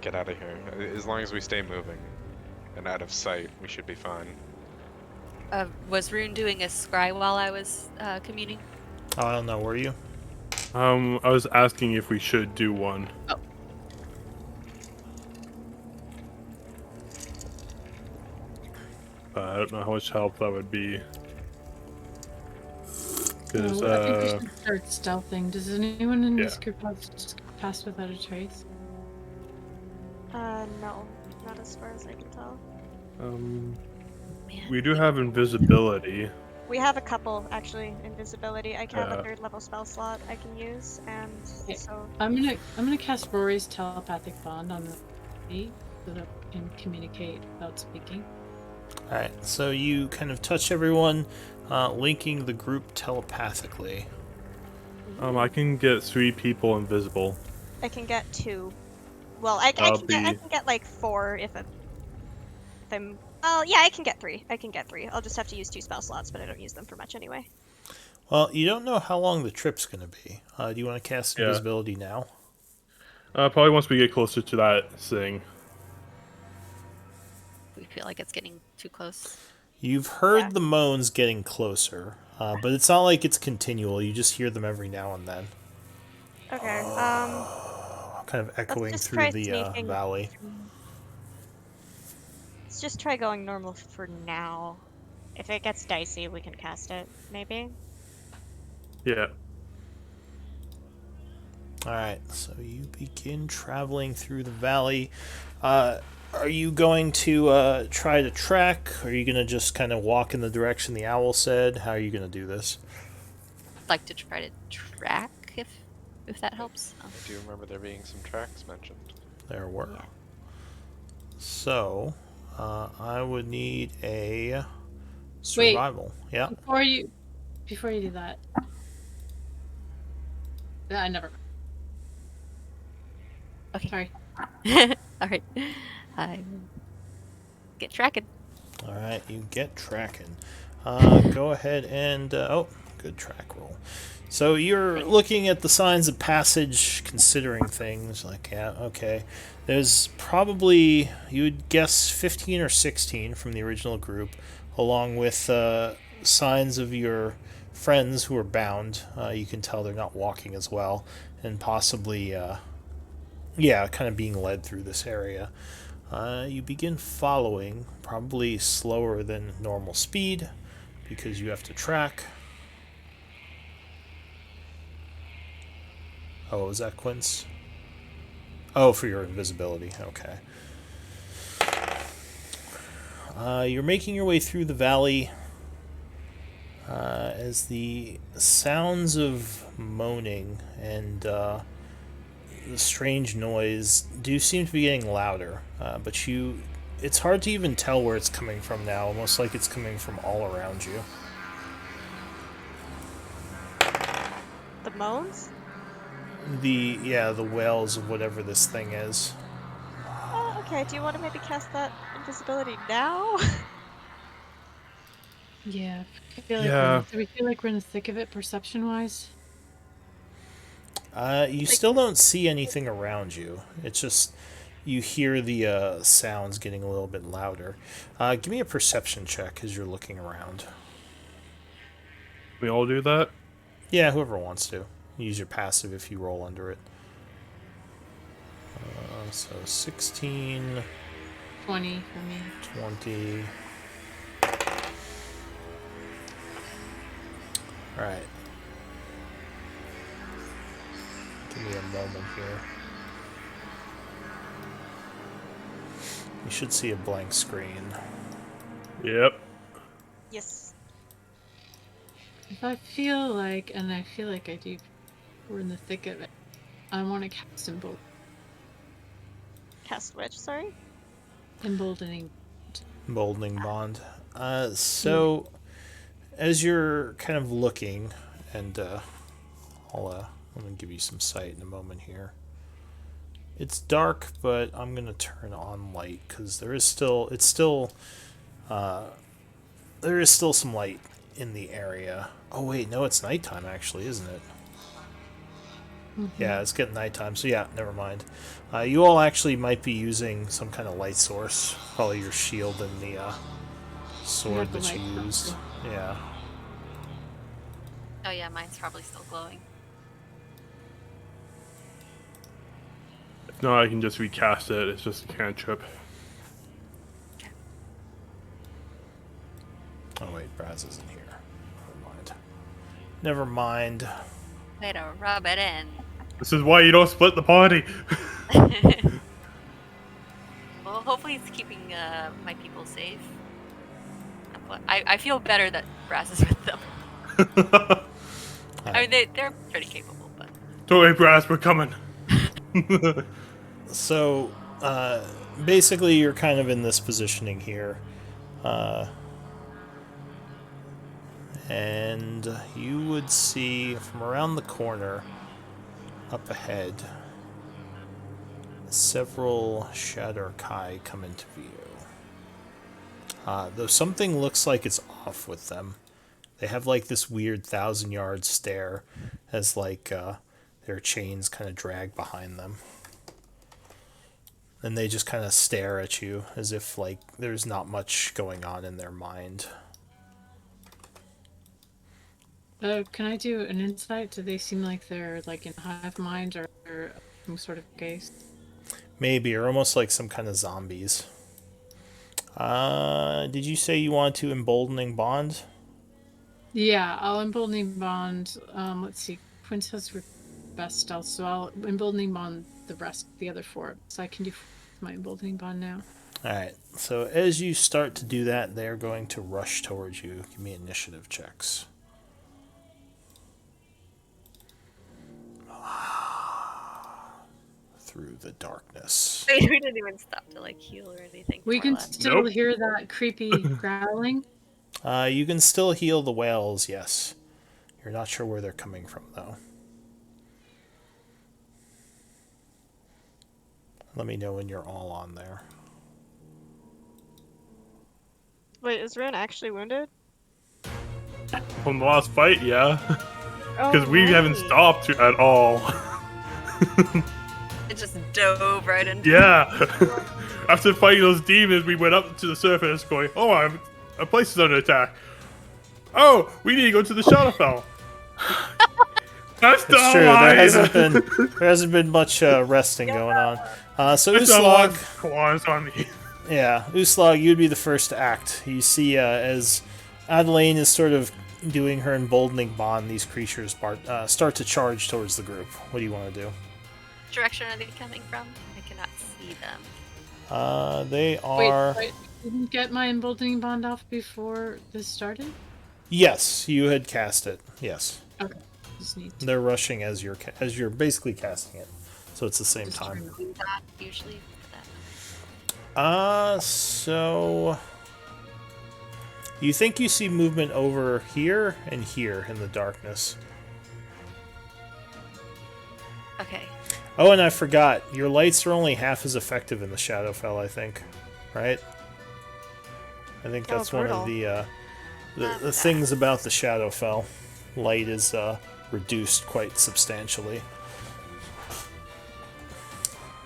Speaker 5: get out of here. As long as we stay moving and out of sight, we should be fine.
Speaker 1: Was Rune doing a scry while I was communing?
Speaker 2: Oh, I don't know. Were you?
Speaker 6: I was asking if we should do one.
Speaker 1: Oh.
Speaker 6: I don't know how much help that would be. Because,
Speaker 4: I think we should start stealthing. Does anyone in this
Speaker 6: yeah.
Speaker 4: group have Pass Without a Trace?
Speaker 3: No, not as far as I can tell.
Speaker 1: Man.
Speaker 6: we do have invisibility.
Speaker 3: We have a couple actually. Invisibility. I have a
Speaker 6: Yeah.
Speaker 3: 3rd level spell slot I can use, and
Speaker 4: Okay.
Speaker 3: so
Speaker 4: I'm gonna cast Rory's telepathic bond on the feet so that we can communicate without speaking.
Speaker 2: Alright, so you kind of touch everyone, linking the group telepathically.
Speaker 6: I can get 3 people invisible.
Speaker 3: I can get 2. Well, I
Speaker 6: That'll
Speaker 3: can
Speaker 6: be-
Speaker 3: get like 4 if I'm. Oh yeah, I can get 3. I can get 3. I'll just have to use 2 spell slots, but I don't use them for much anyway.
Speaker 2: Well, you don't know how long the trip's going to be. Do you want to cast
Speaker 6: Yeah.
Speaker 2: invisibility now?
Speaker 6: Probably once we get closer to that thing.
Speaker 1: We feel like it's getting too close.
Speaker 2: You've heard
Speaker 3: Yeah.
Speaker 2: the moans getting closer, but it's not like it's continual. You just hear them every now and then,
Speaker 3: Okay.
Speaker 2: kind of echoing
Speaker 3: just
Speaker 2: through
Speaker 3: try
Speaker 2: the
Speaker 3: sneaking.
Speaker 2: valley.
Speaker 3: Let's just try going normal for now. If it gets dicey, we can cast it, maybe.
Speaker 6: Yeah.
Speaker 2: Alright, so you begin traveling through the valley. Are you going to try to track? Or are you going to just kind of walk in the direction the owl said? How are you going to do this?
Speaker 1: I'd like to try to track if that helps. Oh.
Speaker 5: I do remember there being some tracks mentioned.
Speaker 2: There were.
Speaker 1: Yeah.
Speaker 2: So, I would need a survival. Yeah.
Speaker 4: Before you do that, I never.
Speaker 1: Okay.
Speaker 4: Sorry.
Speaker 1: All right. Get tracking.
Speaker 2: All right, you get tracking. Go ahead and oh, good track roll. So you're looking at the signs of passage, considering things like, yeah, okay. There's probably, you would guess 15 or 16 from the original group, along with signs of your friends who are bound. You can tell they're not walking as well, and possibly, yeah, kind of being led through this area. You begin following, probably slower than normal speed, because you have to track. Oh, was that Quince? Oh, for your invisibility. Okay. You're making your way through the valley as the sounds of moaning and the strange noise do seem to be getting louder, but it's hard to even tell where it's coming from now, almost like it's coming from all around you.
Speaker 3: The moans?
Speaker 2: The wails of whatever this thing is.
Speaker 3: Okay, do you want to maybe cast that invisibility now?
Speaker 4: Yeah. I feel like
Speaker 6: Yeah.
Speaker 4: do we feel like we're in the thick of it, perception-wise?
Speaker 2: You still don't see anything around you. It's just you hear the sounds getting a little bit louder. Give me a perception check as you're looking around.
Speaker 6: We all do that?
Speaker 2: Yeah, whoever wants to. Use your passive if you roll under it. So 16,
Speaker 4: 20 for me.
Speaker 2: 20. Alright. Give me a moment here. You should see a blank screen.
Speaker 6: Yep.
Speaker 3: Yes.
Speaker 4: If I feel like, and I feel like I do, we're in the thick of it, I want to cast
Speaker 3: Cast which, sorry?
Speaker 4: emboldening.
Speaker 2: Emboldening bond. So, as you're kind of looking, and I'm gonna give you some sight in a moment here. It's dark, but I'm gonna turn on light because there is still some light in the area. Oh wait, no, it's nighttime actually, isn't it? Yeah, it's getting nighttime, so yeah, never mind. You all actually might be using some kind of light source, probably your shield and the sword
Speaker 4: the
Speaker 2: that you
Speaker 4: light
Speaker 2: used.
Speaker 4: source.
Speaker 2: Yeah.
Speaker 1: Oh yeah, mine's probably still glowing.
Speaker 6: If not, I can just recast it. It's just a cantrip.
Speaker 2: Oh wait, Braz isn't here. Never mind. Never mind.
Speaker 1: Way to rub it in.
Speaker 6: This is why you don't split the party.
Speaker 1: Well, hopefully it's keeping my people safe. But I feel better that Brass is with them. I mean, they're pretty capable, but...
Speaker 6: Don't worry, Brass, we're coming.
Speaker 2: So, basically, you're kind of in this positioning here. And you would see from around the corner, up ahead, several Shadowkai come into view. Though something looks like it's off with them. They have like this weird 1,000-yard stare as like their chains kind of drag behind them. And they just kind of stare at you as if like there's not much going on in their mind.
Speaker 4: Can I do an insight? Do they seem like they're like in hive mind or some sort of case?
Speaker 2: Maybe, or almost like some kind of zombies. Did you say you wanted to emboldening bond?
Speaker 4: Yeah, I'll emboldening bond. Let's see. Quince has best stealth, so I'll emboldening bond the other 4. So I can do my emboldening bond now.
Speaker 2: Alright, so as you start to do that, they're going to rush towards you. Give me initiative checks. Through the darkness.
Speaker 1: We didn't even stop to like heal or anything.
Speaker 4: We
Speaker 1: before
Speaker 4: can
Speaker 1: that.
Speaker 4: still
Speaker 6: Nope.
Speaker 4: hear that creepy growling.
Speaker 2: You can still heal the whales, yes. You're not sure where they're coming from, though. Let me know when you're all on there.
Speaker 3: Wait, is Rune actually wounded?
Speaker 6: From the last fight, yeah.
Speaker 3: Oh,
Speaker 6: Because we haven't
Speaker 3: right.
Speaker 6: stopped at all.
Speaker 1: It just dove right into...
Speaker 6: Yeah. After fighting those demons, we went up to the surface going, oh, a place is under attack. Oh, we need to go to the Shadowfell. That's
Speaker 2: It's true. There hasn't been much resting going on. So Uslag,
Speaker 6: claws on me.
Speaker 2: yeah, Uslag, you'd be the first to act. You see, as Adelaine is sort of doing her emboldening bond, these creatures start to charge towards the group. What do you want to do?
Speaker 1: Which direction are they coming from? I cannot see them.
Speaker 2: They are.
Speaker 4: Wait, I didn't get my emboldening bond off before this started?
Speaker 2: Yes, you had cast it. Yes,
Speaker 4: Okay. Just need to
Speaker 2: they're rushing as you're basically casting it, so it's the same
Speaker 4: just
Speaker 2: time.
Speaker 4: turn it.
Speaker 1: Do that usually for that.
Speaker 2: So you think you see movement over here and here in the darkness.
Speaker 1: Okay.
Speaker 2: Oh, and I forgot, your lights are only half as effective in the Shadowfell, I think. Right? I think
Speaker 3: Oh,
Speaker 2: that's one of
Speaker 3: brutal.
Speaker 2: the things about the Shadowfell. Light is reduced quite substantially.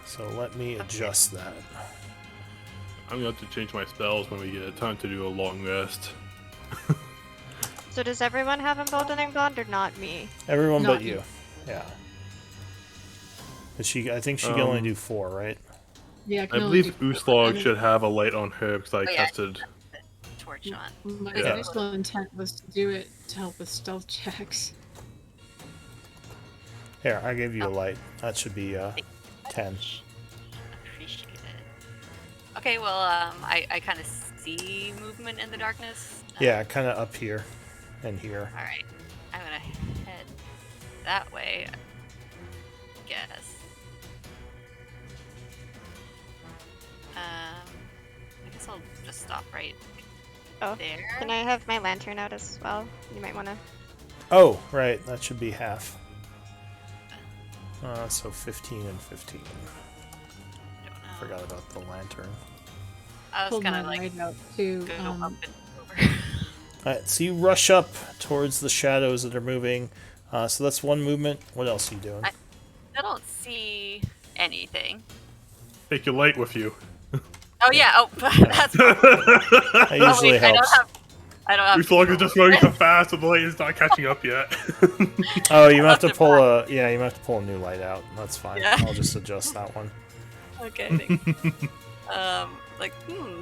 Speaker 2: So let me adjust that.
Speaker 6: I'm going to have to change my spells when we get time to do a long rest.
Speaker 3: So does everyone have emboldening bond or not me?
Speaker 2: Everyone
Speaker 4: Not
Speaker 2: but you.
Speaker 4: you.
Speaker 2: Yeah. But I think she can only do 4, right?
Speaker 4: Yeah,
Speaker 6: I believe Uslog should have a light on her because I
Speaker 1: Oh, yeah.
Speaker 6: casted.
Speaker 1: Torch on.
Speaker 4: My
Speaker 6: Yeah.
Speaker 4: initial intent was to do it to help with stealth checks.
Speaker 2: Here, I gave you a light. That should be 10.
Speaker 1: Appreciate it. Okay, well, I kind of see movement in the darkness.
Speaker 2: Yeah, kind of up here and here.
Speaker 1: All right, I'm gonna head that way. I guess. I guess I'll just stop right
Speaker 3: Oh,
Speaker 1: there.
Speaker 3: can I have my lantern out as well? You might want to.
Speaker 2: Oh, right. That should be half. So 15 and 15.
Speaker 1: I don't know.
Speaker 2: Forgot about the lantern.
Speaker 1: I was
Speaker 4: Pulled
Speaker 1: kind
Speaker 4: my
Speaker 1: of like
Speaker 4: light out to
Speaker 1: go up and over.
Speaker 2: Alright, so you rush up towards the shadows that are moving. So that's one movement. What else are you doing?
Speaker 1: I don't see anything.
Speaker 6: Take your light with you.
Speaker 1: Oh yeah. Oh, that's.
Speaker 2: That
Speaker 1: Oh
Speaker 2: usually
Speaker 1: wait,
Speaker 2: helps.
Speaker 1: I don't have.
Speaker 6: Uslog is just going so fast, so the light is not catching up yet.
Speaker 2: Oh, you
Speaker 1: I'll
Speaker 2: have to
Speaker 1: have to
Speaker 2: pull a you have to pull a new light out. That's fine.
Speaker 1: Yeah.
Speaker 2: I'll just adjust that one.
Speaker 1: Okay. Like,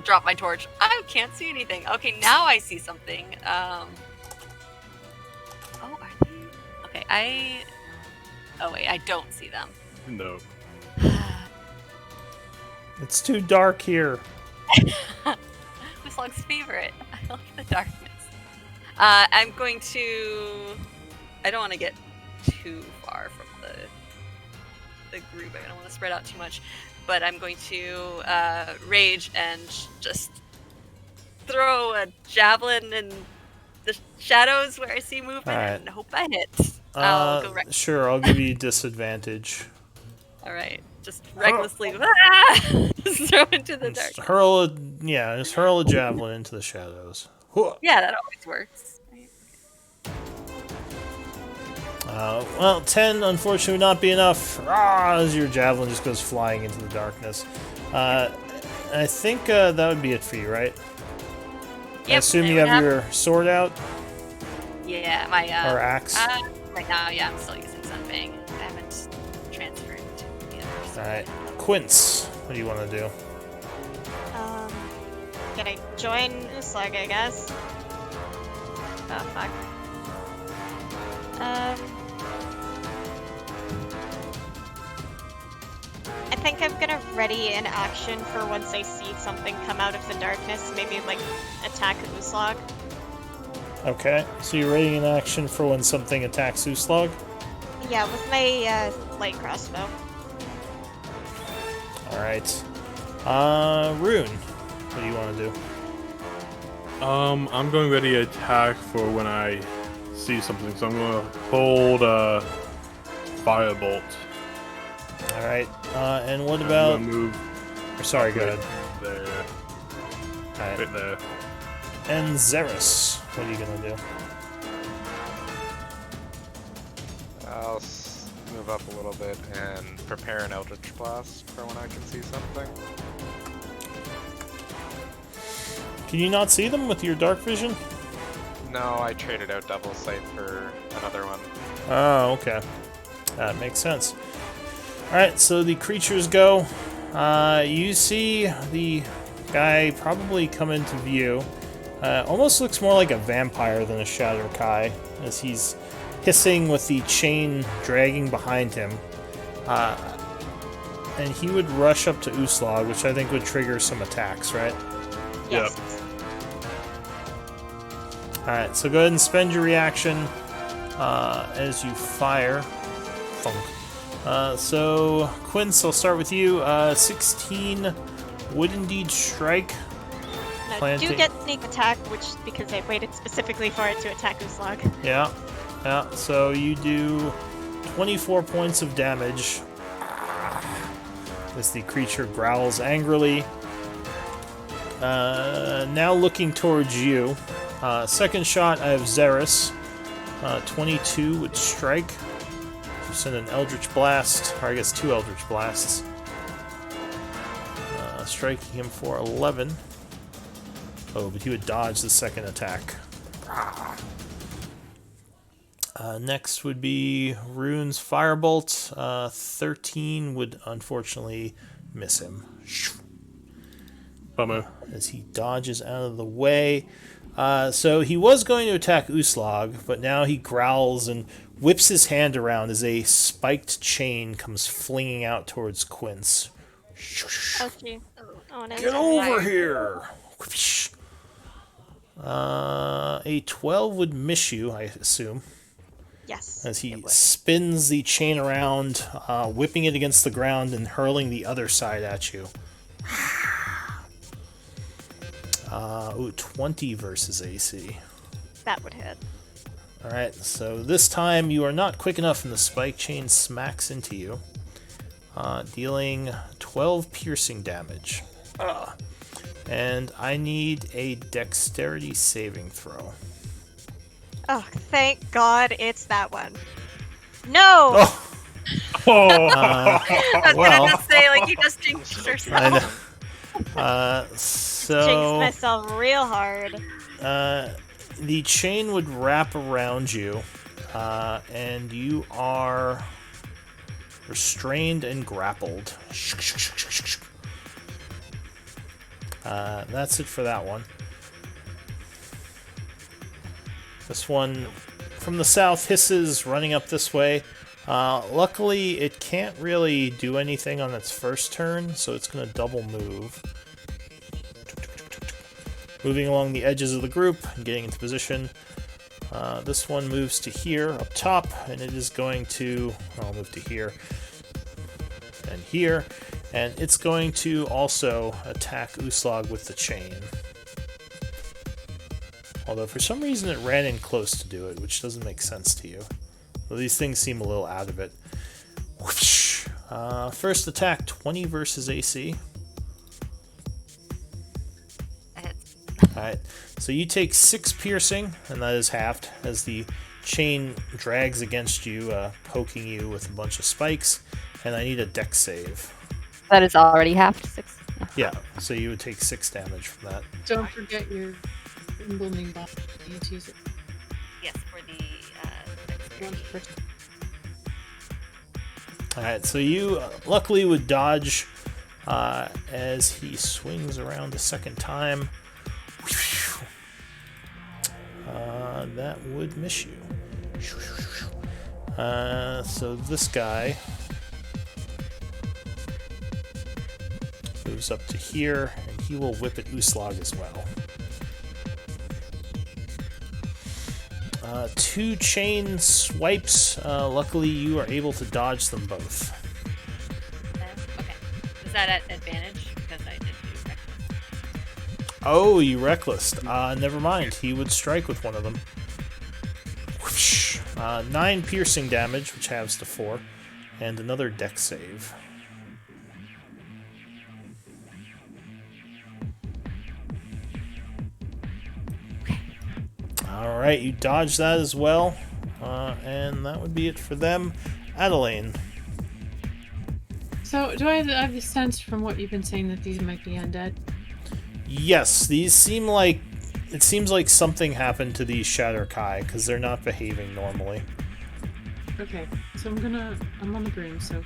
Speaker 1: drop my torch. I can't see anything. Okay, now I see something. Oh, are they? Okay, oh wait, I don't see them.
Speaker 6: No.
Speaker 2: It's too dark here.
Speaker 1: Who's favorite? I love the darkness. I'm going to. I don't want to get too far from the group. I don't want to spread out too much, but I'm going to rage and just throw a javelin in the shadows where I see movement
Speaker 2: Alright.
Speaker 1: and hope I hit. I'll go right.
Speaker 2: Sure, I'll give you disadvantage.
Speaker 1: All right, just recklessly just throw into the dark.
Speaker 2: Just hurl a javelin into the shadows. Whoa.
Speaker 1: Yeah, that always works.
Speaker 2: Well, 10 unfortunately would not be enough. As your javelin just goes flying into the darkness. I think that would be it for you, right? I
Speaker 1: Yep,
Speaker 2: assume
Speaker 1: it
Speaker 2: you
Speaker 1: would
Speaker 2: have your sword out
Speaker 1: Yeah, my
Speaker 2: or axe.
Speaker 1: right now, yeah, I'm still using Sunfang. I haven't transferred to the others.
Speaker 2: Alright, Quince, what do you want to do?
Speaker 3: Can I join Uslag, I guess? Oh, fuck. I think I'm gonna ready an action for once I see something come out of the darkness, maybe like attack Uslag.
Speaker 2: Okay, so you're ready in action for when something attacks Uslog?
Speaker 3: Yeah, with my light crossbow.
Speaker 2: Alright. Rune, what do you want to do?
Speaker 6: I'm going ready to attack for when I see something, so I'm gonna hold Firebolt.
Speaker 2: Alright, and what
Speaker 6: I'm
Speaker 2: about...
Speaker 6: gonna move
Speaker 2: Sorry, go ahead.
Speaker 6: there,
Speaker 2: Alright,
Speaker 6: right there.
Speaker 2: and Xeris, what are you gonna do?
Speaker 5: I'll move up a little bit and prepare an Eldritch Blast for when I can see something.
Speaker 2: Can you not see them with your dark vision?
Speaker 5: No, I traded out Double Sight for another one.
Speaker 2: Oh, okay. That makes sense. Alright, so the creatures go. You see the guy probably come into view. Almost looks more like a vampire than a Shadowkai, as he's hissing with the chain dragging behind him. And he would rush up to Uslog, which I think would trigger some attacks, right?
Speaker 3: Yes.
Speaker 2: Alright, so go ahead and spend your reaction as you fire. Thunk. So, Quince, I'll start with you. 16 would indeed strike.
Speaker 3: No,
Speaker 2: Planting.
Speaker 3: do get sneak attack, which because I waited specifically for it to attack Uslag.
Speaker 2: Yeah, so you do 24 points of damage as the creature growls angrily. Now looking towards you. Second shot, I have Xeris. 22 would strike. So send an Eldritch Blast, or I guess 2 Eldritch Blasts. Striking him for 11. Oh, but he would dodge the second attack. Next would be Rune's Firebolt. 13 would unfortunately miss him.
Speaker 6: Bummer.
Speaker 2: As he dodges out of the way. So he was going to attack Uslag, but now he growls and whips his hand around as a spiked chain comes flinging out towards Quince.
Speaker 3: Oh, gee. Oh, no.
Speaker 2: Get over here! A 12 would miss you, I assume,
Speaker 3: Yes.
Speaker 2: as he
Speaker 3: it would.
Speaker 2: spins the chain around, whipping it against the ground and hurling the other side at you. 20 versus AC.
Speaker 3: That would hit.
Speaker 2: Alright, so this time you are not quick enough and the spike chain smacks into you, dealing 12 piercing damage. And I need a dexterity saving throw.
Speaker 3: Oh, thank God it's that one. No!
Speaker 2: Oh!
Speaker 1: I was
Speaker 2: well,
Speaker 1: gonna just say, like, you just jinxed
Speaker 2: I know.
Speaker 1: yourself.
Speaker 3: Jinxed
Speaker 2: So
Speaker 3: myself real hard.
Speaker 2: the chain would wrap around you, and you are restrained and grappled. That's it for that one. This one from the south hisses, running up this way. Luckily, it can't really do anything on its first turn, so it's going to double move. Moving along the edges of the group and getting into position. This one moves to here, up top, and it is going to... I'll move to here and here. And it's going to also attack Uslag with the chain. Although for some reason it ran in close to do it, which doesn't make sense to you. Well, these things seem a little out of it. Whoosh. First attack, 20 versus AC. Alright, so you take 6 piercing, and that is halved, as the chain drags against you, poking you with a bunch of spikes, and I need a dex save.
Speaker 8: That is already half 6.
Speaker 2: Yeah, so you would take 6 damage from that.
Speaker 4: Don't forget your embalming buff. You need to use it
Speaker 1: Yes, for the
Speaker 4: once per
Speaker 2: Alright, so you luckily would dodge as he swings around a second time. That would miss you. So this guy moves up to here, and he will whip at Uslag as well. 2 chain swipes. Luckily, you are able to dodge them both.
Speaker 1: Okay. Is that at advantage? Because I did do reckless.
Speaker 2: Oh, you reckless. Never mind. He would strike with one of them. Whoosh. 9 piercing damage, which halves to 4, and another dex save. Alright, you dodge that as well. And that would be it for them. Adelaine.
Speaker 4: So, do I have the sense from what you've been saying that these might be undead?
Speaker 2: Yes, these seem like... It seems like something happened to these Shatterkai, because they're not behaving normally.
Speaker 4: Okay, so I'm on the broom, so...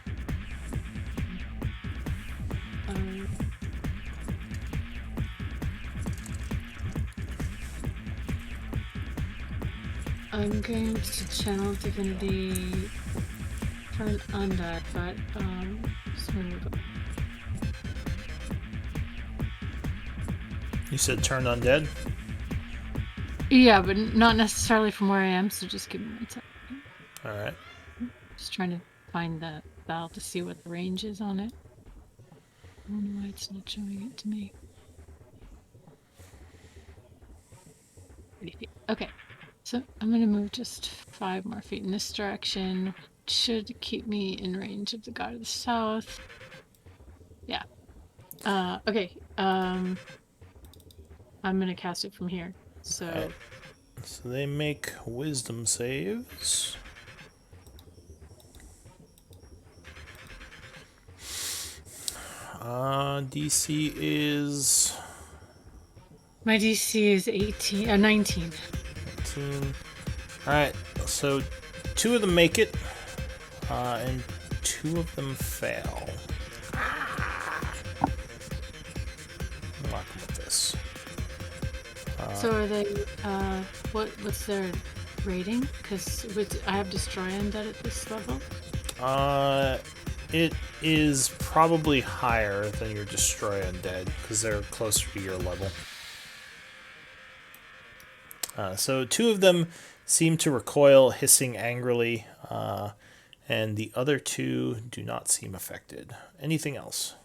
Speaker 4: I'm going to channel divinity turn undead, but just gonna go.
Speaker 2: You said turn undead?
Speaker 4: Yeah, but not necessarily from where I am, so just give me 1 second.
Speaker 2: Alright.
Speaker 4: Just trying to find the valve to see what the range is on it. I don't know why it's not showing it to me. 30 feet. Okay, so I'm gonna move just 5 more feet in this direction. Should keep me in range of the god of the south. Yeah. Okay. I'm gonna cast it from here. So.
Speaker 2: Alright. So they make wisdom saves. DC is...
Speaker 4: My DC is 19.
Speaker 2: 19. Alright, so 2 of them make it, and 2 of them fail.
Speaker 4: So are they? What's their rating? Because I have destroy undead at this level.
Speaker 2: It is probably higher than your destroy undead because they're closer to your level. So 2 of them seem to recoil, hissing angrily, and the other 2 do not seem affected. Anything else?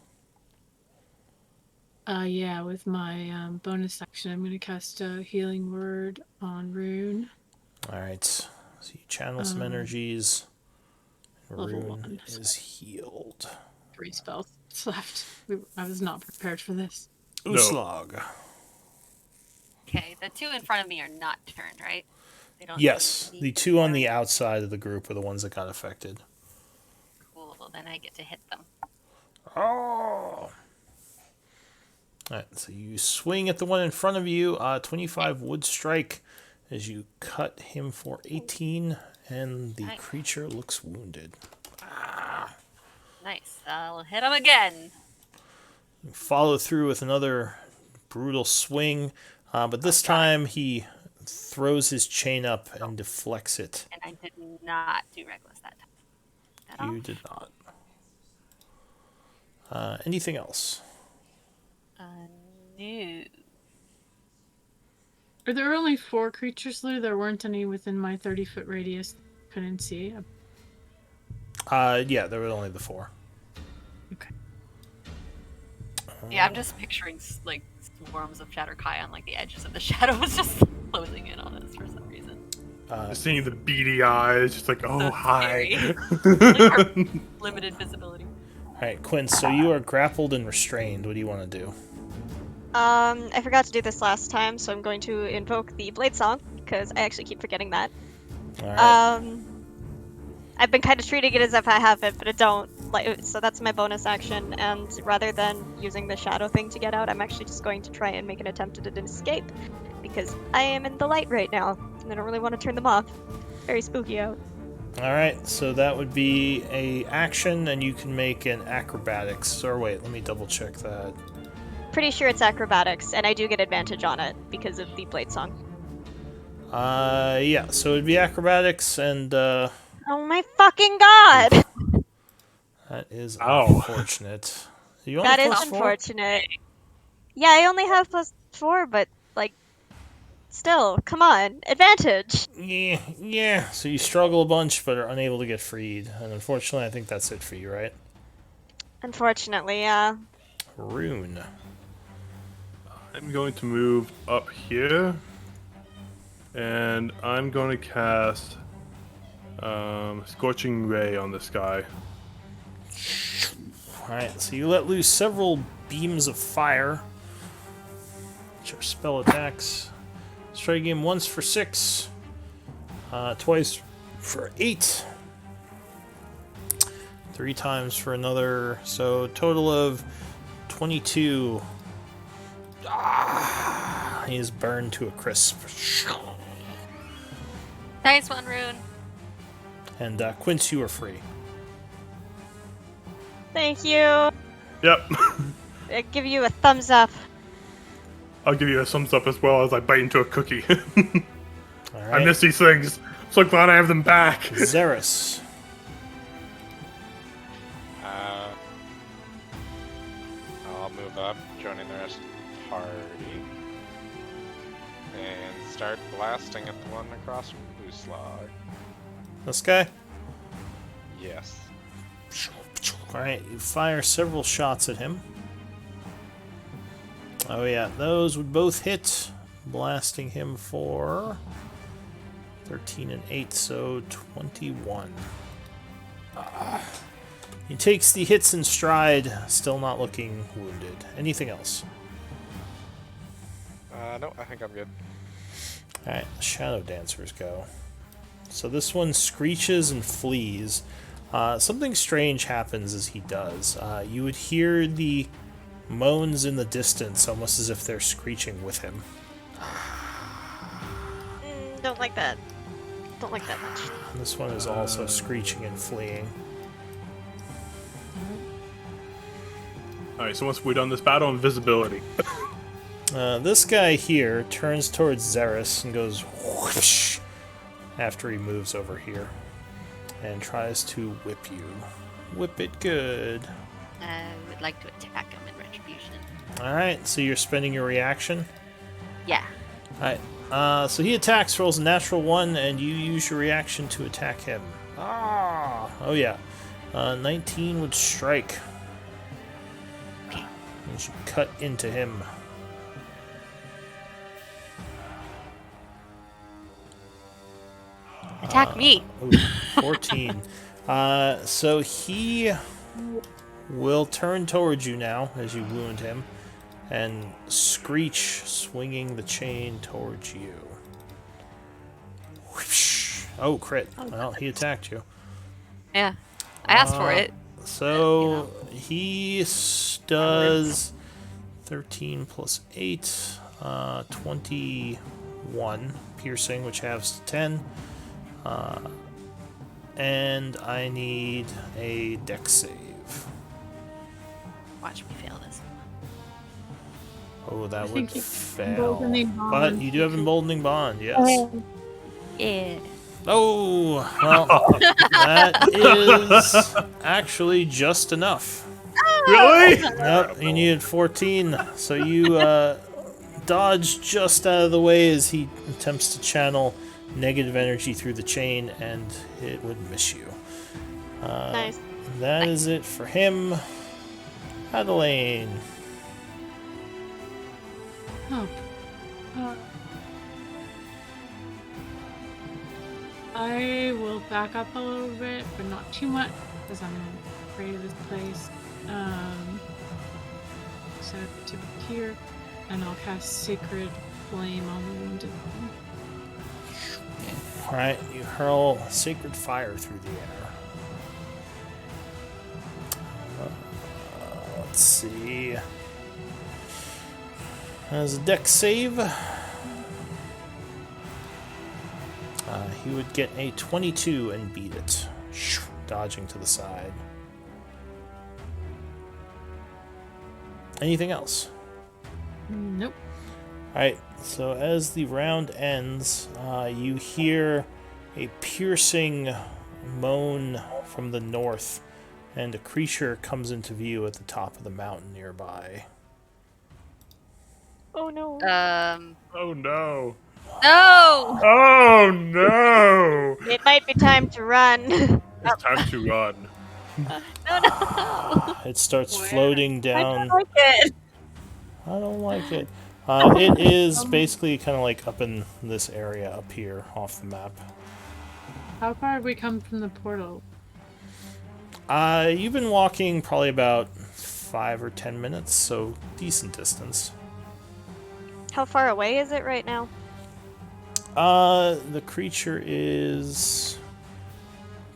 Speaker 4: Yeah, with my bonus action, I'm going to cast a healing word on Rune.
Speaker 2: Alright, so you channel some energies.
Speaker 4: Level
Speaker 2: Rune
Speaker 4: 1.
Speaker 2: is healed.
Speaker 4: 3 spells left. I was not prepared for this.
Speaker 6: No.
Speaker 2: Uslag.
Speaker 1: Okay, the 2 in front of me are not turned, right? They don't.
Speaker 2: Yes,
Speaker 1: need
Speaker 2: the 2 on the outside of the group are the ones that got affected.
Speaker 1: Cool. Then I get to hit them.
Speaker 2: Oh! Alright, so you swing at the one in front of you. 25 would strike as you cut him for 18, and the creature looks wounded.
Speaker 1: Nice. I'll hit him again.
Speaker 2: You follow through with another brutal swing, but this time he throws his chain up and deflects it.
Speaker 1: And I did not do reckless that time.
Speaker 2: You did not. Anything else?
Speaker 1: No.
Speaker 4: Are there only 4 creatures, Lou? There weren't any within my 30-foot radius. Couldn't see.
Speaker 2: Yeah, there were only the 4.
Speaker 4: Okay.
Speaker 1: Yeah, I'm just picturing like swarms of Shatterkai on like the edges of the shadows, just closing in on us for some reason.
Speaker 6: Just seeing the beady eyes, just like, oh,
Speaker 1: So
Speaker 6: hi.
Speaker 1: Like limited visibility.
Speaker 2: Alright, Quinn, so you are grappled and restrained. What do you want to do?
Speaker 3: I forgot to do this last time, so I'm going to invoke the Blade Song, because I actually keep forgetting that.
Speaker 2: Alright.
Speaker 3: I've been kind of treating it as if I have it, but I don't. So that's my bonus action, and rather than using the shadow thing to get out, I'm actually just going to try and make an attempt at an escape, because I am in the light right now, and I don't really want to turn them off. Very spooky out.
Speaker 2: Alright, so that would be a action, and you can make an acrobatics. Or wait, let me double check that.
Speaker 3: Pretty sure it's acrobatics, and I do get advantage on it because of the Blade Song.
Speaker 2: Yeah, so it'd be acrobatics, and,
Speaker 3: Oh my fucking god!
Speaker 2: that is
Speaker 6: Ow.
Speaker 2: unfortunate. You only
Speaker 3: That is
Speaker 2: plus 4?
Speaker 3: unfortunate. Yeah, I only have +4, but, like, still, come on, advantage!
Speaker 2: Yeah, so you struggle a bunch, but are unable to get freed. And unfortunately, I think that's it for you, right?
Speaker 3: Unfortunately, yeah.
Speaker 2: Rune.
Speaker 6: I'm going to move up here, and I'm going to cast Scorching Ray on this guy.
Speaker 2: Alright, so you let loose several beams of fire, which are spell attacks. Strike him once for 6, twice for 8, 3 times for another, so total of 22. He is burned to a crisp.
Speaker 1: Nice one, Rune.
Speaker 2: And Quince, you are free.
Speaker 3: Thank you!
Speaker 6: Yep.
Speaker 3: I give you a thumbs up.
Speaker 6: I'll give you a thumbs up as well as I bite into a cookie.
Speaker 2: All
Speaker 6: I
Speaker 2: right.
Speaker 6: miss these things. So glad I have them back.
Speaker 2: Xeris.
Speaker 5: I'll move up, joining the rest of the party, and start blasting at the one across from Uslag.
Speaker 2: This guy?
Speaker 5: Yes.
Speaker 2: Alright, you fire several shots at him. Oh yeah, those would both hit, blasting him for 13 and 8, so 21. He takes the hits in stride, still not looking wounded. Anything else?
Speaker 5: No, I think I'm good.
Speaker 2: Alright, the Shadow Dancers go. So this one screeches and flees. Something strange happens as he does. You would hear the moans in the distance, almost as if they're screeching with him.
Speaker 3: Don't like that. Don't like that much.
Speaker 2: This one is also screeching and fleeing.
Speaker 6: Alright, so once we're done this battle, invisibility.
Speaker 2: This guy here turns towards Xeris and goes whoosh after he moves over here and tries to whip you. Whip it good.
Speaker 1: I would like to attack him in retribution.
Speaker 2: Alright, so you're spending your reaction?
Speaker 1: Yeah.
Speaker 2: Alright, so he attacks, rolls a natural 1, and you use your reaction to attack him. Ah! Oh yeah. 19 would strike.
Speaker 1: Okay.
Speaker 2: You should cut into him.
Speaker 1: Attack me.
Speaker 2: Ooh, 14. So he will turn towards you now as you wound him and screech, swinging the chain towards you. Whoosh. Oh, crit. Well, he attacked you.
Speaker 1: Yeah. I asked for it.
Speaker 2: So he does 13 plus 8, 21 piercing, which halves to 10. And I need a dex save.
Speaker 1: Watch me fail this.
Speaker 2: Oh, that
Speaker 4: I
Speaker 2: would
Speaker 4: think you
Speaker 2: fail.
Speaker 4: emboldening bond.
Speaker 2: But you do have emboldening bond, yes.
Speaker 1: Yeah.
Speaker 2: Oh, well, that is actually just enough.
Speaker 6: Really?
Speaker 2: Yep, you needed 14, so you dodge just out of the way as he attempts to channel negative energy through the chain, and it would miss you.
Speaker 3: Nice.
Speaker 2: That is it for him. Adelaine.
Speaker 4: Oh. I will back up a little bit, but not too much, because I'm afraid of this place. So to here, and I'll cast Sacred Flame on the wounded one.
Speaker 2: Alright, you hurl sacred fire through the air. Let's see. As a dex save, he would get a 22 and beat it, dodging to the side. Anything else?
Speaker 4: Nope.
Speaker 2: Alright, so as the round ends, you hear a piercing moan from the north, and a creature comes into view at the top of the mountain nearby.
Speaker 3: Oh no.
Speaker 6: Oh no.
Speaker 1: No!
Speaker 6: Oh no!
Speaker 3: It might be time to run.
Speaker 6: It's time to run.
Speaker 1: No.
Speaker 2: It starts
Speaker 1: Where?
Speaker 2: floating down.
Speaker 1: I like it.
Speaker 2: I don't like it. It is basically kind of like up in this area up here off the map.
Speaker 4: How far have we come from the portal?
Speaker 2: You've been walking probably about 5 or 10 minutes, so decent distance.
Speaker 3: How far away is it right now?
Speaker 2: The creature is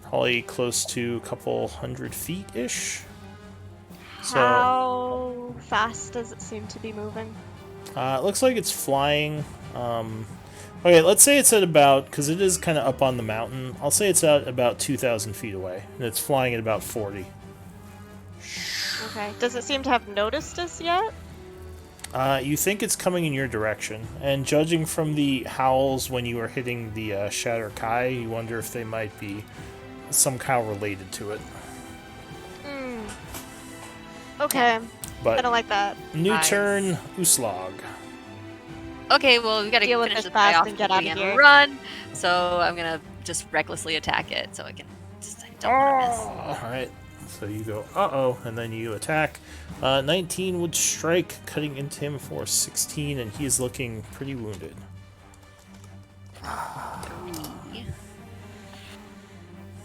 Speaker 2: probably close to a couple 100 feet-ish. So,
Speaker 3: How fast does it seem to be moving?
Speaker 2: it looks like it's flying. Okay, let's say it's at about, because it is kind of up on the mountain, I'll say it's at about 2,000 feet away, and it's flying at about 40.
Speaker 3: Okay. Does it seem to have noticed us yet?
Speaker 2: You think it's coming in your direction, and judging from the howls when you were hitting the Shatter Kai, you wonder if they might be somehow related to it.
Speaker 3: Hmm. Okay. I
Speaker 2: But
Speaker 3: don't like that.
Speaker 2: new
Speaker 1: Nice.
Speaker 2: turn, Uslag.
Speaker 1: Okay, well, we gotta
Speaker 3: Deal with
Speaker 1: finish
Speaker 3: this
Speaker 1: this guy
Speaker 3: fast
Speaker 1: off
Speaker 3: and get
Speaker 1: before
Speaker 3: out
Speaker 1: we
Speaker 3: of
Speaker 1: can
Speaker 3: here.
Speaker 1: run. So I'm gonna just recklessly attack it, so I can just I don't want to miss.
Speaker 2: Alright, so you go, uh-oh, and then you attack. 19 would strike, cutting into him for 16, and he is looking pretty wounded.
Speaker 1: 3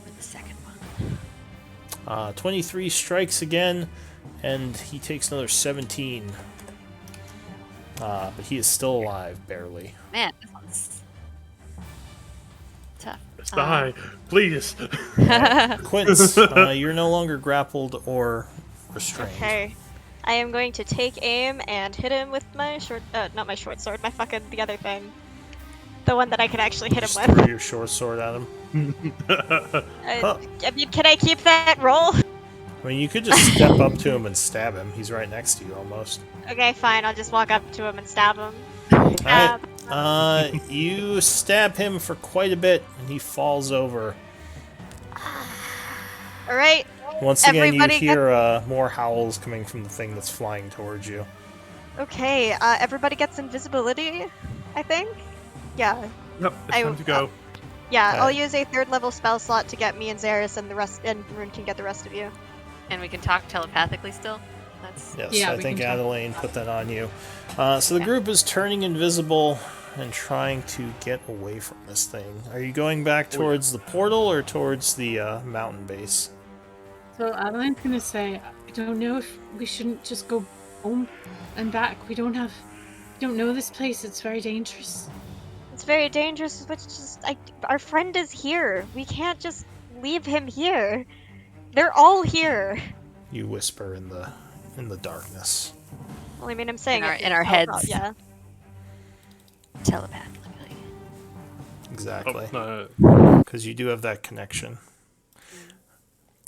Speaker 1: with the second one.
Speaker 2: 23 strikes again, and he takes another 17. But he is still alive, barely.
Speaker 1: Man, this one's tough.
Speaker 6: Let's die. Please.
Speaker 2: Quince, you're no longer grappled or restrained.
Speaker 3: Okay. I am going to take aim and hit him with my not my short sword, the other thing. The one that I can actually hit
Speaker 2: Just
Speaker 3: him with.
Speaker 2: throw your short sword at him.
Speaker 3: I mean, can I keep that roll?
Speaker 2: I mean, you could just step up to him and stab him. He's right next to you, almost.
Speaker 3: Okay, fine. I'll just walk up to him and stab him.
Speaker 2: Alright. You stab him for quite a bit, and he falls over.
Speaker 3: All right.
Speaker 2: Once again,
Speaker 3: Everybody
Speaker 2: you hear more howls coming from the thing that's flying towards you.
Speaker 3: Okay. Everybody gets invisibility, I think. Yeah.
Speaker 6: Yep, it's time to go.
Speaker 3: Yeah. I'll
Speaker 2: Alright.
Speaker 3: use a 3rd level spell slot to get me and Zaris, and the rest, and Rune can get the rest of you.
Speaker 1: And we can talk telepathically still. That's
Speaker 2: Yes,
Speaker 4: Yeah,
Speaker 2: I
Speaker 4: we
Speaker 2: think
Speaker 4: can talk.
Speaker 2: Adelaine put that on you. So the group is turning invisible and trying to get away from this thing. Are you going back towards the portal or towards the mountain base?
Speaker 4: So Adeline's gonna say, I don't know if we shouldn't just go home and back. We don't know this place. It's very dangerous.
Speaker 3: It's very dangerous, but our friend is here. We can't just leave him here. They're all here.
Speaker 2: You whisper in the darkness.
Speaker 3: Well, I mean, I'm saying
Speaker 1: In
Speaker 3: it
Speaker 1: our- in our
Speaker 3: out loud,
Speaker 1: heads.
Speaker 3: Yeah.
Speaker 1: telepathically.
Speaker 2: Exactly.
Speaker 6: Oh,
Speaker 2: Because you do have that connection.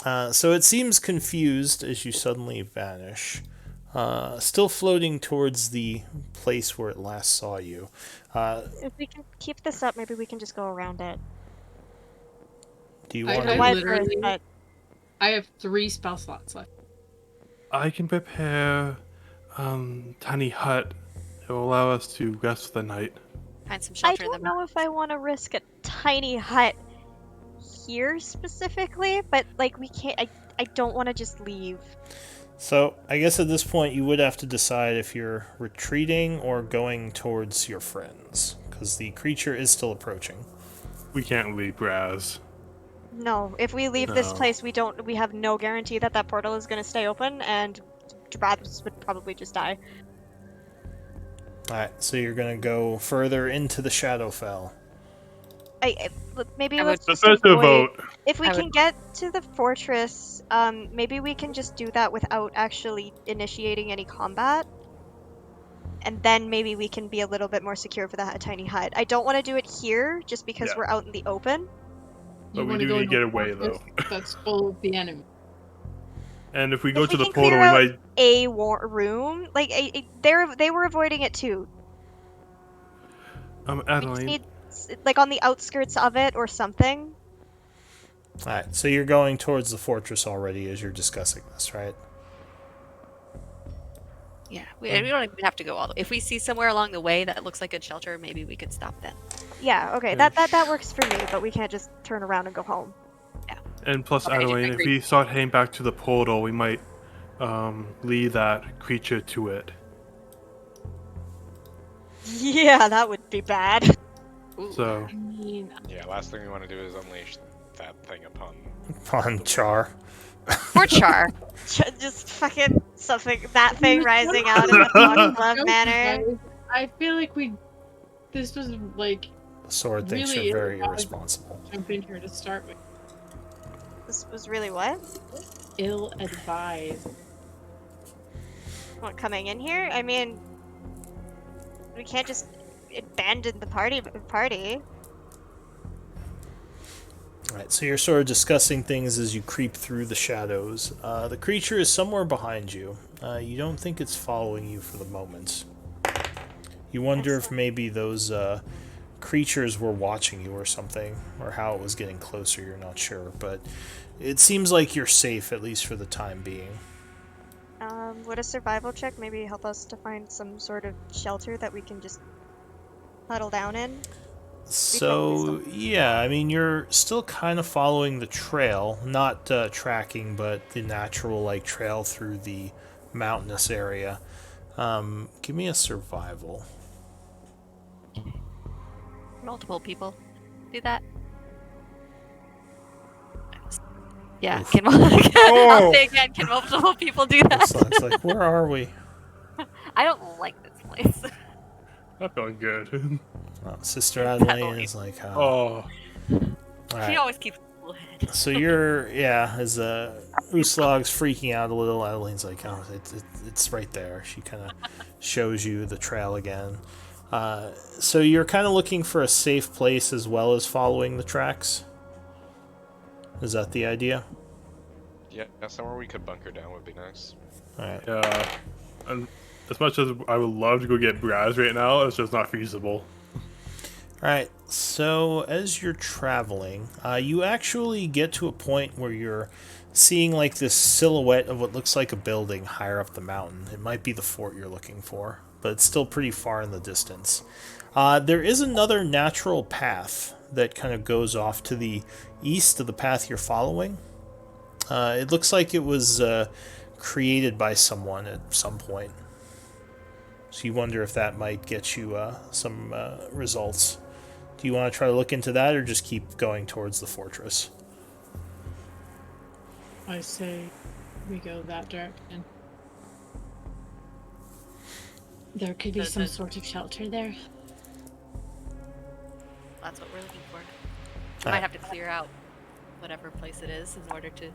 Speaker 2: So it seems confused as you suddenly vanish. Still floating towards the place where it last saw you.
Speaker 3: If we can keep this up, maybe we can just go around it.
Speaker 2: Do you
Speaker 4: I-
Speaker 2: want
Speaker 4: I
Speaker 2: to...
Speaker 3: Why
Speaker 4: literally-
Speaker 3: first, but
Speaker 4: I have 3 spell slots left.
Speaker 6: I can prepare tiny hut. It will allow us to rest the night.
Speaker 1: Find some
Speaker 3: I
Speaker 1: shelter in the
Speaker 3: don't know if I want to risk a tiny hut here specifically, but like we can't. I don't want to just leave.
Speaker 2: So I guess at this point you would have to decide if you're retreating or going towards your friends. Because the creature is still approaching.
Speaker 6: We can't leave Braz.
Speaker 3: No, if we leave this
Speaker 6: No.
Speaker 3: place, we have no guarantee that that portal is going to stay open, and Braz would probably just die.
Speaker 2: Alright, so you're going to go further into the Shadowfell.
Speaker 3: Look, maybe
Speaker 1: I
Speaker 3: let's
Speaker 1: would
Speaker 3: just
Speaker 6: Prefer to
Speaker 3: avoid.
Speaker 6: vote.
Speaker 3: If we
Speaker 1: I
Speaker 3: can
Speaker 1: would-
Speaker 3: get to the fortress, maybe we can just do that without actually initiating any combat. And then maybe we can be a little bit more secure for that tiny hut. I don't want to do it here, just because
Speaker 6: Yeah.
Speaker 3: we're out in the open.
Speaker 6: But we
Speaker 4: wanna
Speaker 6: do
Speaker 4: go
Speaker 6: need to
Speaker 4: into
Speaker 6: get
Speaker 4: a
Speaker 6: away,
Speaker 4: fortress That's full of the enemy.
Speaker 6: And if we go
Speaker 3: If
Speaker 6: to
Speaker 3: we
Speaker 6: the
Speaker 3: can
Speaker 6: portal,
Speaker 3: clear
Speaker 6: we
Speaker 3: out
Speaker 6: might.
Speaker 3: a room, like they were avoiding it too. We just
Speaker 6: Adeline.
Speaker 3: need like on the outskirts of it or something.
Speaker 2: Alright, so you're going towards the fortress already as you're discussing this, right?
Speaker 1: Yeah, we don't even have to go all the way. If we see somewhere along the way that looks like a shelter, maybe we could stop then.
Speaker 3: Yeah, okay,
Speaker 6: Yeah.
Speaker 3: that works for me, but we can't just turn around and go home.
Speaker 6: And plus,
Speaker 1: Okay,
Speaker 6: Adeline, if
Speaker 1: agreed.
Speaker 6: we start heading back to the portal, we might lead that creature to it.
Speaker 3: Yeah, that would be bad.
Speaker 1: Ooh.
Speaker 6: So,
Speaker 4: I mean,
Speaker 5: Yeah, last thing we want to do is unleash that thing upon.
Speaker 2: On Char.
Speaker 1: Or Char.
Speaker 3: Just fucking that thing rising out in the Foxglove
Speaker 4: Joke,
Speaker 3: manner.
Speaker 4: guys. I feel like this was like
Speaker 2: The sword thinks
Speaker 4: Really
Speaker 2: you're very
Speaker 4: ill-advised.
Speaker 2: irresponsible.
Speaker 4: jump in here to start with.
Speaker 3: This was really what?
Speaker 4: Ill advised.
Speaker 3: What, coming in here? I mean, we can't just abandon the party.
Speaker 2: Alright, so you're sort of discussing things as you creep through the shadows. The creature is somewhere behind you. You don't think it's following you for the moment. You wonder if maybe those creatures were watching you or something, or how it was getting closer, you're not sure. But it seems like you're safe, at least for the time being.
Speaker 3: Would a survival check maybe help us to find some sort of shelter that we can just huddle down in?
Speaker 2: So, yeah, I mean, you're still kind of following the trail, not tracking, but the natural, like, trail through the mountainous area. Give me a survival.
Speaker 1: Multiple people do that. Yeah,
Speaker 2: Oof.
Speaker 1: I'll say again, can multiple people do that?
Speaker 2: It's like, where are we?
Speaker 1: I don't like this place.
Speaker 6: not going good.
Speaker 2: Sister Adelaine is like,
Speaker 6: oh,
Speaker 2: all
Speaker 1: She
Speaker 2: right.
Speaker 1: always keeps a cool head.
Speaker 2: So you're, yeah, as Uslog's freaking out a little, Adelaine's like, oh, it's right there. She kind of shows you the trail again. So you're kind of looking for a safe place as well as following the tracks? Is that the idea?
Speaker 5: Yeah, somewhere we could bunker down would be nice.
Speaker 2: Alright.
Speaker 6: Yeah. And as much as I would love to go get Braz right now, it's just not feasible.
Speaker 2: Alright, so as you're traveling, you actually get to a point where you're seeing like this silhouette of what looks like a building higher up the mountain. It might be the fort you're looking for, but it's still pretty far in the distance. There is another natural path that kind of goes off to the east of the path you're following. It looks like it was created by someone at some point. So you wonder if that might get you some results. Do you want to try to look into that or just keep going towards the fortress?
Speaker 4: I say we go that direction. There could be some sort of shelter there.
Speaker 1: That's what we're looking for. We might have to clear out whatever place it is in order to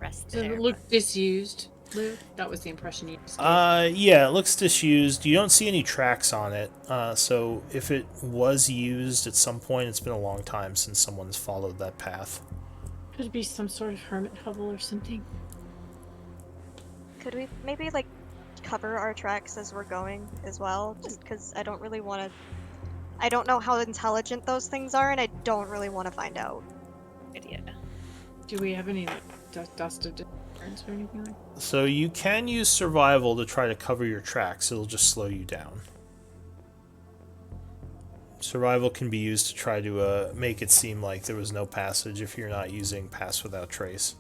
Speaker 1: rest
Speaker 4: Does
Speaker 1: there.
Speaker 4: it look disused, Lou? That was the impression you just gave.
Speaker 2: Yeah, it looks disused. You don't see any tracks on it. So if it was used at some point, it's been a long time since someone's followed that path.
Speaker 4: Could it be some sort of hermit hovel or something?
Speaker 3: Could we maybe like cover our tracks as we're going as well? Just because I don't really want to. I don't know how intelligent those things are, and I don't really want to find out.
Speaker 1: Idea.
Speaker 4: Do we have any like dust of difference or anything like that?
Speaker 2: So you can use survival to try to cover your tracks. It'll just slow you down. Survival can be used to try to make it seem like there was no passage if you're not using Pass Without Trace.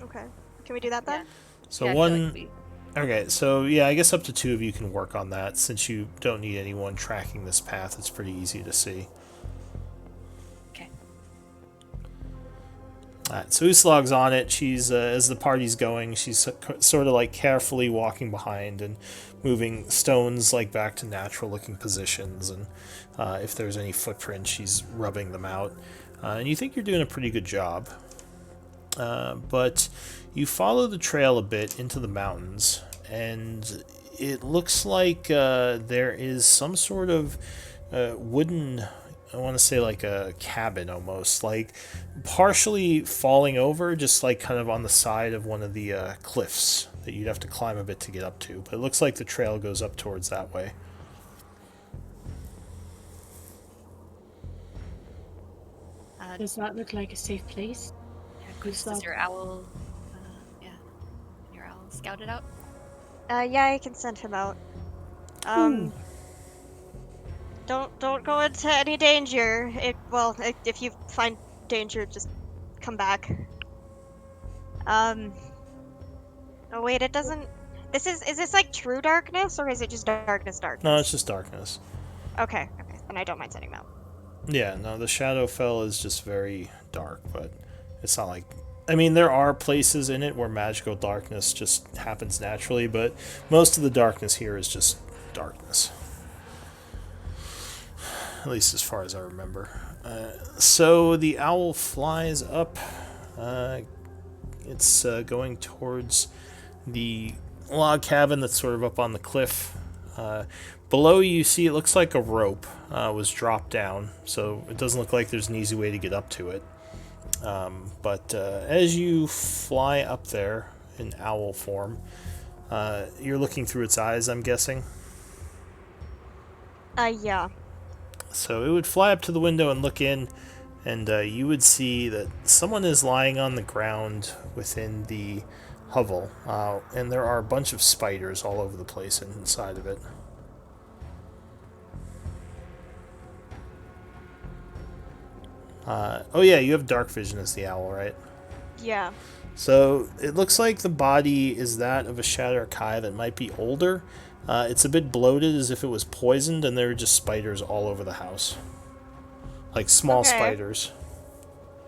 Speaker 3: Okay. Can we do that then?
Speaker 2: So
Speaker 1: Yeah, I feel
Speaker 2: one...
Speaker 1: like
Speaker 2: Okay, so yeah, I guess up to 2 of you can work on that. Since you don't need anyone tracking this path, it's pretty easy to see.
Speaker 1: Okay.
Speaker 2: Alright, so Uslog's on it. She's, as the party's going, she's sort of like carefully walking behind and moving stones like back to natural looking positions, and if there's any footprints, she's rubbing them out. And you think you're doing a pretty good job. But you follow the trail a bit into the mountains, and it looks like there is some sort of wooden, I want to say like a cabin almost, like partially falling over, just like kind of on the side of one of the cliffs that you'd have to climb a bit to get up to. But it looks like the trail goes up towards that way.
Speaker 4: Does that look like a safe place?
Speaker 1: Does your owl, your owl scout it out?
Speaker 3: Yeah, I can send him out. Don't go into any danger. If you find danger, just come back. Oh wait, it doesn't. Is this like true darkness, or is it just darkness?
Speaker 2: No, it's just darkness.
Speaker 3: Okay, then I don't mind sending him out.
Speaker 2: Yeah, no, the Shadowfell is just very dark, but it's not like... I mean, there are places in it where magical darkness just happens naturally, but most of the darkness here is just darkness. At least as far as I remember. So the owl flies up. It's going towards the log cabin that's sort of up on the cliff. Below you see it looks like a rope was dropped down, so it doesn't look like there's an easy way to get up to it. But as you fly up there in owl form, you're looking through its eyes, I'm guessing?
Speaker 3: Yeah.
Speaker 2: So it would fly up to the window and look in, and you would see that someone is lying on the ground within the hovel, and there are a bunch of spiders all over the place inside of it. Oh yeah, you have dark vision as the owl, right?
Speaker 3: Yeah.
Speaker 2: So it looks like the body is that of a Shatter Kai that might be older. It's a bit bloated, as if it was poisoned, and there are just spiders all over the house. Like small spiders.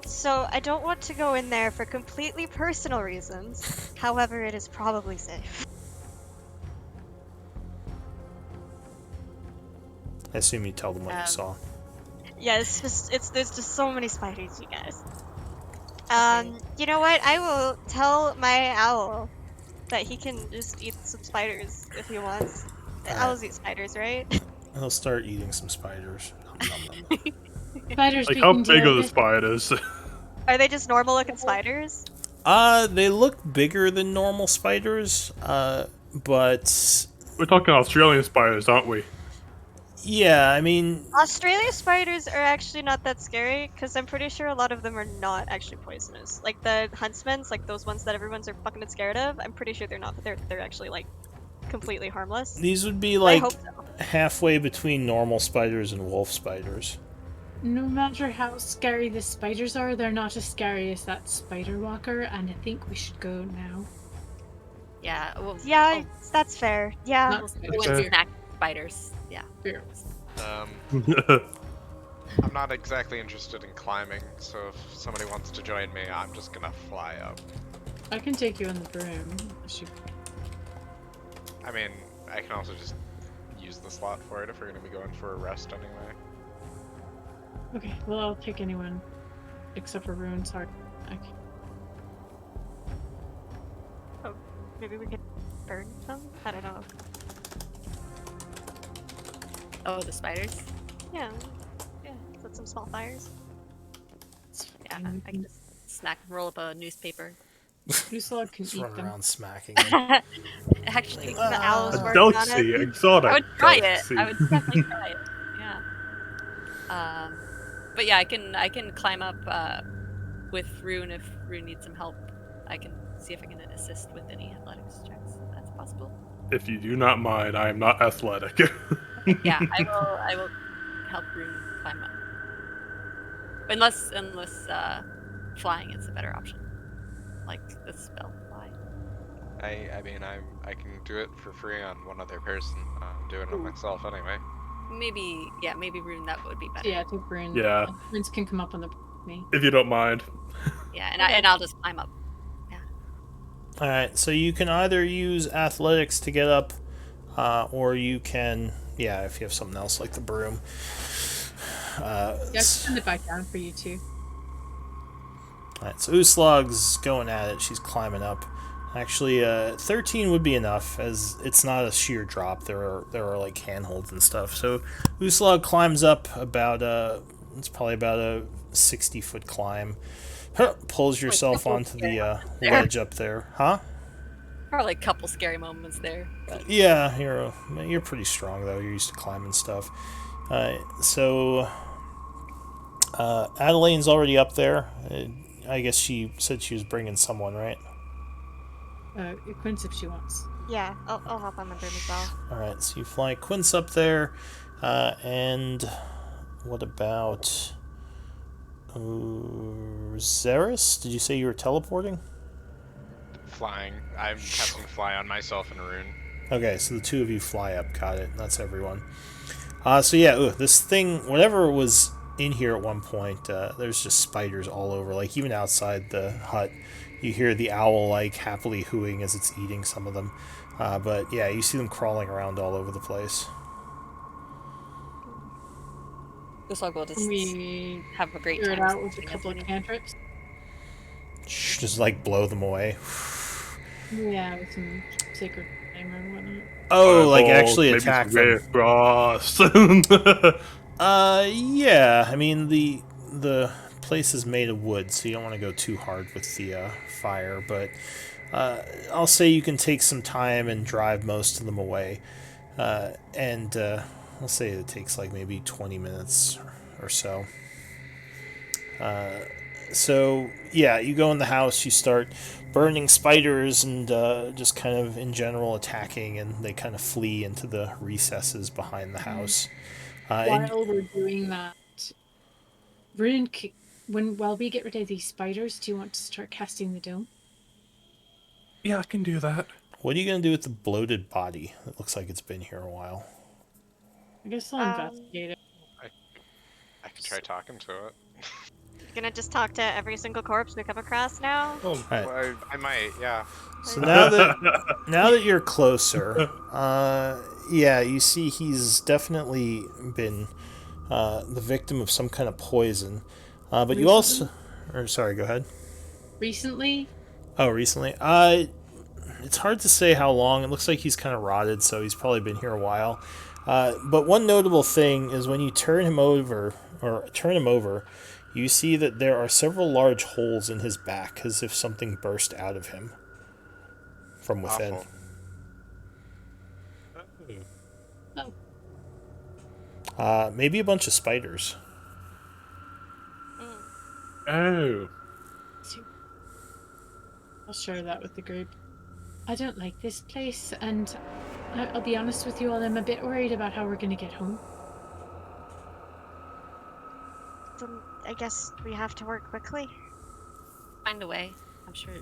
Speaker 3: So I don't want to go in there for completely personal reasons. However, it is probably safe.
Speaker 2: I assume you tell them what you saw.
Speaker 3: Yeah, there's just so many spiders, you guys. You know what? I will tell my owl that he can just eat some spiders if he wants. Owls eat spiders, right?
Speaker 2: He'll start eating some spiders. Nom, nom, nom.
Speaker 4: Spiders
Speaker 6: Like, how
Speaker 4: being
Speaker 6: big are the
Speaker 4: dead.
Speaker 6: spiders?
Speaker 3: Are they just normal looking spiders?
Speaker 2: They look bigger than normal spiders, but
Speaker 6: We're talking Australian spiders, aren't we?
Speaker 2: yeah, I mean,
Speaker 3: Australia spiders are actually not that scary because I'm pretty sure a lot of them are not actually poisonous. Like the huntsmans, like those ones that everyone's are fucking scared of. I'm pretty sure they're not. They're actually like completely harmless.
Speaker 2: these would be
Speaker 3: I
Speaker 2: like
Speaker 3: hope so.
Speaker 2: halfway between normal spiders and wolf spiders.
Speaker 4: No matter how scary the spiders are, they're not as scary as that spider walker, and I think we should go now.
Speaker 1: Yeah. Well,
Speaker 3: Yeah, that's fair. Yeah.
Speaker 4: Not
Speaker 1: we'll
Speaker 4: spiders.
Speaker 1: go and
Speaker 6: Fair.
Speaker 1: snack spiders. Yeah.
Speaker 4: Fair.
Speaker 5: I'm not exactly interested in climbing, so if somebody wants to join me, I'm just gonna fly up.
Speaker 4: I can take you on the broom.
Speaker 5: I mean, I can also just use the slot for it if we're gonna be going for a rest anyway.
Speaker 4: Okay, well, I'll take anyone except for Rune. Sorry. Okay.
Speaker 3: Maybe we could burn them? I don't know.
Speaker 1: Oh, the spiders.
Speaker 3: Yeah. Yeah. Set some small fires.
Speaker 1: Yeah, I can just snack and roll up a newspaper.
Speaker 4: Uslog can
Speaker 2: Just
Speaker 4: eat
Speaker 2: run
Speaker 4: them.
Speaker 2: around smacking them.
Speaker 1: Actually,
Speaker 3: The owls
Speaker 6: A
Speaker 3: working on
Speaker 6: delicacy,
Speaker 3: it.
Speaker 6: exotic
Speaker 1: I would try it.
Speaker 6: delicacy.
Speaker 1: I would definitely try it. Yeah. But yeah, I can climb up with Rune if Rune needs some help. I can see if I can assist with any athletics checks. If that's possible.
Speaker 6: If you do not mind, I am not athletic.
Speaker 1: Yeah, I will help Rune climb up. Unless flying is a better option. Like the spell fly.
Speaker 5: I mean, I can do it for free on one other person. I'm doing it myself anyway.
Speaker 1: Maybe Rune, that would be better.
Speaker 4: Yeah, take Rune.
Speaker 6: Yeah.
Speaker 4: Runes can come up on the with me.
Speaker 6: If you don't mind.
Speaker 1: Yeah, and I'll just climb up.
Speaker 2: All right, so you can either use athletics to get up, or you can, yeah, if you have something else like the broom.
Speaker 4: Yeah, I can send it back down for you too.
Speaker 2: Alright, so Uslog's going at it. She's climbing up. Actually, 13 would be enough, as it's not a sheer drop. There are like handholds and stuff. So Uslog climbs up about it's probably about a 60-foot climb. Pulls yourself onto the ledge up there, huh?
Speaker 1: Probably a couple scary moments there. But
Speaker 2: Yeah, you're pretty strong though. You're used to climbing stuff. So Adelaine's already up there. I guess she said she was bringing someone, right?
Speaker 4: Quince if she wants.
Speaker 3: Yeah, I'll hop on the broom as well.
Speaker 2: All right, so you fly Quince up there, and what about Zeris? Did you say you were teleporting?
Speaker 5: Flying. I'm casting fly on myself and Rune.
Speaker 2: Okay, so the two of you fly up. Got it. That's everyone. So yeah, this thing, whatever was in here at one point, there's just spiders all over. Like even outside the hut, you hear the owl like happily hooing as it's eating some of them. But yeah, you see them crawling around all over the place.
Speaker 1: Uslog will just
Speaker 4: We
Speaker 1: have a great
Speaker 4: clear it
Speaker 1: time.
Speaker 4: out with a couple of cantrips.
Speaker 2: Just like blow them away.
Speaker 4: Yeah, with some sacred flame or whatnot.
Speaker 2: Oh, like
Speaker 6: Fireballs,
Speaker 2: actually
Speaker 6: maybe
Speaker 2: attack
Speaker 6: some
Speaker 2: them.
Speaker 6: ray of frost.
Speaker 2: Yeah. I mean the place is made of wood, so you don't want to go too hard with the fire. But I'll say you can take some time and drive most of them away. And I'll say it takes like maybe 20 minutes or so. So yeah, you go in the house, you start burning spiders and just kind of in general attacking, and they kind of flee into the recesses behind the house. And
Speaker 4: While we're doing that, Rune, while we get rid of these spiders, do you want to start casting the dome?
Speaker 6: Yeah, I can do that.
Speaker 2: what are you gonna do with the bloated body? It looks like it's been here a while.
Speaker 4: I guess I'll investigate it.
Speaker 5: I could try talking to it.
Speaker 3: Gonna just talk to every single corpse we come across now?
Speaker 6: Oh,
Speaker 2: Right.
Speaker 5: Well, I might, yeah.
Speaker 2: So now that you're closer, yeah, you see he's definitely been the victim of some kind of poison. But you also, or sorry, go ahead.
Speaker 4: Recently?
Speaker 2: Oh, recently. It's hard to say how long. It looks like he's kind of rotted, so he's probably been here a while. But one notable thing is when you turn him over, you see that there are several large holes in his back, as if something burst out of him from within.
Speaker 5: Awful.
Speaker 2: Maybe a bunch of spiders.
Speaker 6: Oh.
Speaker 4: I'll share that with the group. I don't like this place, and I'll be honest with you all, I'm a bit worried about how we're going to get home.
Speaker 3: Then I guess we have to work quickly.
Speaker 1: Find a way. I'm sure.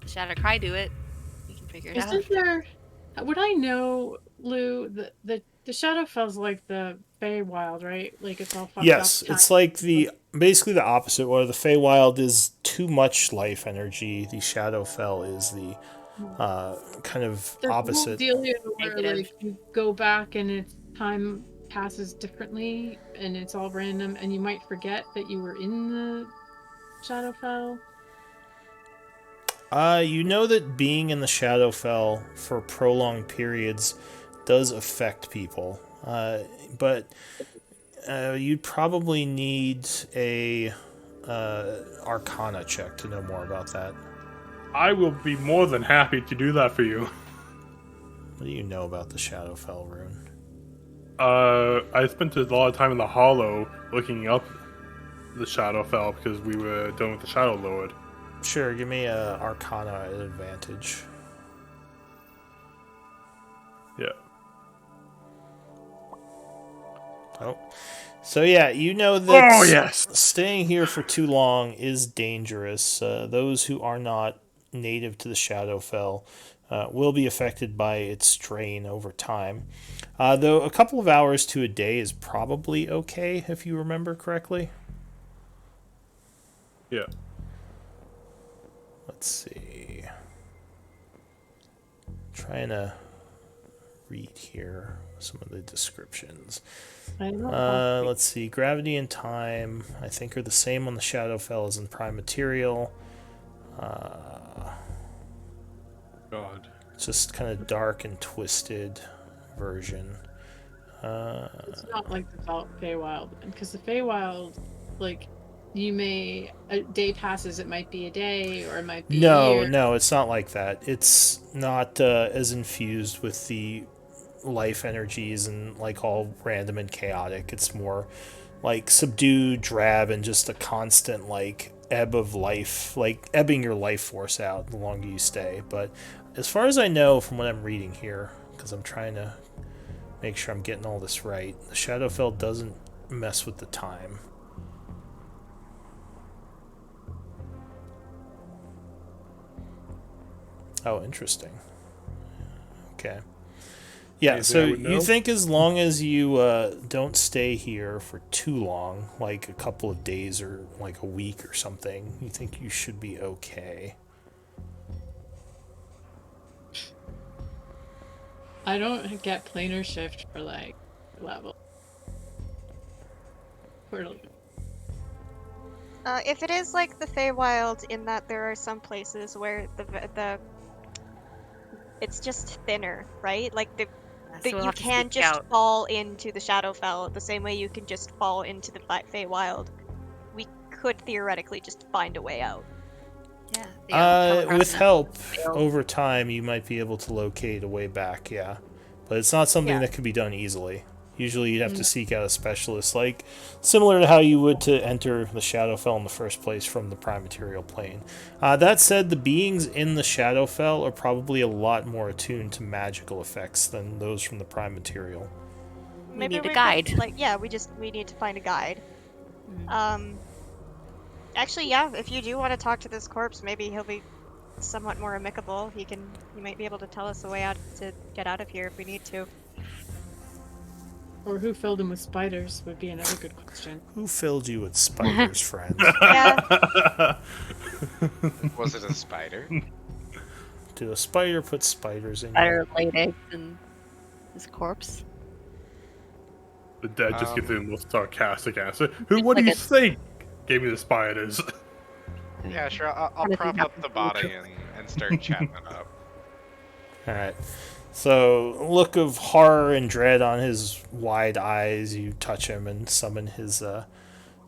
Speaker 1: Shadow Cry do it. We can figure it out.
Speaker 4: Isn't there? Would I know, Lou? The Shadowfell's like the Feywild, right? Like it's all fucked
Speaker 2: Yes,
Speaker 4: up.
Speaker 2: it's like basically the opposite. Where the Feywild is too much life energy, the Shadowfell is the kind of
Speaker 4: There's
Speaker 2: opposite.
Speaker 4: The whole deal where
Speaker 1: Negative.
Speaker 4: like you go back and it's time passes differently and it's all random and you might forget that you were in the Shadowfell.
Speaker 2: You know that being in the Shadowfell for prolonged periods does affect people, but you'd probably need a Arcana check to know more about that.
Speaker 6: I will be more than happy to do that for you.
Speaker 2: What do you know about the Shadowfell rune?
Speaker 6: I spent a lot of time in the Hollow looking up the Shadowfell because we were done with the Shadowlord.
Speaker 2: Sure, give me a Arcana at advantage.
Speaker 6: Yeah.
Speaker 2: Oh. So yeah, you know that
Speaker 6: Oh, yes!
Speaker 2: staying here for too long is dangerous. Those who are not native to the Shadowfell will be affected by its strain over time. Though a couple of hours to a day is probably okay, if you remember correctly.
Speaker 6: Yeah.
Speaker 2: Let's see. Trying to read here some of the descriptions. Let's see. Gravity and time, I think, are the same on the Shadowfell as in Prime Material.
Speaker 6: God.
Speaker 2: Just kind of dark and twisted version.
Speaker 4: It's not like the Feywild, because the Feywild, like, you may a day passes, it might be a day, or it might be a year.
Speaker 2: No, it's not like that. It's not as infused with the life energies and like all random and chaotic. It's more like subdued, drab, and just a constant like ebb of life, like ebbing your life force out the longer you stay. But as far as I know from what I'm reading here, because I'm trying to make sure I'm getting all this right, the Shadowfell doesn't mess with the time. Oh, interesting. Okay. Yeah,
Speaker 6: Anything
Speaker 2: so
Speaker 6: I would
Speaker 2: you
Speaker 6: know?
Speaker 2: think as long as you don't stay here for too long, like a couple of days or like a week or something, you think you should be okay.
Speaker 4: I don't get planar shift for like level.
Speaker 3: If it is like the Feywild, in that there are some places where the it's just thinner, right? Like
Speaker 1: So we'll
Speaker 3: you
Speaker 1: have to
Speaker 3: can
Speaker 1: sneak
Speaker 3: just
Speaker 1: out.
Speaker 3: fall into the Shadowfell the same way you can just fall into the Feywild. We could theoretically just find a way out.
Speaker 1: Yeah. Come across
Speaker 2: With
Speaker 1: an
Speaker 2: help
Speaker 1: field.
Speaker 2: over time, you might be able to locate a way back, yeah. But it's not something
Speaker 3: Yeah.
Speaker 2: that can be done easily. Usually you'd have to seek out a specialist, like similar to how you would to enter the Shadowfell in the first place from the Prime Material plane. That said, the beings in the Shadowfell are probably a lot more attuned to magical effects than those from the Prime Material.
Speaker 1: We need a
Speaker 3: could,
Speaker 1: guide.
Speaker 3: we need to find a guide. Actually, yeah, if you do want to talk to this corpse, maybe he'll be somewhat more amicable. He might be able to tell us a way out to get out of here if we need to.
Speaker 4: Or who filled him with spiders would be another good question.
Speaker 2: Who filled you with spiders, friend?
Speaker 3: Yeah.
Speaker 5: Was it a spider?
Speaker 2: Did a spider put spiders in you?
Speaker 8: Spider laid eggs in his corpse.
Speaker 6: The dead just gives
Speaker 5: Um,
Speaker 6: it the most sarcastic answer. What do
Speaker 8: like
Speaker 6: you
Speaker 8: a-
Speaker 6: think? Gave me the spiders.
Speaker 5: Yeah, sure. I'll
Speaker 8: Kinda
Speaker 5: prop
Speaker 8: think
Speaker 5: up the body and start chatting it up.
Speaker 2: Alright. So, look of horror and dread on his wide eyes. You touch him and summon his,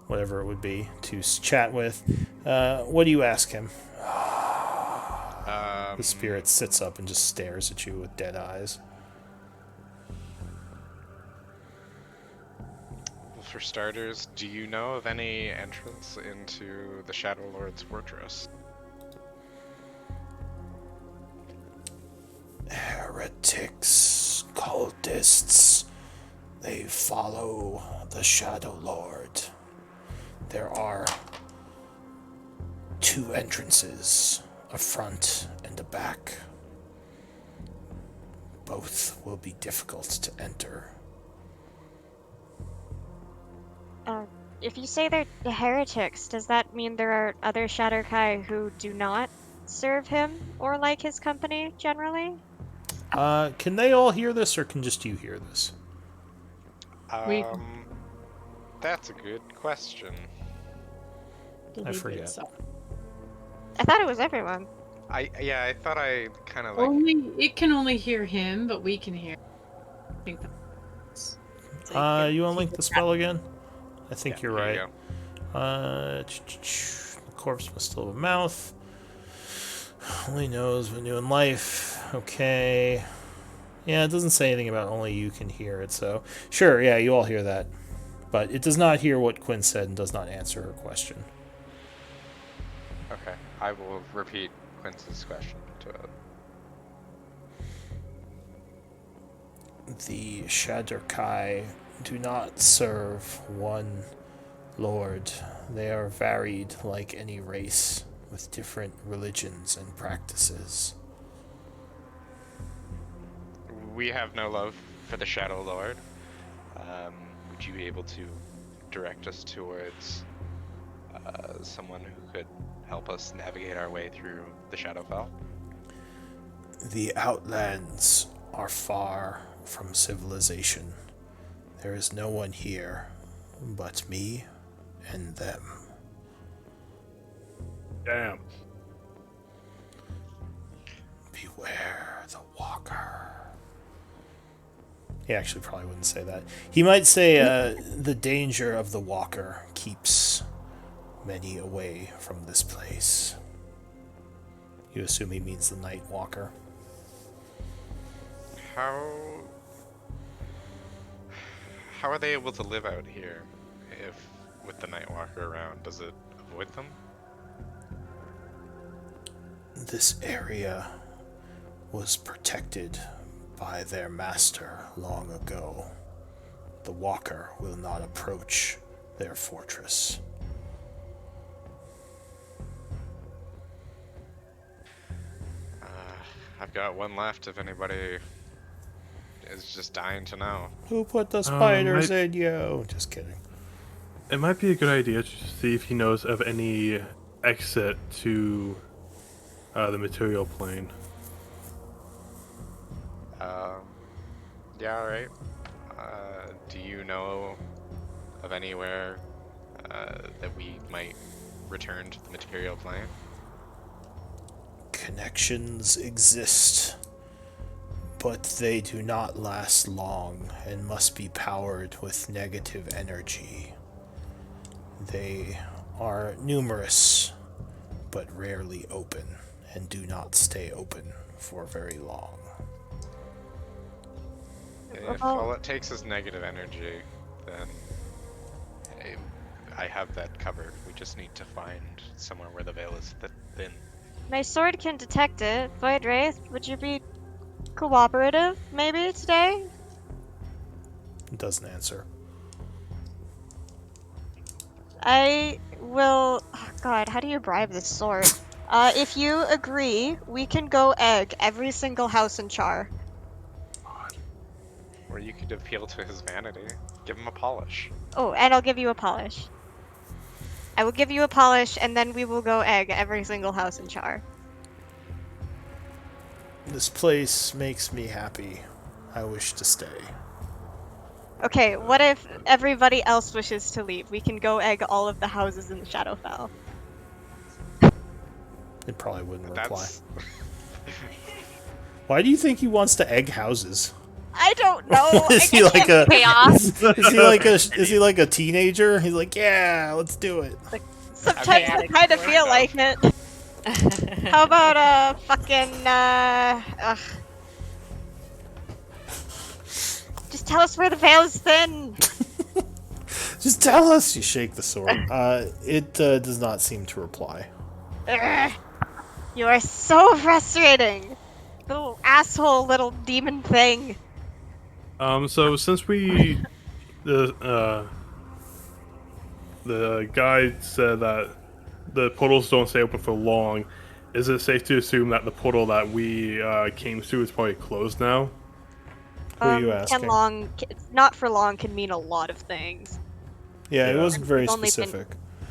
Speaker 2: whatever it would be, to chat with. What do you ask him? The spirit sits up and just stares at you with dead eyes.
Speaker 5: Well, for starters, do you know of any entrance into the Shadowlord's fortress?
Speaker 2: Heretics, cultists, they follow the Shadowlord. There are 2 entrances, a front and a back. Both will be difficult to enter.
Speaker 3: If you say they're heretics, does that mean there are other Shadowkai who do not serve him or like his company generally?
Speaker 2: Can they all hear this, or can just you hear this?
Speaker 4: We-
Speaker 5: That's a good question.
Speaker 2: I forget.
Speaker 3: I thought it was everyone.
Speaker 5: Yeah, I thought I kind of like.
Speaker 4: It can only hear him, but we can hear. I think that's...
Speaker 1: So
Speaker 2: You unlink the spell again? I think you're
Speaker 5: Here you
Speaker 2: right.
Speaker 5: go.
Speaker 2: The corpse must still have a mouth. Only knows when new in life. Okay. Yeah, it doesn't say anything about only you can hear it, so... Sure, yeah, you all hear that. But it does not hear what Quinn said and does not answer her question.
Speaker 5: Okay, I will repeat Quince's question to it.
Speaker 2: The Shadowkai do not serve one lord. They are varied like any race, with different religions and practices.
Speaker 5: We have no love for the Shadowlord. Would you be able to direct us towards someone who could help us navigate our way through the Shadowfell?
Speaker 2: The Outlands are far from civilization. There is no one here but me and them.
Speaker 6: Damn.
Speaker 2: Beware the Walker. He actually probably wouldn't say that. He might say, the danger of the Walker keeps many away from this place. You assume he means the Night Walker.
Speaker 5: How are they able to live out here if with the Nightwalker around? Does it avoid them?
Speaker 2: This area was protected by their master long ago. The Walker will not approach their fortress.
Speaker 5: I've got one left if anybody is just dying to know.
Speaker 2: Who put the spiders
Speaker 6: I-
Speaker 2: in you? Just kidding.
Speaker 6: It might be a good idea to see if he knows of any exit to the material plane.
Speaker 5: Yeah, alright. Do you know of anywhere that we might return to the material plane?
Speaker 2: Connections exist, but they do not last long and must be powered with negative energy. They are numerous, but rarely open, and do not stay open for very long.
Speaker 5: If all it takes is negative energy, then I have that covered. We just need to find somewhere where the veil is thin.
Speaker 3: My sword can detect it. Void Wraith, would you be cooperative, maybe, today?
Speaker 2: It doesn't answer.
Speaker 3: I will... Oh God, how do you bribe this sword? If you agree, we can go egg every single house in Char.
Speaker 5: Or you could appeal to his vanity. Give him a polish.
Speaker 3: Oh, and I'll give you a polish. I will give you a polish, and then we will go egg every single house in Char.
Speaker 2: This place makes me happy. I wish to stay.
Speaker 3: Okay, what if everybody else wishes to leave? We can go egg all of the houses in the Shadowfell.
Speaker 2: It probably wouldn't reply.
Speaker 5: That's
Speaker 2: Why do you think he wants to egg houses?
Speaker 3: I don't know.
Speaker 2: Is he like a
Speaker 1: Chaos.
Speaker 2: is he like a teenager? He's like, yeah, let's do it.
Speaker 3: Sometimes I
Speaker 1: Chaotic
Speaker 3: kind of
Speaker 1: force.
Speaker 3: feel like it. How about fucking just tell us where the veil is thin.
Speaker 2: Just tell us. You shake the sword. It does not seem to reply.
Speaker 3: Ugh. You are so frustrating. Little asshole, little demon thing.
Speaker 6: So since the guide said that the portals don't stay open for long, is it safe to assume that the portal that we came through is probably closed now?
Speaker 2: Who are you asking?
Speaker 3: Not for long can mean a lot of things.
Speaker 2: Yeah, it
Speaker 6: Yeah.
Speaker 2: wasn't very
Speaker 3: We've only been-
Speaker 2: specific.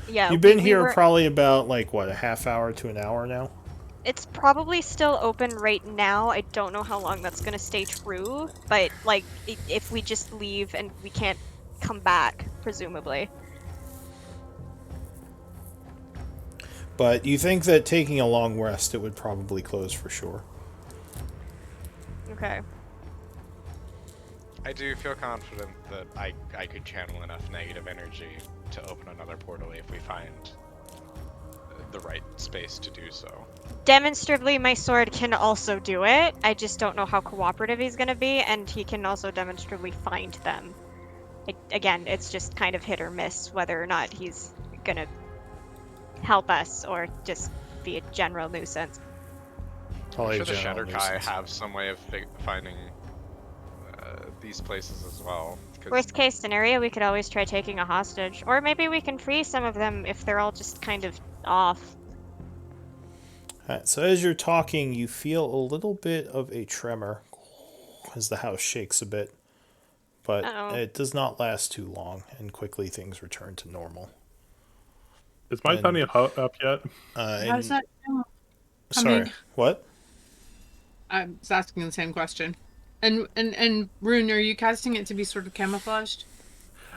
Speaker 3: Yeah,
Speaker 2: You've been
Speaker 3: we
Speaker 2: here
Speaker 3: were-
Speaker 2: probably about like what, a half hour to an hour now.
Speaker 3: It's probably still open right now. I don't know how long that's gonna stay true, but like if we just leave and we can't come back, presumably.
Speaker 2: But you think that taking a long rest, it would probably close for sure.
Speaker 3: Okay.
Speaker 5: I do feel confident that I could channel enough negative energy to open another portal if we find the right space to do so.
Speaker 3: Demonstrably, my sword can also do it. I just don't know how cooperative he's gonna be, and he can also demonstrably find them. Again, it's just kind of hit or miss whether or not he's gonna help us or just be a general nuisance.
Speaker 2: Probably
Speaker 5: I'm sure the
Speaker 2: general
Speaker 5: Shadowkai
Speaker 2: nuisance.
Speaker 5: have some way of finding these places as well. 'cause
Speaker 3: Worst case scenario, we could always try taking a hostage, or maybe we can free some of them if they're all just kind of off.
Speaker 2: Alright, so as you're talking, you feel a little bit of a tremor as the house shakes a bit. But
Speaker 3: Uh-oh.
Speaker 2: it does not last too long, and quickly things return to normal.
Speaker 6: Is my
Speaker 2: And-
Speaker 6: tiny hut up yet?
Speaker 4: How's that?
Speaker 2: Sorry,
Speaker 4: coming?
Speaker 2: what?
Speaker 4: I was asking the same question. And Rune, are you casting it to be sort of camouflaged?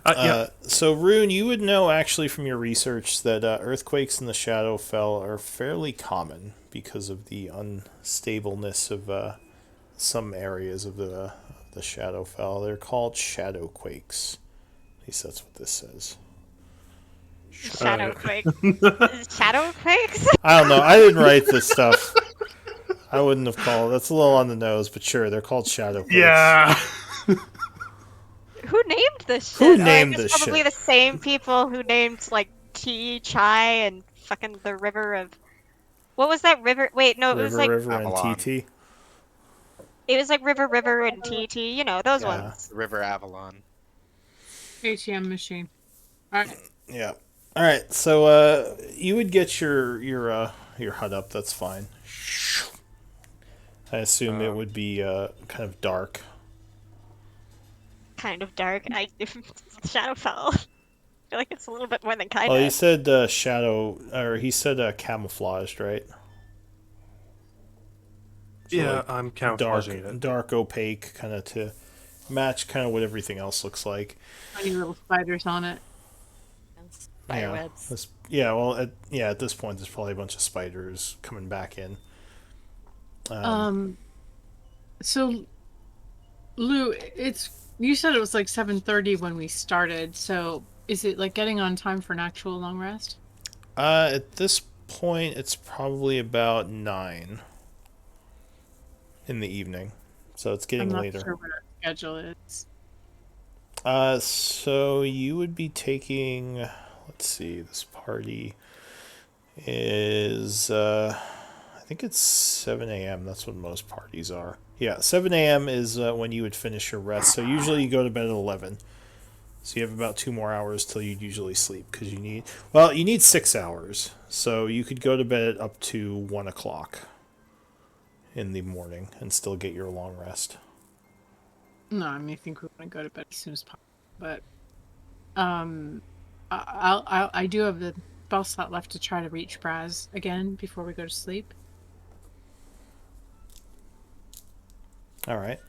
Speaker 6: Yeah.
Speaker 2: So, Rune, you would know actually from your research that earthquakes in the Shadowfell are fairly common because of the unstableness of some areas of the Shadowfell. They're called shadowquakes. At least that's what this says.
Speaker 3: Shadowquake. Shadowquakes?
Speaker 2: I don't know. I didn't write this stuff. I wouldn't have called. That's a little on the nose, but sure, they're called shadowquakes.
Speaker 6: Yeah.
Speaker 3: Who named this shit?
Speaker 2: Who named
Speaker 3: I guess
Speaker 2: this
Speaker 3: probably
Speaker 2: shit?
Speaker 3: the same people who named like tea, chai, and fucking the river of. What was that river? Wait, no, it was like
Speaker 2: River, and
Speaker 5: Avalon.
Speaker 2: TT.
Speaker 3: it was like river, and TT. You know those
Speaker 2: Yeah.
Speaker 3: ones.
Speaker 5: River Avalon.
Speaker 4: ATM machine. Alright.
Speaker 2: Yeah. All right. So you would get your hut up. That's fine. I assume it would be kind of dark.
Speaker 3: Kind of dark. Shadowfell. I feel like it's a little bit more than kind
Speaker 2: Well,
Speaker 3: of.
Speaker 2: he said shadow, or he said camouflaged, right? So,
Speaker 6: Yeah,
Speaker 2: like,
Speaker 6: I'm camouflaging it.
Speaker 2: dark, opaque, kind of to match kind of what everything else looks like.
Speaker 4: Tiny little spiders on it.
Speaker 1: Spider
Speaker 2: yeah.
Speaker 1: webs.
Speaker 2: Well, at this point, there's probably a bunch of spiders coming back in.
Speaker 4: So Lou, you said it was like 7:30 when we started, so is it like getting on time for an actual long rest?
Speaker 2: At this point, it's probably about 9 in the evening, so it's getting
Speaker 4: I'm not
Speaker 2: later.
Speaker 4: sure what our schedule is.
Speaker 2: So you would be taking. Let's see. This party is. I think it's 7 a.m. That's when most parties are. Yeah, 7 a.m. is when you would finish your rest. So usually you go to bed at 11. So you have about 2 more hours till you'd usually sleep because you need 6 hours. So you could go to bed up to 1 o'clock in the morning and still get your long rest.
Speaker 4: No, I mean, I think we want to go to bed as soon as possible. But I do have the spell slot left to try to reach Braz again before we go to sleep.
Speaker 2: All right.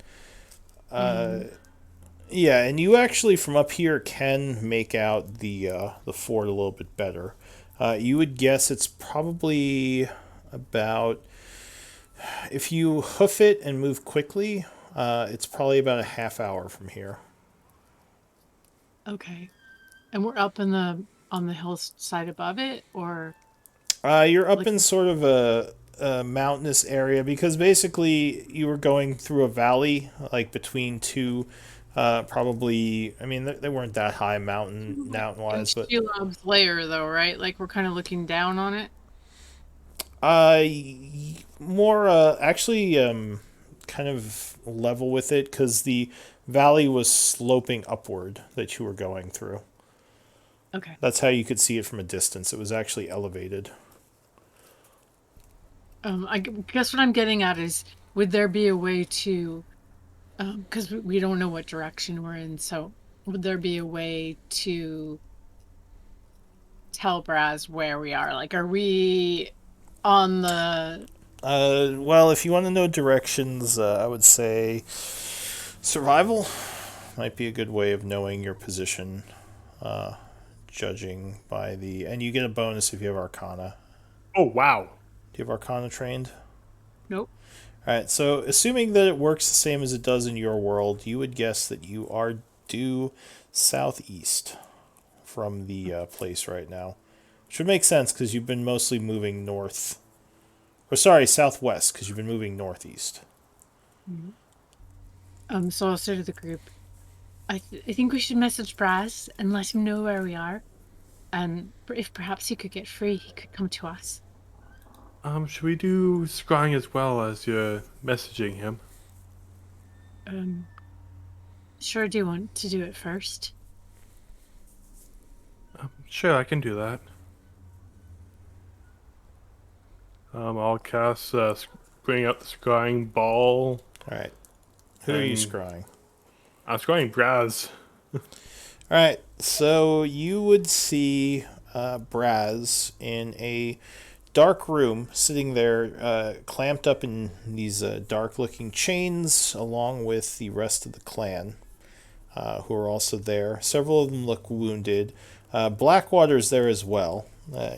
Speaker 2: Yeah, and you actually from up here can make out the fort a little bit better. You would guess it's probably about If you hoof it and move quickly, it's probably about a half hour from here.
Speaker 4: Okay. And we're up in the on the hillside above it, or
Speaker 2: You're up
Speaker 4: like
Speaker 2: in sort of a mountainous area because basically you were going through a valley, like between two, probably. I mean, they weren't that high mountain
Speaker 4: in
Speaker 2: wise, but
Speaker 4: Shelob's lair, though, right? Like we're kind of looking down on it.
Speaker 2: more actually kind of level with it because the valley was sloping upward that you were going through.
Speaker 4: Okay.
Speaker 2: That's how you could see it from a distance. It was actually elevated.
Speaker 4: Guess what I'm getting at is, would there be a way to, because we don't know what direction we're in, so would there be a way to tell Braz where we are? Like, are we on the?
Speaker 2: Well, if you want to know directions, I would say survival might be a good way of knowing your position, judging by the. And you get a bonus if you have Arcana.
Speaker 6: Oh wow.
Speaker 2: Do you have Arcana trained?
Speaker 4: Nope.
Speaker 2: All right, so assuming that it works the same as it does in your world, you would guess that you are due southeast from the place right now. Which would make sense because you've been mostly moving north. Or sorry, southwest because you've been moving northeast.
Speaker 4: So I'll say to the group, I think we should message Braz and let him know where we are, and if perhaps he could get free, he could come to us.
Speaker 6: Should we do scrying as well as you're messaging him?
Speaker 4: Sure, do you want to do it first?
Speaker 6: Sure, I can do that. I'll cast bring out the scrying ball.
Speaker 2: All right. Who are you
Speaker 6: And-
Speaker 2: scrying?
Speaker 6: I'm scrying Braz.
Speaker 2: All right, so you would see Braz in a dark room, sitting there, clamped up in these dark-looking chains, along with the rest of the clan, who are also there. Several of them look wounded. Blackwater's there as well.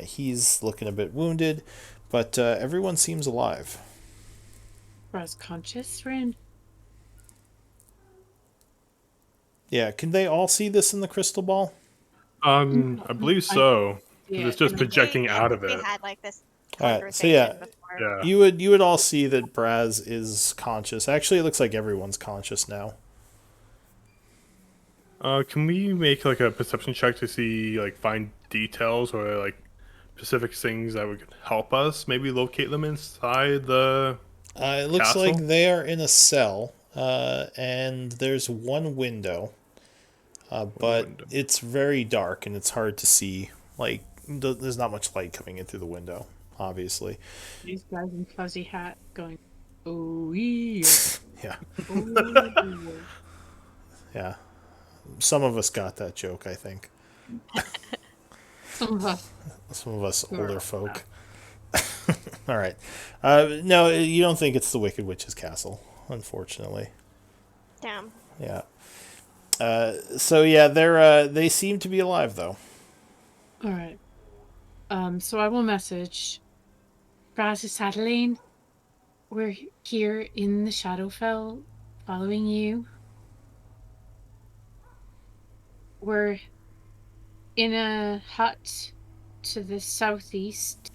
Speaker 2: He's looking a bit wounded, but everyone seems alive.
Speaker 4: Braz conscious, Rin?
Speaker 2: Yeah, can they all see this in the crystal ball?
Speaker 6: I believe so. 'Cause
Speaker 4: Yeah,
Speaker 6: it's just
Speaker 4: and
Speaker 6: projecting out of
Speaker 3: We
Speaker 6: it.
Speaker 3: had like this
Speaker 2: All right, so
Speaker 3: conversation
Speaker 2: yeah,
Speaker 3: before.
Speaker 6: Yeah.
Speaker 2: you would all see that Braz is conscious. Actually, it looks like everyone's conscious now.
Speaker 6: Can we make like a perception check to see like find details or like specific things that would help us maybe locate them inside the
Speaker 2: It looks
Speaker 6: castle?
Speaker 2: like they are in a cell, and there's one window, but
Speaker 6: window.
Speaker 2: it's very dark and it's hard to see. Like, there's not much light coming in through the window, obviously.
Speaker 4: these guys in fuzzy hat going, oh yeah,
Speaker 2: Yeah,
Speaker 4: oh
Speaker 2: yeah. Some of us got that joke, I think.
Speaker 4: Some of us.
Speaker 2: Some of us older
Speaker 4: Sure.
Speaker 2: folk. All right. No, you don't think it's the Wicked Witch's castle, unfortunately.
Speaker 3: Damn.
Speaker 2: Yeah. So yeah, they seem to be alive though.
Speaker 4: All right. So I will message Braz Adeline. We're here in the Shadowfell, following you. We're in a hut to the southeast.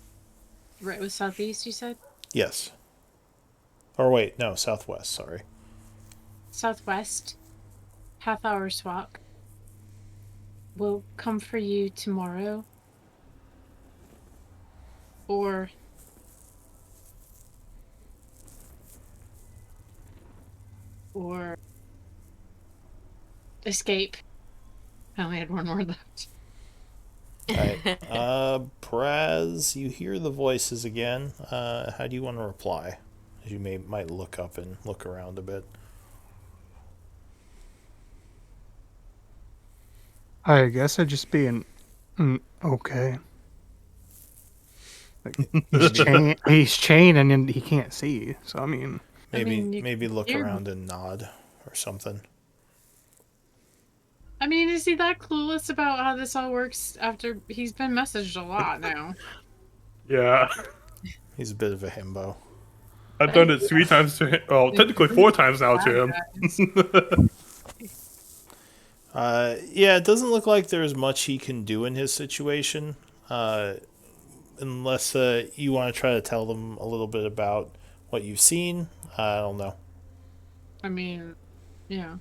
Speaker 4: Right, it was southeast, you said?
Speaker 2: Yes. Or wait, no, southwest. Sorry.
Speaker 4: Southwest. Half-hour's walk. We'll come for you tomorrow. Or escape. I only had one more left.
Speaker 2: All right. Braz, you hear the voices again. How do you want to reply? As you might look up and look around a bit.
Speaker 7: I guess I'd just be an okay. Like, he's chained and he can't see. So I mean,
Speaker 2: Maybe look
Speaker 4: you're-
Speaker 2: around and nod or something.
Speaker 4: I mean, is he that clueless about how this all works after he's been messaged a lot now?
Speaker 6: Yeah.
Speaker 2: He's a bit of a himbo.
Speaker 6: I've done it 3 times to him. Well, technically 4 times now to him.
Speaker 2: Yeah, it doesn't look like there's much he can do in his situation, unless you want to try to tell them a little bit about what you've seen. I don't know.
Speaker 4: I mean, yeah.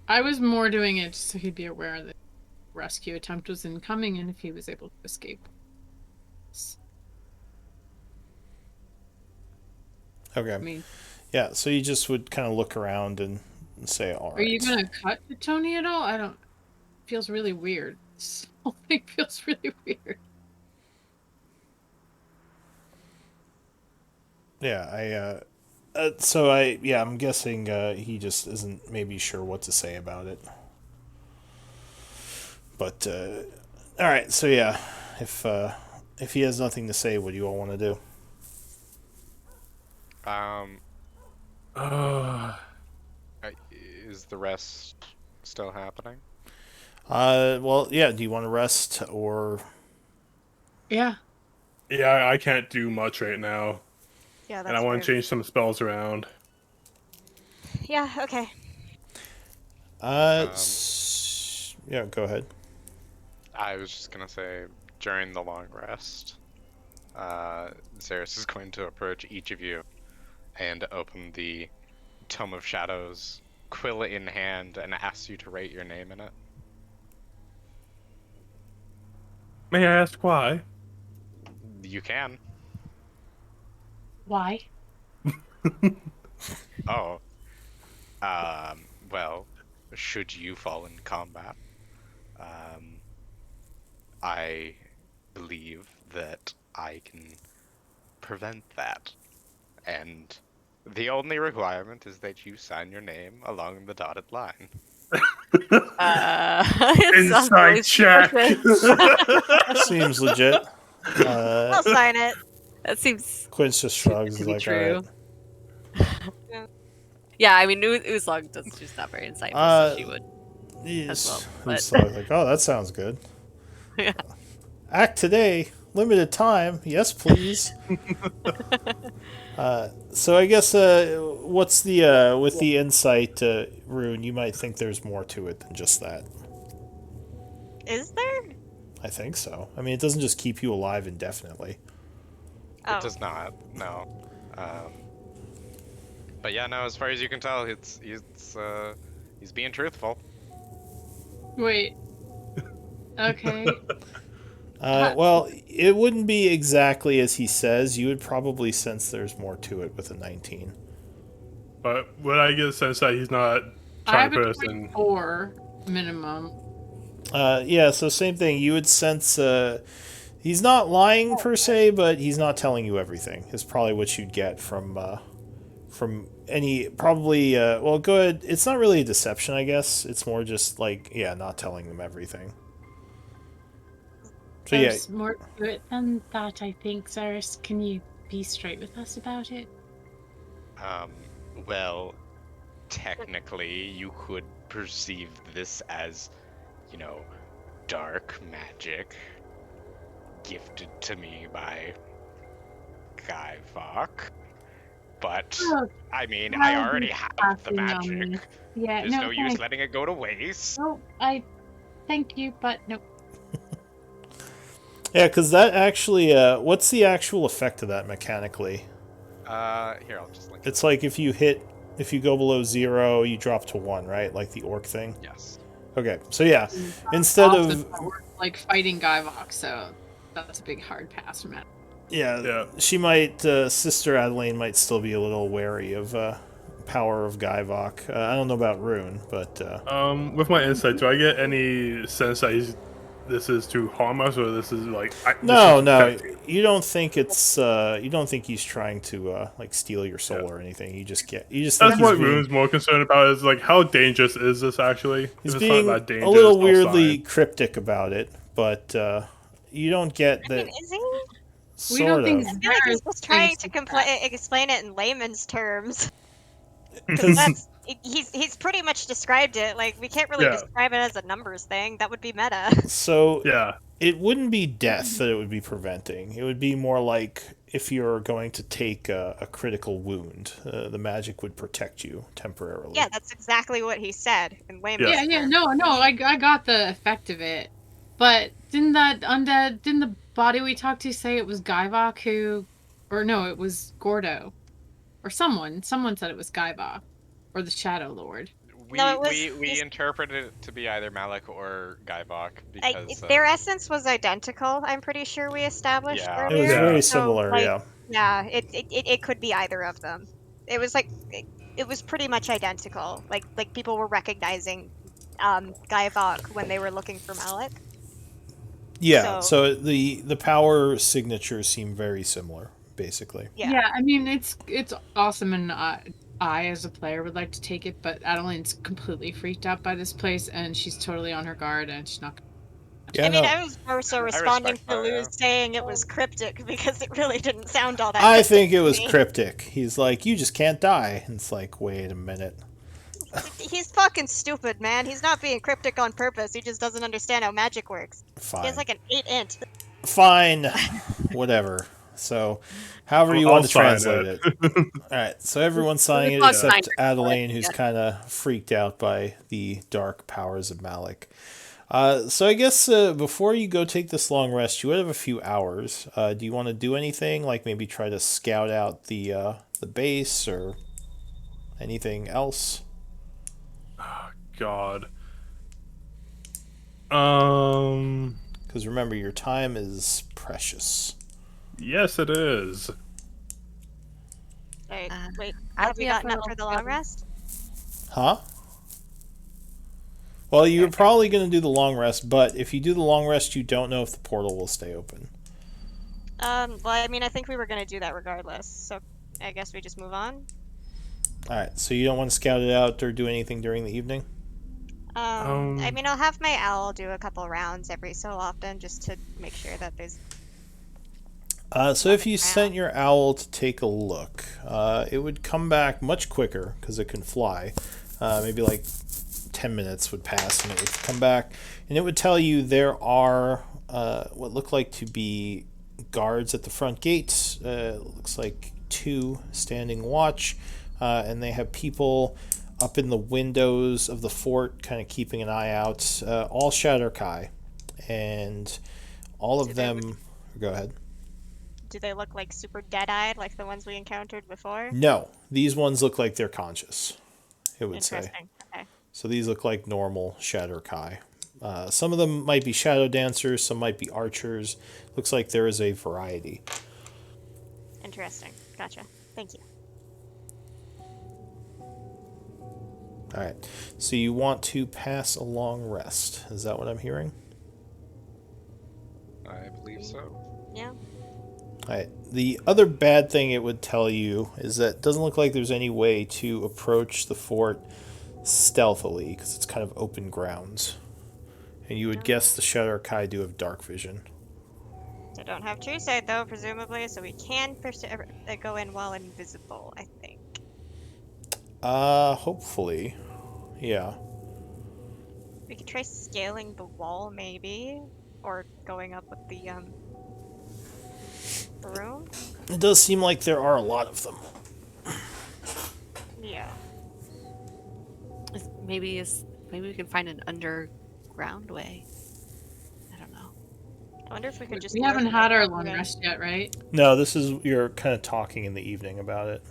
Speaker 4: I was more doing it so he'd be aware that rescue attempt was incoming and if he was able to escape.
Speaker 2: Okay.
Speaker 4: I mean,
Speaker 2: Yeah, so you just would kind of look around and say, all right.
Speaker 4: are you gonna cut to Tony at all? I don't. Feels really weird. This whole thing feels really weird.
Speaker 2: Yeah, I'm guessing he just isn't maybe sure what to say about it. But all right, so yeah, if he has nothing to say, what do you all want to do?
Speaker 6: Uh,
Speaker 5: Is the rest still happening?
Speaker 2: Well, yeah. Do you want to rest or?
Speaker 4: Yeah.
Speaker 6: yeah, I can't do much right now.
Speaker 3: Yeah,
Speaker 6: And I
Speaker 3: that's
Speaker 6: want to
Speaker 3: fair.
Speaker 6: change some spells around.
Speaker 3: Yeah, okay.
Speaker 2: Yeah. Go ahead.
Speaker 5: I was just gonna say, during the long rest, Zeus is going to approach each of you and open the Tome of Shadows, quill in hand, and ask you to write your name in it.
Speaker 6: May I ask why?
Speaker 5: You can.
Speaker 4: Why?
Speaker 5: Oh. Well, should you fall in combat, I believe that I can prevent that. And the only requirement is that you sign your name along the dotted line.
Speaker 1: It sounds really
Speaker 6: Inside check.
Speaker 1: suspicious.
Speaker 2: Seems legit.
Speaker 3: I'll sign it.
Speaker 1: That seems
Speaker 2: Quince just shrugs.
Speaker 1: to
Speaker 2: He's
Speaker 1: be
Speaker 2: like,
Speaker 1: true.
Speaker 2: all right.
Speaker 1: Yeah, I mean, Uzlog does she's not very insightful, so she would.
Speaker 2: Yes.
Speaker 1: well, but-
Speaker 2: Who's like, oh, that sounds good.
Speaker 1: Yeah.
Speaker 2: Act today, limited time. Yes, please. So I guess what's the with the insight rune? You might think there's more to it than just that.
Speaker 3: Is there?
Speaker 2: I think so. I mean, it doesn't just keep you alive indefinitely.
Speaker 3: Oh.
Speaker 5: It does not, no. But yeah, no, as far as you can tell, he's being truthful.
Speaker 4: Wait. Okay.
Speaker 2: Well, it wouldn't be exactly as he says. You would probably sense there's more to it with a 19.
Speaker 6: But would I get a sense that he's not
Speaker 4: I
Speaker 6: trying
Speaker 4: have
Speaker 6: to
Speaker 4: a
Speaker 6: put us in?
Speaker 4: 24 minimum.
Speaker 2: Yeah, so same thing. You would sense he's not lying per se, but he's not telling you everything. Is probably what you'd get from any probably. Well, good. It's not really a deception, I guess. It's more just like not telling them everything. So
Speaker 4: There's more to it than that, I think, Cyrus. Can you be straight with us about it?
Speaker 5: Well, technically, you could perceive this as, dark magic gifted to me by Guy Fawkes. But,
Speaker 4: Oh,
Speaker 5: I mean, I already have the
Speaker 4: passing on
Speaker 5: magic.
Speaker 4: this. Yeah,
Speaker 5: There's no use
Speaker 4: thanks.
Speaker 5: letting it go to waste.
Speaker 4: No, I thank you, but no.
Speaker 2: Yeah, because that actually, what's the actual effect of that mechanically?
Speaker 5: Here, I'll just link it.
Speaker 2: It's like if you go below 0, you drop to 1, right? Like the orc thing.
Speaker 5: Yes.
Speaker 2: Okay, so yeah, instead of
Speaker 4: We're, like fighting Guyvox, so that's a big hard pass from it.
Speaker 2: yeah, she might Sister Adelaine might still be a little wary of power of Guyvok. I don't know about Rune, but
Speaker 6: With my insight, do I get any sense that this is to harm us, or this is like
Speaker 2: no,
Speaker 6: protecting?
Speaker 2: you don't think it's you don't think he's trying to like steal your soul or anything. You just think
Speaker 6: That's
Speaker 2: he's
Speaker 6: what
Speaker 2: being,
Speaker 6: Rune's more concerned about, is like how dangerous is this actually?
Speaker 2: he's
Speaker 6: If it's
Speaker 2: being
Speaker 6: not that dangerous,
Speaker 2: a little
Speaker 6: I'll
Speaker 2: weirdly
Speaker 6: sign.
Speaker 2: cryptic about it, but you don't get
Speaker 3: I
Speaker 2: that.
Speaker 3: mean, is he?
Speaker 4: We don't
Speaker 2: Sort
Speaker 4: think
Speaker 2: of.
Speaker 3: I feel like he's just trying to
Speaker 4: Thanks.
Speaker 3: explain it in layman's terms. Because
Speaker 2: Because
Speaker 3: he's pretty much described it. Like, we can't really
Speaker 6: Yeah.
Speaker 3: describe it as a numbers thing. That would be meta.
Speaker 2: so
Speaker 6: Yeah.
Speaker 2: it wouldn't be death that it would be preventing. It would be more like if you're going to take a critical wound. The magic would protect you temporarily.
Speaker 3: Yeah, that's exactly what he said in layman's
Speaker 6: Yeah.
Speaker 4: Yeah,
Speaker 3: terms.
Speaker 4: no, I got the effect of it. But didn't the body we talked to say it was Guyvok who, or no, it was Gordo, or someone said it was Guyvok, or the Shadowlord.
Speaker 3: No, it was.
Speaker 5: We interpreted it to be either Malik or Guybok
Speaker 3: Like,
Speaker 5: because
Speaker 3: their essence was identical. I'm pretty sure we established
Speaker 5: Yeah.
Speaker 2: It was
Speaker 3: earlier.
Speaker 2: very
Speaker 6: Yeah.
Speaker 3: So,
Speaker 2: similar,
Speaker 3: like,
Speaker 2: yeah.
Speaker 3: yeah, it could be either of them. It was like it was pretty much identical. Like people were recognizing Guyvok when they were looking for Malik.
Speaker 2: Yeah,
Speaker 3: So,
Speaker 2: so the power signatures seem very similar, basically.
Speaker 3: yeah.
Speaker 4: I mean it's awesome, and I as a player would like to take it, but Adeline's completely freaked out by this place, and she's totally on her guard, and she's not.
Speaker 2: Yeah,
Speaker 3: I mean,
Speaker 2: no.
Speaker 3: I was more so
Speaker 5: I
Speaker 3: responding
Speaker 5: respect
Speaker 3: to
Speaker 5: that,
Speaker 3: Lou
Speaker 5: yeah.
Speaker 3: saying it was cryptic because it really didn't sound all that
Speaker 2: I
Speaker 3: cryptic
Speaker 2: think it
Speaker 3: to
Speaker 2: was
Speaker 3: me.
Speaker 2: cryptic. He's like, you just can't die. And it's like, wait a minute.
Speaker 3: He's fucking stupid, man. He's not being cryptic on purpose. He just doesn't understand how magic works. He
Speaker 2: Fine.
Speaker 3: has like an 8 int.
Speaker 2: Fine. Whatever. So, however you
Speaker 6: I'll
Speaker 2: want to
Speaker 6: sign
Speaker 2: translate it. Alright, so everyone's signing it
Speaker 1: We'll
Speaker 2: except
Speaker 1: sign it.
Speaker 2: Adeline, who's
Speaker 1: Yeah.
Speaker 2: kind of freaked out by the dark powers of Malik. So I guess before you go take this long rest, you would have a few hours. Do you want to do anything, like maybe try to scout out the base or anything else?
Speaker 6: God.
Speaker 2: Because remember, your time is precious.
Speaker 6: Yes, it is.
Speaker 3: Wait, wait.
Speaker 8: I'll
Speaker 3: Have we
Speaker 8: be up
Speaker 3: gotten
Speaker 8: for
Speaker 3: up
Speaker 8: a
Speaker 3: for the
Speaker 8: little
Speaker 3: long rest?
Speaker 2: Huh? Well, you're probably going to do the long rest, but if you do the long rest, you don't know if the portal will stay open.
Speaker 3: Well, I mean, I think we were gonna do that regardless, so I guess we just move on.
Speaker 2: Alright, so you don't want to scout it out or do anything during the evening?
Speaker 3: I mean, I'll have my owl do a couple rounds every so often just to make sure that there's.
Speaker 2: So if you sent your owl to take a look, it would come back much quicker because it can fly. Maybe like 10 minutes would pass and it would come back. And it would tell you there are what look like to be guards at the front gates. Looks like 2 standing watch. And they have people up in the windows of the fort kind of keeping an eye out. All Shadowkai. And all of them... Go ahead.
Speaker 3: Do they look like super dead-eyed like the ones we encountered before?
Speaker 2: No, these ones look like they're conscious, it would say.
Speaker 3: Interesting. Okay.
Speaker 2: So these look like normal Shadowkai. Some of them might be shadow dancers, some might be archers. Looks like there is a variety.
Speaker 3: Interesting. Gotcha. Thank you.
Speaker 2: Alright, so you want to pass a long rest. Is that what I'm hearing?
Speaker 5: I believe so.
Speaker 3: Yeah.
Speaker 2: Alright, the other bad thing it would tell you is that it doesn't look like there's any way to approach the fort stealthily, because it's kind of open grounds. And you would guess the Shadowkai do have dark vision.
Speaker 3: They don't have true sight though, presumably, so we can go in while invisible, I think.
Speaker 2: Hopefully. Yeah.
Speaker 3: We could try scaling the wall, maybe, or going up with the broom.
Speaker 2: It does seem like there are a lot of them.
Speaker 3: Yeah.
Speaker 1: Maybe we can find an underground way. I don't know.
Speaker 3: I wonder if we could just.
Speaker 4: We
Speaker 3: lure
Speaker 4: haven't
Speaker 3: the
Speaker 4: had our
Speaker 3: Nightwalker
Speaker 4: long
Speaker 3: in.
Speaker 4: rest yet, right?
Speaker 2: No, this is, you're kind of talking in the evening about it.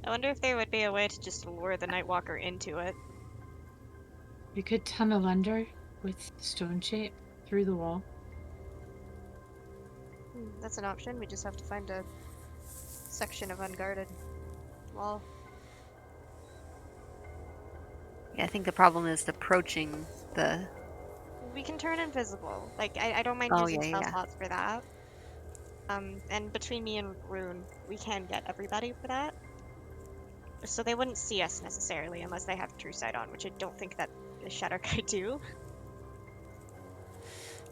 Speaker 3: I wonder if there would be a way to just lure the Nightwalker into it.
Speaker 4: We could tunnel under with stone shape through the wall.
Speaker 3: That's an option. We just have to find a section of unguarded wall.
Speaker 1: Yeah, I think the problem is approaching the.
Speaker 3: We can turn invisible. Like, I don't mind
Speaker 1: Oh,
Speaker 3: using
Speaker 1: yeah,
Speaker 3: spell
Speaker 1: yeah.
Speaker 3: slots for that. And between me and Rune, we can get everybody for that. So they wouldn't see us necessarily unless they have true sight on, which I don't think that the Shadowkai do.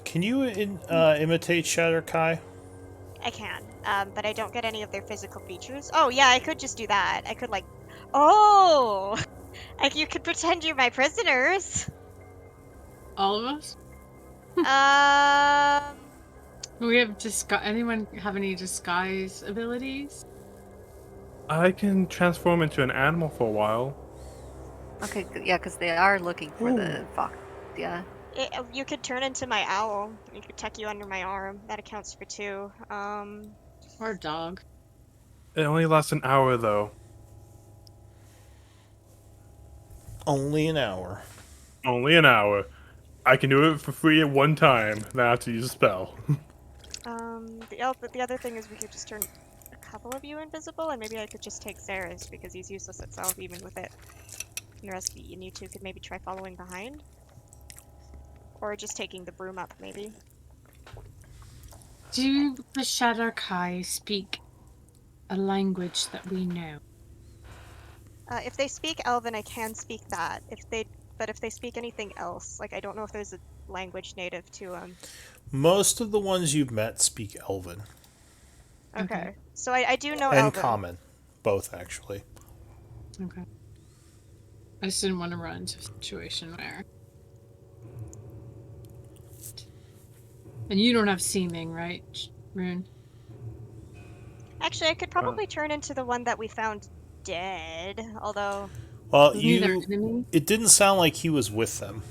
Speaker 2: Can you imitate Shadowkai?
Speaker 3: I can, but I don't get any of their physical features. Oh, yeah, I could just do that. I could, like... Oh! Like, you could pretend you're my prisoners!
Speaker 4: All of us? We have anyone have any disguise abilities?
Speaker 6: I can transform into an animal for a while.
Speaker 8: Okay, yeah, because they are looking for
Speaker 2: Ooh.
Speaker 8: the fox. Yeah.
Speaker 3: You could turn into my owl. You could tuck you under my arm. That accounts for 2.
Speaker 4: Or a dog?
Speaker 6: It only lasts an hour though.
Speaker 2: Only an hour.
Speaker 6: Only an hour. I can do it for free at one time. Then I have to use a spell.
Speaker 3: The other thing is we could just turn a couple of you invisible, and maybe I could just take Zaris because he's useless itself, even with it. And the rest of you two could maybe try following behind, or just taking the broom up, maybe.
Speaker 4: Do the Shadowkai speak a language that we know?
Speaker 3: If they speak Elven, I can speak that. But if they speak anything else, like I don't know if there's a language native to them.
Speaker 2: Most of the ones you've met speak Elven.
Speaker 3: Okay. So I do know
Speaker 2: And
Speaker 3: Elven.
Speaker 2: Common. Both, actually.
Speaker 4: Okay. I just didn't want to run into a situation where. And you don't have seeming, right, Rune?
Speaker 3: Actually, I could probably turn into the one that we found dead, although...
Speaker 2: Well,
Speaker 4: Wasn't their enemy?
Speaker 2: It didn't sound like he was with them.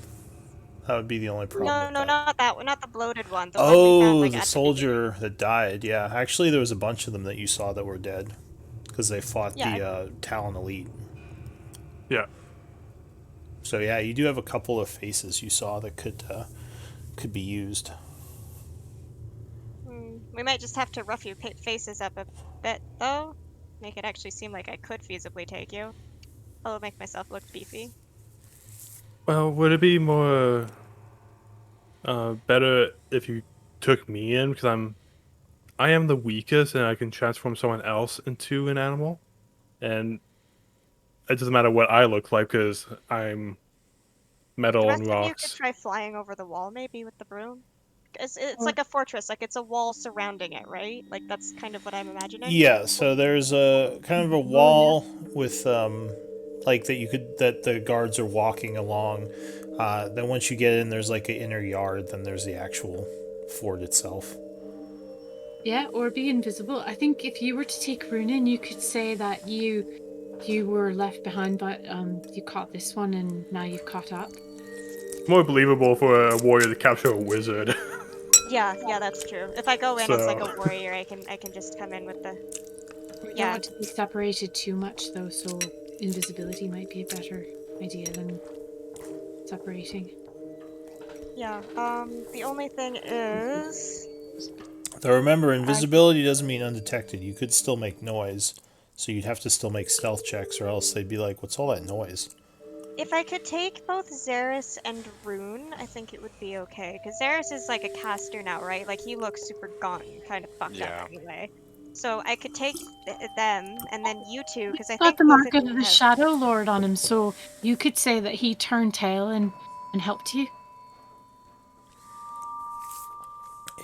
Speaker 2: That would be the only problem
Speaker 3: No,
Speaker 2: with
Speaker 3: no,
Speaker 2: that.
Speaker 3: not that one, not the bloated one. The one we found, like,
Speaker 2: The
Speaker 3: at
Speaker 2: soldier that died. Yeah, actually, there was a bunch of them that you saw that were dead because they fought
Speaker 3: Yeah,
Speaker 2: the Talon Elite.
Speaker 6: Yeah.
Speaker 2: So yeah, you do have a couple of faces you saw that could be used.
Speaker 3: We might just have to rough your faces up a bit, though. Make it actually seem like I could feasibly take you. I'll make myself look beefy.
Speaker 6: Well, would it be more better if you took me in because I am the weakest and I can transform someone else into an animal, and it doesn't matter what I look like because I'm
Speaker 3: The
Speaker 6: metal
Speaker 3: rest
Speaker 6: and
Speaker 3: of you could
Speaker 6: rocks.
Speaker 3: try flying over the wall, maybe, with the broom. It's
Speaker 4: Or-
Speaker 3: like a fortress, like it's a wall surrounding it, right? Like that's kind of what I'm imagining.
Speaker 2: Yeah, so there's a kind of a wall with like that the guards are walking along. Then once you get in, there's like an inner yard. Then there's the actual fort itself.
Speaker 4: Yeah, or be invisible. I think if you were to take Runin, you could say that you were left behind, but you caught this one and now you've caught up.
Speaker 6: More believable for a warrior to capture a wizard.
Speaker 3: Yeah, that's true. If I go in as like
Speaker 6: So-
Speaker 3: a warrior, I can just come in with the...
Speaker 4: You don't
Speaker 3: Yeah.
Speaker 4: want to be separated too much, though, so invisibility might be a better idea than separating.
Speaker 3: Yeah, the only thing is...
Speaker 2: Though remember, invisibility doesn't mean undetected. You could still make noise, so you'd have to still make stealth checks, or else they'd be like, "What's all that noise?"
Speaker 3: If I could take both Zaris and Rune, I think it would be okay. Because Zaris is like a caster now, right? Like, he looks super gaunt and kind of fucked
Speaker 5: Yeah.
Speaker 3: up anyway. So I could take them, and then you two, because I
Speaker 4: Got
Speaker 3: think
Speaker 4: the
Speaker 3: both
Speaker 4: mark
Speaker 3: of
Speaker 4: of
Speaker 3: you
Speaker 4: the
Speaker 3: have...
Speaker 4: Shadowlord on him, so you could say that he turned tail and helped you.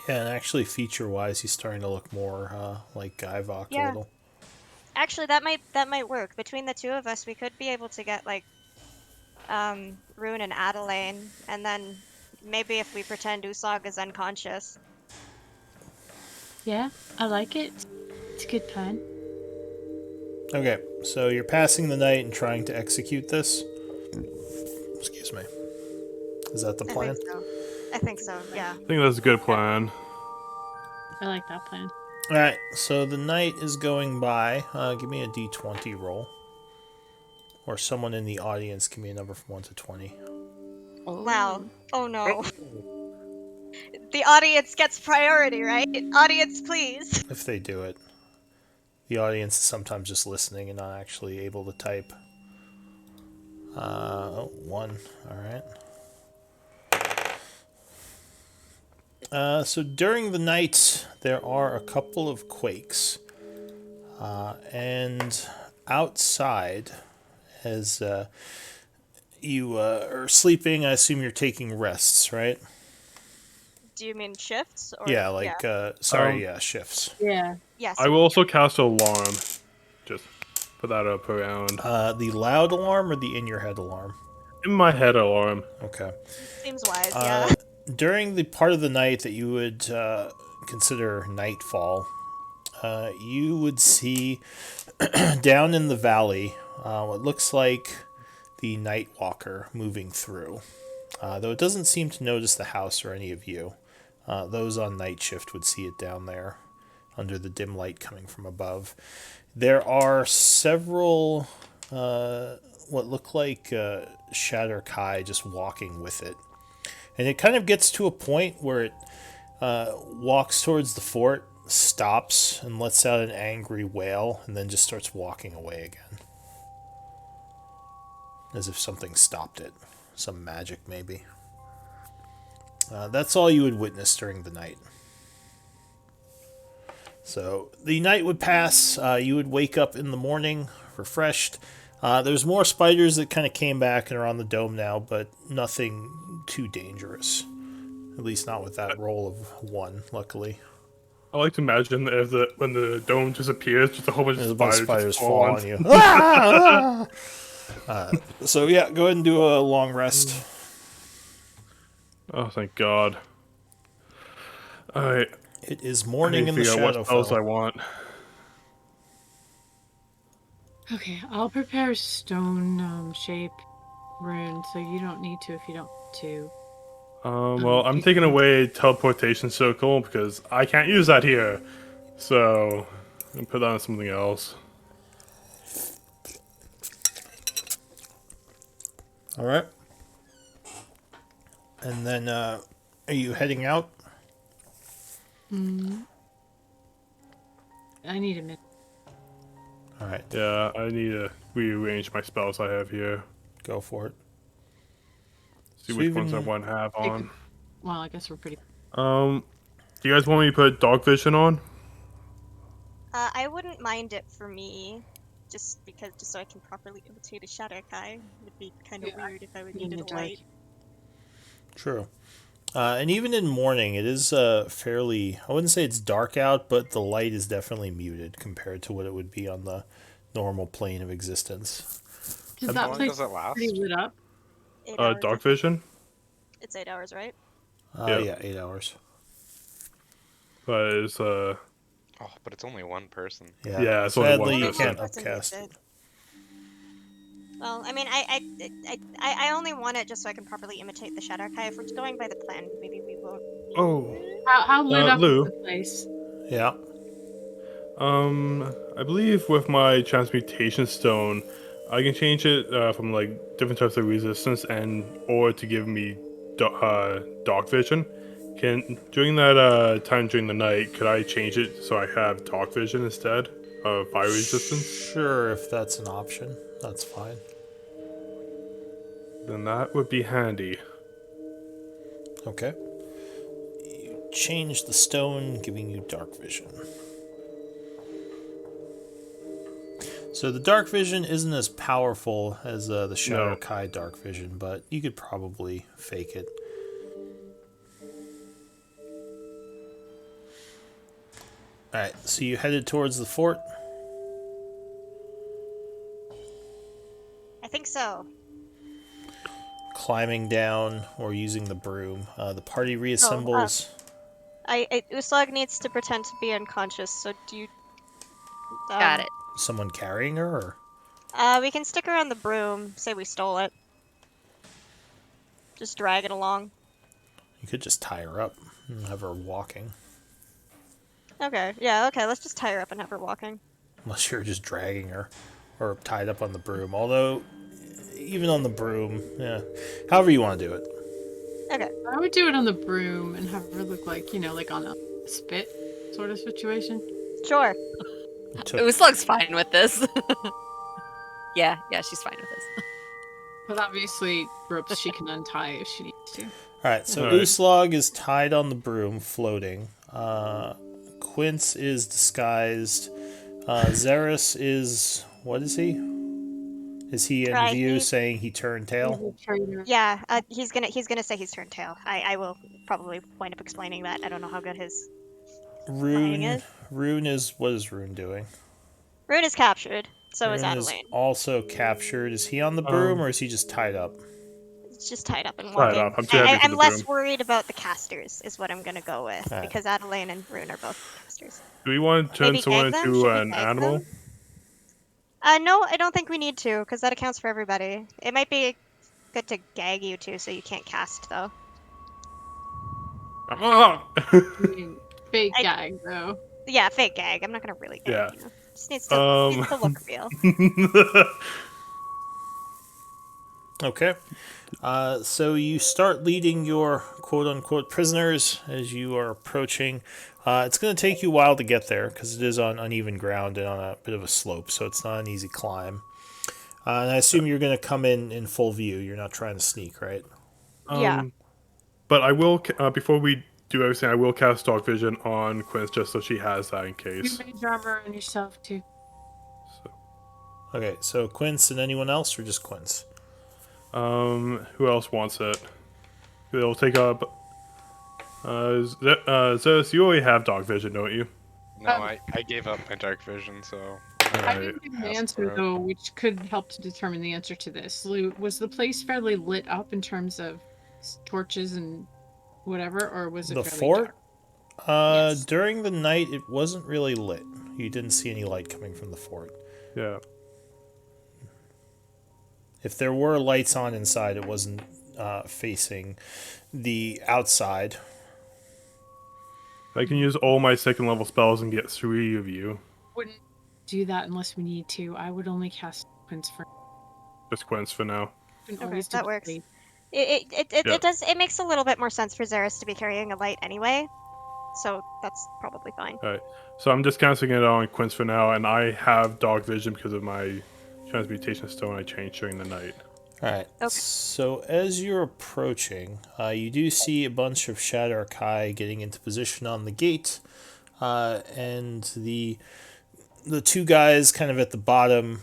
Speaker 2: Yeah, and actually, feature-wise, he's starting to look more like Guyvok a
Speaker 3: Yeah.
Speaker 2: little.
Speaker 3: Actually, that might work. Between the two of us, we could be able to get, like, Rune and Adelaine, and then maybe if we pretend Usog is unconscious.
Speaker 4: Yeah, I like it. It's a good plan.
Speaker 2: Okay, so you're passing the night and trying to execute this. Excuse me. Is that the plan?
Speaker 3: I think so, yeah.
Speaker 6: I think that's a good plan.
Speaker 4: I like that plan.
Speaker 2: Alright, so the night is going by. Give me a d20 roll. Or someone in the audience, give me a number from 1 to 20.
Speaker 3: Wow. Oh no. The audience gets priority, right? Audience, please.
Speaker 2: If they do it. The audience is sometimes just listening and not actually able to type. 1. Alright. So during the night, there are a couple of quakes. And outside, as you are sleeping, I assume you're taking rests, right?
Speaker 3: Do you mean shifts? Or...
Speaker 2: Yeah, like, shifts.
Speaker 4: Yeah.
Speaker 3: Yes.
Speaker 6: I will also cast alarm. Just put that up around.
Speaker 2: The loud alarm or the in-your-head alarm?
Speaker 6: In my head alarm.
Speaker 2: Okay.
Speaker 3: Seems wise, yeah.
Speaker 2: During the part of the night that you would consider nightfall, you would see down in the valley what looks like the Night Walker moving through. Though it doesn't seem to notice the house or any of you. Those on night shift would see it down there under the dim light coming from above. There are several what look like Shatter Kai just walking with it. And it kind of gets to a point where it walks towards the fort, stops, and lets out an angry wail, and then just starts walking away again. As if something stopped it. Some magic, maybe. That's all you would witness during the night. So the night would pass. You would wake up in the morning, refreshed. There's more spiders that kind of came back and are on the dome now, but nothing too dangerous. At least not with that roll of 1, luckily.
Speaker 6: I like to imagine if when the dome disappears, just a whole bunch
Speaker 2: There's a
Speaker 6: of
Speaker 2: bunch of
Speaker 6: spiders
Speaker 2: spiders
Speaker 6: just
Speaker 2: fall on you. So yeah, go ahead and do a long rest.
Speaker 6: Oh, thank God. Alright.
Speaker 2: It is
Speaker 6: I
Speaker 2: morning
Speaker 6: need
Speaker 2: in
Speaker 6: to
Speaker 2: the
Speaker 6: figure out what spells I
Speaker 2: Shadowfell.
Speaker 6: want.
Speaker 4: Okay, I'll prepare a stone shape rune, so you don't need to if you don't want to.
Speaker 6: Well, I'm taking away teleportation circle because I can't use that here. So, I'm gonna put that on something else.
Speaker 2: All right. And then, are you heading out?
Speaker 4: I need a minute.
Speaker 2: All right,
Speaker 6: Yeah, I need to rearrange my spells I have here.
Speaker 2: go for it.
Speaker 6: See
Speaker 2: So
Speaker 6: which ones I
Speaker 2: even-
Speaker 6: want to have on.
Speaker 4: Well, I guess we're pretty.
Speaker 6: Do you guys want me to put dark vision on?
Speaker 3: I wouldn't mind it for me, just so I can properly imitate a Shadow Kai. It would be kind of weird if I would
Speaker 4: in
Speaker 3: need
Speaker 4: the
Speaker 3: it
Speaker 4: dark.
Speaker 3: light.
Speaker 2: True. And even in morning, it is fairly... I wouldn't say it's dark out, but the light is definitely muted compared to what it would be on the normal plane of existence.
Speaker 4: Does
Speaker 5: How
Speaker 4: that
Speaker 5: long
Speaker 4: place
Speaker 5: does it last?
Speaker 4: pretty lit up?
Speaker 3: 8 hours.
Speaker 6: Dark vision?
Speaker 3: It's 8 hours, right?
Speaker 6: Yeah.
Speaker 2: Yeah, 8 hours.
Speaker 6: But it's
Speaker 5: Oh, but it's only one person.
Speaker 6: Yeah, it's only
Speaker 2: Sadly,
Speaker 6: one
Speaker 2: you
Speaker 6: person.
Speaker 2: can't
Speaker 3: Person
Speaker 2: upcast
Speaker 3: needs
Speaker 2: it.
Speaker 3: it. Well, I mean, I only want it just so I can properly imitate the Shadow Kai. If we're going by the plan, maybe we won't.
Speaker 6: Oh,
Speaker 4: How lit up
Speaker 6: Lou.
Speaker 4: is the place?
Speaker 2: Yeah.
Speaker 6: I believe with my transmutation stone, I can change it from like different types of resistance or to give me dark vision. During that time during the night, could I change it so I have dark vision instead of fire resistance?
Speaker 2: Sure, if that's an option. That's fine.
Speaker 6: Then that would be handy.
Speaker 2: Okay. You change the stone, giving you dark vision. So the dark vision isn't as powerful as the Shadow
Speaker 6: No.
Speaker 2: Kai dark vision, but you could probably fake it. Alright, so you headed towards the fort?
Speaker 3: I think so.
Speaker 2: Climbing down or using the broom. The party reassembles.
Speaker 3: Uslag needs to pretend to be unconscious. So do you?
Speaker 1: Got it.
Speaker 2: Someone carrying her? Or?
Speaker 3: We can stick her on the broom. Say we stole it. Just drag it along.
Speaker 2: You could just tie her up and have her walking.
Speaker 3: Okay. Yeah. Okay. Let's just tie her up and have her walking.
Speaker 2: Unless you're just dragging her or tied up on the broom. Although, even on the broom, yeah. However you want to do it.
Speaker 3: Okay.
Speaker 4: I would do it on the broom and have her look like, like on a spit sort of situation.
Speaker 3: Sure.
Speaker 1: Uslug's fine with this. yeah, she's fine with this.
Speaker 4: But obviously, ropes she can untie if she needs to.
Speaker 2: Alright, so
Speaker 6: Alright.
Speaker 2: Uslag is tied on the broom, floating. Quince is disguised. Xeris is... What is he? Is he in view
Speaker 3: he's-
Speaker 2: saying he turned tail?
Speaker 3: Yeah. He's gonna say he's turned tail. I will probably wind up explaining that. I don't know how good his lying is.
Speaker 2: Rune is... What is Rune doing?
Speaker 3: Rune is captured. So is
Speaker 2: Rune is
Speaker 3: Adeline.
Speaker 2: also captured. Is he on the broom or is he just tied up?
Speaker 3: It's just tied up and
Speaker 6: Tied
Speaker 3: walking.
Speaker 6: up. I'm too heavy for
Speaker 3: I'm
Speaker 6: the
Speaker 3: less
Speaker 6: broom.
Speaker 3: worried about the casters, is what I'm gonna go with,
Speaker 2: Alright.
Speaker 3: because Adelaine and Rune are both casters.
Speaker 6: Do we want to turn
Speaker 3: Maybe
Speaker 6: someone
Speaker 3: gag them?
Speaker 6: into
Speaker 3: Should we
Speaker 6: an
Speaker 3: gag
Speaker 6: animal?
Speaker 3: them? No, I don't think we need to, because that accounts for everybody. It might be good to gag you two so you can't cast, though.
Speaker 6: Ah!
Speaker 4: I mean, fake
Speaker 3: I-
Speaker 4: gag though.
Speaker 3: Yeah, fake gag. I'm not gonna really gag
Speaker 6: Yeah.
Speaker 3: you. Just needs to look real.
Speaker 2: Okay. So you start leading your quote unquote prisoners as you are approaching. It's going to take you a while to get there because it is on uneven ground and on a bit of a slope, so it's not an easy climb. And I assume you're going to come in full view. You're not trying to sneak, right?
Speaker 3: Yeah.
Speaker 6: But I will, before we do everything, I will cast Dark Vision on Quince just so she has that in
Speaker 4: You
Speaker 6: case.
Speaker 4: mage armor on yourself too.
Speaker 6: So,
Speaker 2: Okay, so Quince and anyone else, or just Quince?
Speaker 6: who else wants it? It'll take up. Zeus, you already have Dark Vision, don't you?
Speaker 5: No,
Speaker 4: Um,
Speaker 5: I gave up my dark vision, so
Speaker 4: I
Speaker 6: Alright.
Speaker 4: didn't give an
Speaker 5: Ask
Speaker 4: answer
Speaker 5: for it.
Speaker 4: though, which could help to determine the answer to this. Lou, was the place fairly lit up in terms of torches and whatever, or was it
Speaker 2: The
Speaker 4: fairly
Speaker 2: fort?
Speaker 4: dark? Yes.
Speaker 2: During the night, it wasn't really lit. You didn't see any light coming from the fort.
Speaker 6: Yeah.
Speaker 2: If there were lights on inside, it wasn't facing the outside.
Speaker 6: I can use all my second level spells and get 3 of you.
Speaker 4: Wouldn't do that unless we need to. I would only cast Quince for.
Speaker 6: Just Quince for now.
Speaker 4: Can
Speaker 3: Okay,
Speaker 4: always do
Speaker 3: that
Speaker 4: the
Speaker 3: works.
Speaker 4: blade.
Speaker 6: Yeah.
Speaker 3: It does. It makes a little bit more sense for Xeris to be carrying a light anyway, so that's probably fine.
Speaker 6: Alright. So I'm just casting it on Quince for now, and I have Dark Vision because of my Transmutation Stone I changed during the night.
Speaker 2: Alright,
Speaker 3: Okay.
Speaker 2: so as you're approaching, you do see a bunch of Shadow Kai getting into position on the gate, and the two guys kind of at the bottom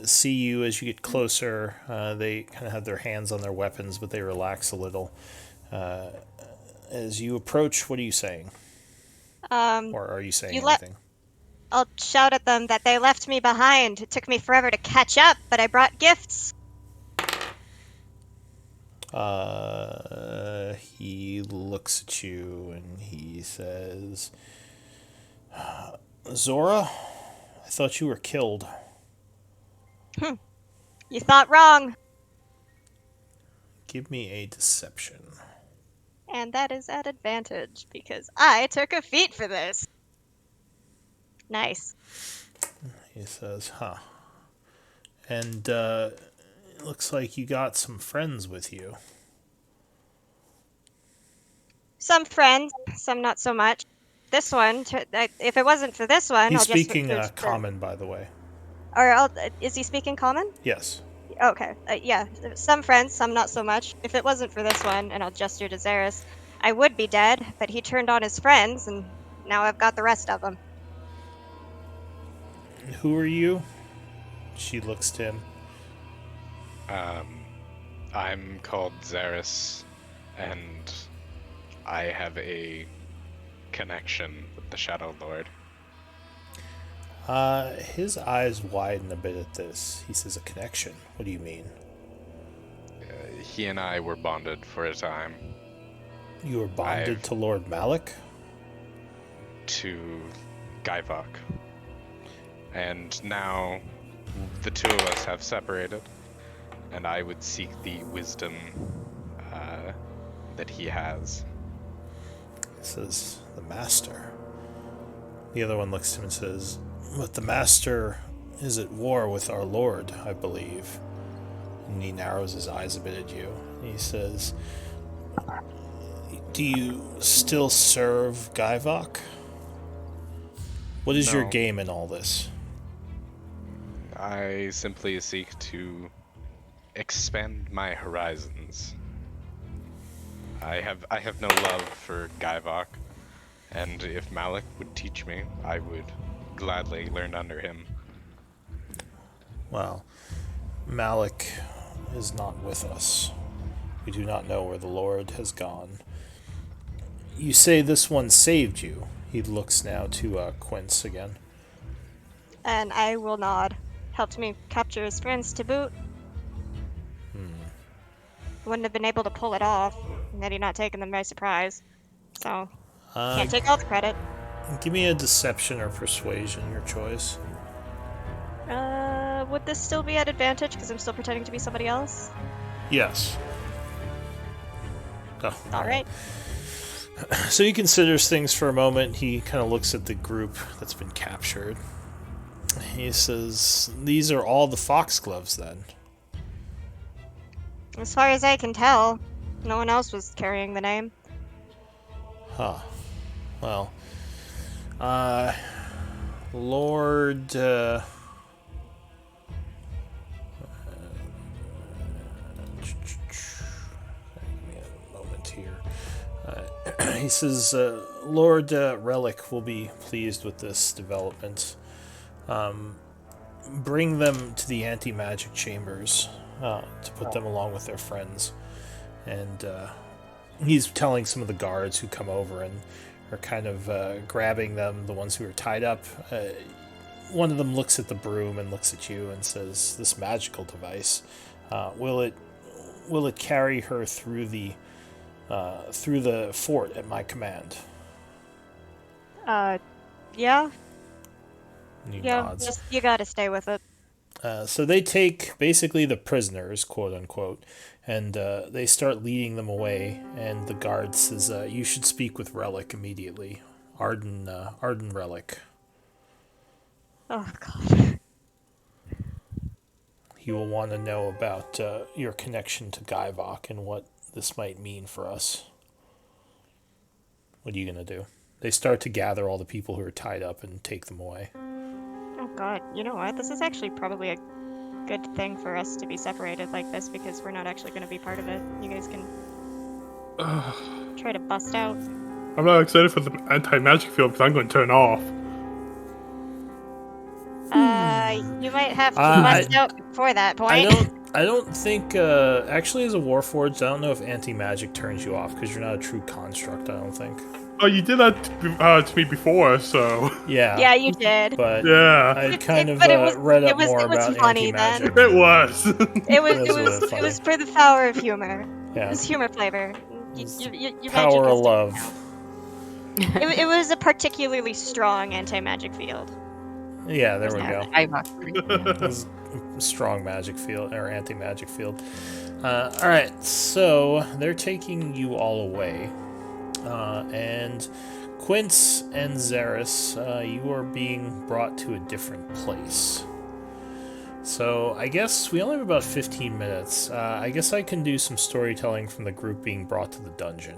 Speaker 2: see you as you get closer. They kind of have their hands on their weapons, but they relax a little. As you approach, what are you saying? Or are you saying anything?
Speaker 3: I'll shout at them that they left me behind. It took me forever to catch up, but I brought gifts.
Speaker 2: He looks at you and he says, Zora, I thought you were killed.
Speaker 3: You thought wrong,
Speaker 2: Give me a deception.
Speaker 3: and that is at advantage because I took a feat for this. Nice.
Speaker 2: He says, huh. And it looks like you got some friends with you.
Speaker 3: Some friends, some not so much. This one, if it wasn't for this one,
Speaker 2: He's
Speaker 3: I'll just
Speaker 2: speaking
Speaker 3: search for-
Speaker 2: common, by the way.
Speaker 3: Or is he speaking common?
Speaker 2: Yes.
Speaker 3: Okay, yeah. Some friends, some not so much. If it wasn't for this one, and I'll gesture to Xeris, I would be dead, but he turned on his friends, and now I've got the rest of them.
Speaker 2: Who are you? She looks to him.
Speaker 5: I'm called Xeris, and I have a connection with the Shadowlord.
Speaker 2: His eyes widen a bit at this. He says, a connection? What do you mean?
Speaker 5: He and I were bonded for a time
Speaker 2: You were bonded to Lord Malik?
Speaker 5: to Gaivok. And now the two of us have separated, and I would seek the wisdom that he has.
Speaker 2: He says, the Master. The other one looks at him and says, but the Master is at war with our Lord, I believe. And he narrows his eyes a bit at you. He says, do you still serve Gaivok? What is your
Speaker 5: No.
Speaker 2: game in all this?
Speaker 5: I simply seek to expand my horizons. I have no love for Gaivok, and if Malik would teach me, I would gladly learn under him.
Speaker 2: Well, Malik is not with us. We do not know where the Lord has gone. You say this one saved you. He looks now to Quince again.
Speaker 3: And I will nod. Helped me capture his friends to boot. wouldn't have been able to pull it off, and had he not taken them by surprise. So,
Speaker 2: Uh,
Speaker 3: can't take all the credit.
Speaker 2: Give me a deception or persuasion, your choice.
Speaker 3: Would this still be at advantage because I'm still pretending to be somebody else?
Speaker 2: Yes. Oh,
Speaker 3: Alright.
Speaker 2: So he considers things for a moment. He kind of looks at the group that's been captured. He says, "These are all the Foxgloves, then."
Speaker 3: As far as I can tell, no one else was carrying the name.
Speaker 2: Huh. Well, Lord, give me a moment here. He says, Lord Relic will be pleased with this development. Bring them to the anti-magic chambers to put them along with their friends. And he's telling some of the guards who come over and are kind of grabbing them, the ones who are tied up. One of them looks at the broom and looks at you and says, "This magical device, will it carry her through the fort at my command?"
Speaker 3: Yeah?
Speaker 2: And he
Speaker 3: Yeah,
Speaker 2: nods.
Speaker 3: just, you gotta stay with it.
Speaker 2: So they take basically the prisoners, quote unquote, and they start leading them away. And the guard says, "You should speak with Relic immediately, Arden Relic.
Speaker 3: Oh, God.
Speaker 2: He will want to know about your connection to Gaivok and what this might mean for us." What are you gonna do? They start to gather all the people who are tied up and take them away.
Speaker 3: Oh, God. You know what? This is actually probably a good thing for us to be separated like this because we're not actually going to be part of it. You guys can try to bust out.
Speaker 6: I'm not excited for the anti-magic field because I'm going to turn off.
Speaker 3: You might have to bust out before that point.
Speaker 2: I don't think actually as a Warforged, I don't know if anti-magic turns you off because you're not a true construct. I don't think.
Speaker 6: Oh, you did that to me before, so
Speaker 2: Yeah.
Speaker 3: Yeah, you did.
Speaker 2: But
Speaker 6: yeah,
Speaker 2: I'd
Speaker 3: it
Speaker 2: read up
Speaker 3: was
Speaker 2: more about
Speaker 3: funny
Speaker 2: anti-magic.
Speaker 3: then.
Speaker 6: it was.
Speaker 3: It was for the power of humor.
Speaker 2: Yeah.
Speaker 3: It was humor flavor. Your
Speaker 2: Power
Speaker 3: magic
Speaker 2: of
Speaker 3: is
Speaker 2: love.
Speaker 3: different now. It was a particularly strong anti-magic field.
Speaker 2: Yeah, there we go.
Speaker 8: I'm
Speaker 2: It was a strong magic field or anti-magic field. All right, so they're taking you all away, and Quince and Xeris, you are being brought to a different place. So I guess we only have about 15 minutes. I guess I can do some storytelling from the group being brought to the dungeon.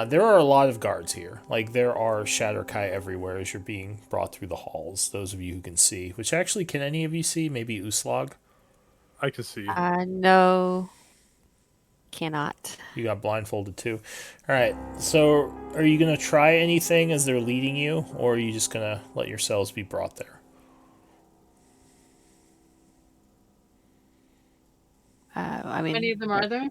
Speaker 2: There are a lot of guards here. Like, there are Shatterkai everywhere as you're being brought through the halls, those of you who can see. Which, actually, can any of you see? Maybe Uslog?
Speaker 6: I can see.
Speaker 8: No, cannot.
Speaker 2: You got blindfolded, too. Alright, so are you going to try anything as they're leading you? Or are you just going to let yourselves be brought there?
Speaker 8: I mean,
Speaker 4: How many of them are there?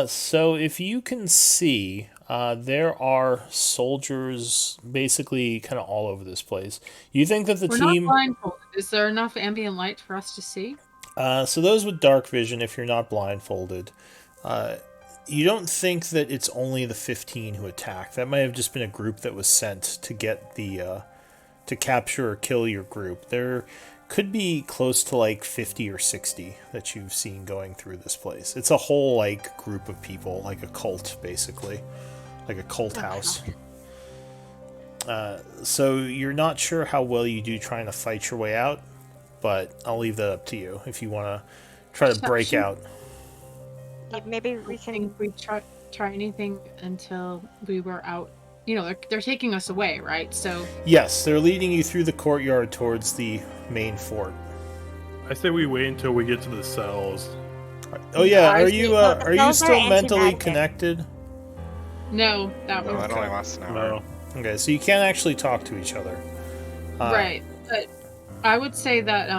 Speaker 2: So if you can see, there are soldiers basically kind of all over this place. You think that the
Speaker 4: We're
Speaker 2: team...
Speaker 4: not blindfolded. Is there enough ambient light for us to see?
Speaker 2: So those with dark vision, if you're not blindfolded, you don't think that it's only the 15 who attack. That might have just been a group that was sent to get the to capture or kill your group. There could be close to like 50 or 60 that you've seen going through this place. It's a whole like group of people, like a cult basically, like a cult house. So you're not sure how well you do trying to fight your way out, but I'll leave that up to you if you want to try to break out.
Speaker 3: Maybe
Speaker 4: I
Speaker 3: we can.
Speaker 4: think we try anything until we were out. You know, they're taking us away, right? So
Speaker 2: Yes, they're leading you through the courtyard towards the main fort.
Speaker 6: I say we wait until we get to the cells.
Speaker 2: Oh yeah,
Speaker 3: I
Speaker 2: are
Speaker 3: see.
Speaker 2: you
Speaker 3: Well, the
Speaker 2: still
Speaker 3: cells are
Speaker 2: mentally
Speaker 3: anti-magic.
Speaker 2: connected?
Speaker 4: no, that
Speaker 5: No,
Speaker 4: was
Speaker 5: that only lasts an hour.
Speaker 2: No. Okay, so you can't actually talk to each other.
Speaker 4: right. But I would say that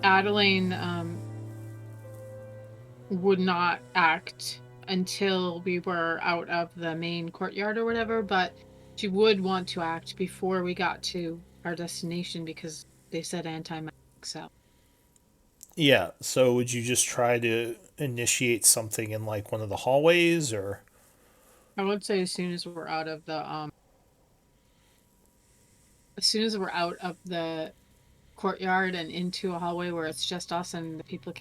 Speaker 4: Adeline would not act until we were out of the main courtyard or whatever, but she would want to act before we got to our destination because they said anti-magic. So
Speaker 2: Yeah, so would you just try to initiate something in like one of the hallways, or?
Speaker 4: I would say as soon as we're out of the courtyard and into a hallway where it's just us and the people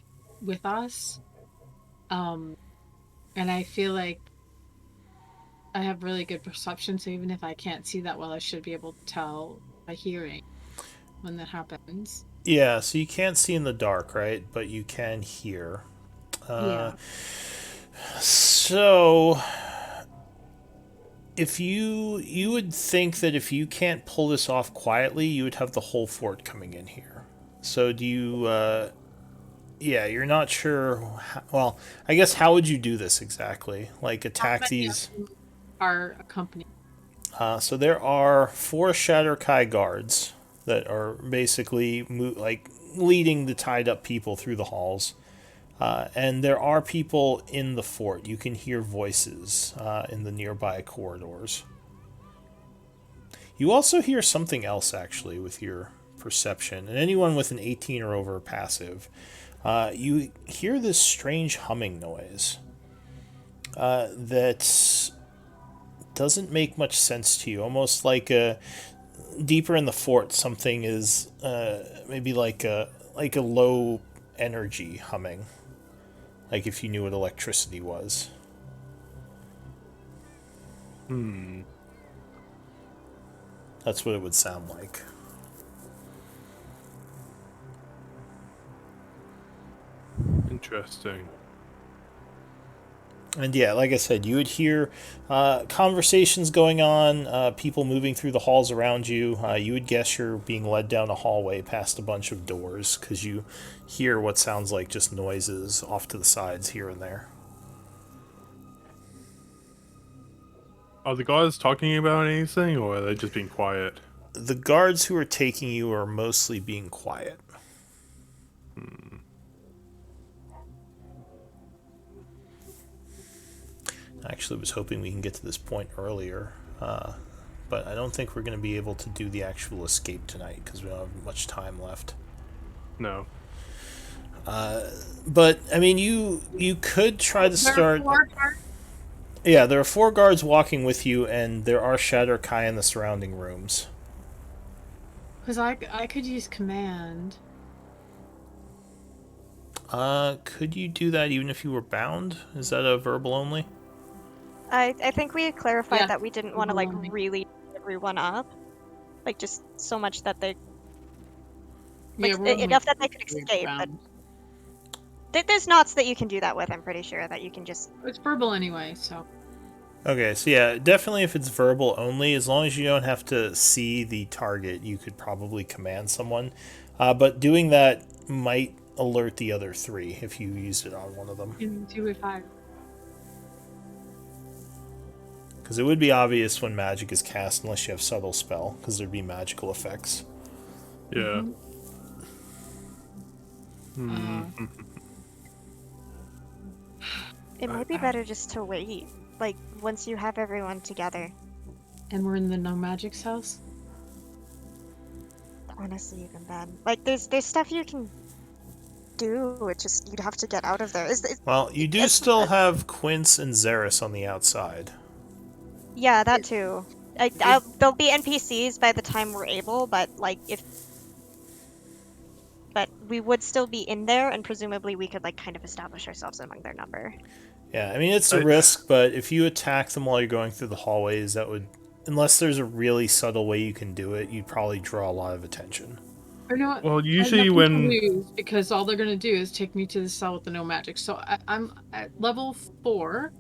Speaker 4: with us. And I feel like I have really good perception, so even if I can't see that well, I should be able to tell by hearing when that happens.
Speaker 2: Yeah, so you can't see in the dark, right? But you can hear.
Speaker 4: Yeah.
Speaker 2: So if you would think that if you can't pull this off quietly, you would have the whole fort coming in here. So do you yeah, you're not sure well, I guess how would you do this exactly? Like
Speaker 4: How
Speaker 2: attack
Speaker 4: many of
Speaker 2: these
Speaker 4: them are accompanied?
Speaker 2: so there are 4 Shadowkai guards that are basically like leading the tied up people through the halls. And there are people in the fort. You can hear voices in the nearby corridors. You also hear something else, actually, with your perception. And anyone with an 18 or over passive, you hear this strange humming noise that doesn't make much sense to you. Almost like deeper in the fort, something is maybe like a low energy humming. Like if you knew what electricity was. That's what it would sound like.
Speaker 6: Interesting.
Speaker 2: And yeah, like I said, you would hear conversations going on, people moving through the halls around you. You would guess you're being led down a hallway past a bunch of doors because you hear what sounds like just noises off to the sides here and there.
Speaker 6: Are the guys talking about anything, or are they just being quiet?
Speaker 2: The guards who are taking you are mostly being quiet. I actually was hoping we can get to this point earlier, but I don't think we're going to be able to do the actual escape tonight because we don't have much time left.
Speaker 6: No.
Speaker 2: But I mean, you could try to start. Yeah, there are 4 guards walking with you, and there are Shadowkai in the surrounding rooms.
Speaker 4: Because I could use command.
Speaker 2: Could you do that even if you were bound? Is that a verbal only?
Speaker 3: I think we had clarified
Speaker 4: Yeah,
Speaker 3: that we didn't want to like
Speaker 4: overwhelming.
Speaker 3: really beat everyone up, like just so much that they
Speaker 4: Yeah,
Speaker 3: like
Speaker 4: we're only
Speaker 3: enough that they could
Speaker 4: three
Speaker 3: escape. But
Speaker 4: rounds.
Speaker 3: there's knots that you can do that with. I'm pretty sure that you can just.
Speaker 4: It's verbal anyway, so.
Speaker 2: Okay, so yeah, definitely if it's verbal only, as long as you don't have to see the target, you could probably command someone. But doing that might alert the other 3 if you used it on one of them.
Speaker 4: In 2v5.
Speaker 2: Because it would be obvious when magic is cast unless you have subtle spell, because there'd be magical effects.
Speaker 6: Yeah.
Speaker 3: It might be better just to wait, like once you have everyone together.
Speaker 4: And we're in the no magic's house.
Speaker 3: Honestly, even then, like there's stuff you can do. It just you'd have to get out of there.
Speaker 2: Well, you do still have Quince and Xeris on the outside.
Speaker 3: Yeah, that too. There'll be NPCs by the time we're able, but but we would still be in there, and presumably we could like kind of establish ourselves among their number.
Speaker 2: Yeah, I mean, it's a risk, but if you attack them while you're going through the hallways, that would... Unless there's a really subtle way you can do it, you'd probably draw a lot of attention.
Speaker 4: Or no,
Speaker 6: Well, usually
Speaker 4: nothing
Speaker 6: when...
Speaker 4: to lose, because all they're gonna do is take me to the cell with the no magic. So I'm at level 4.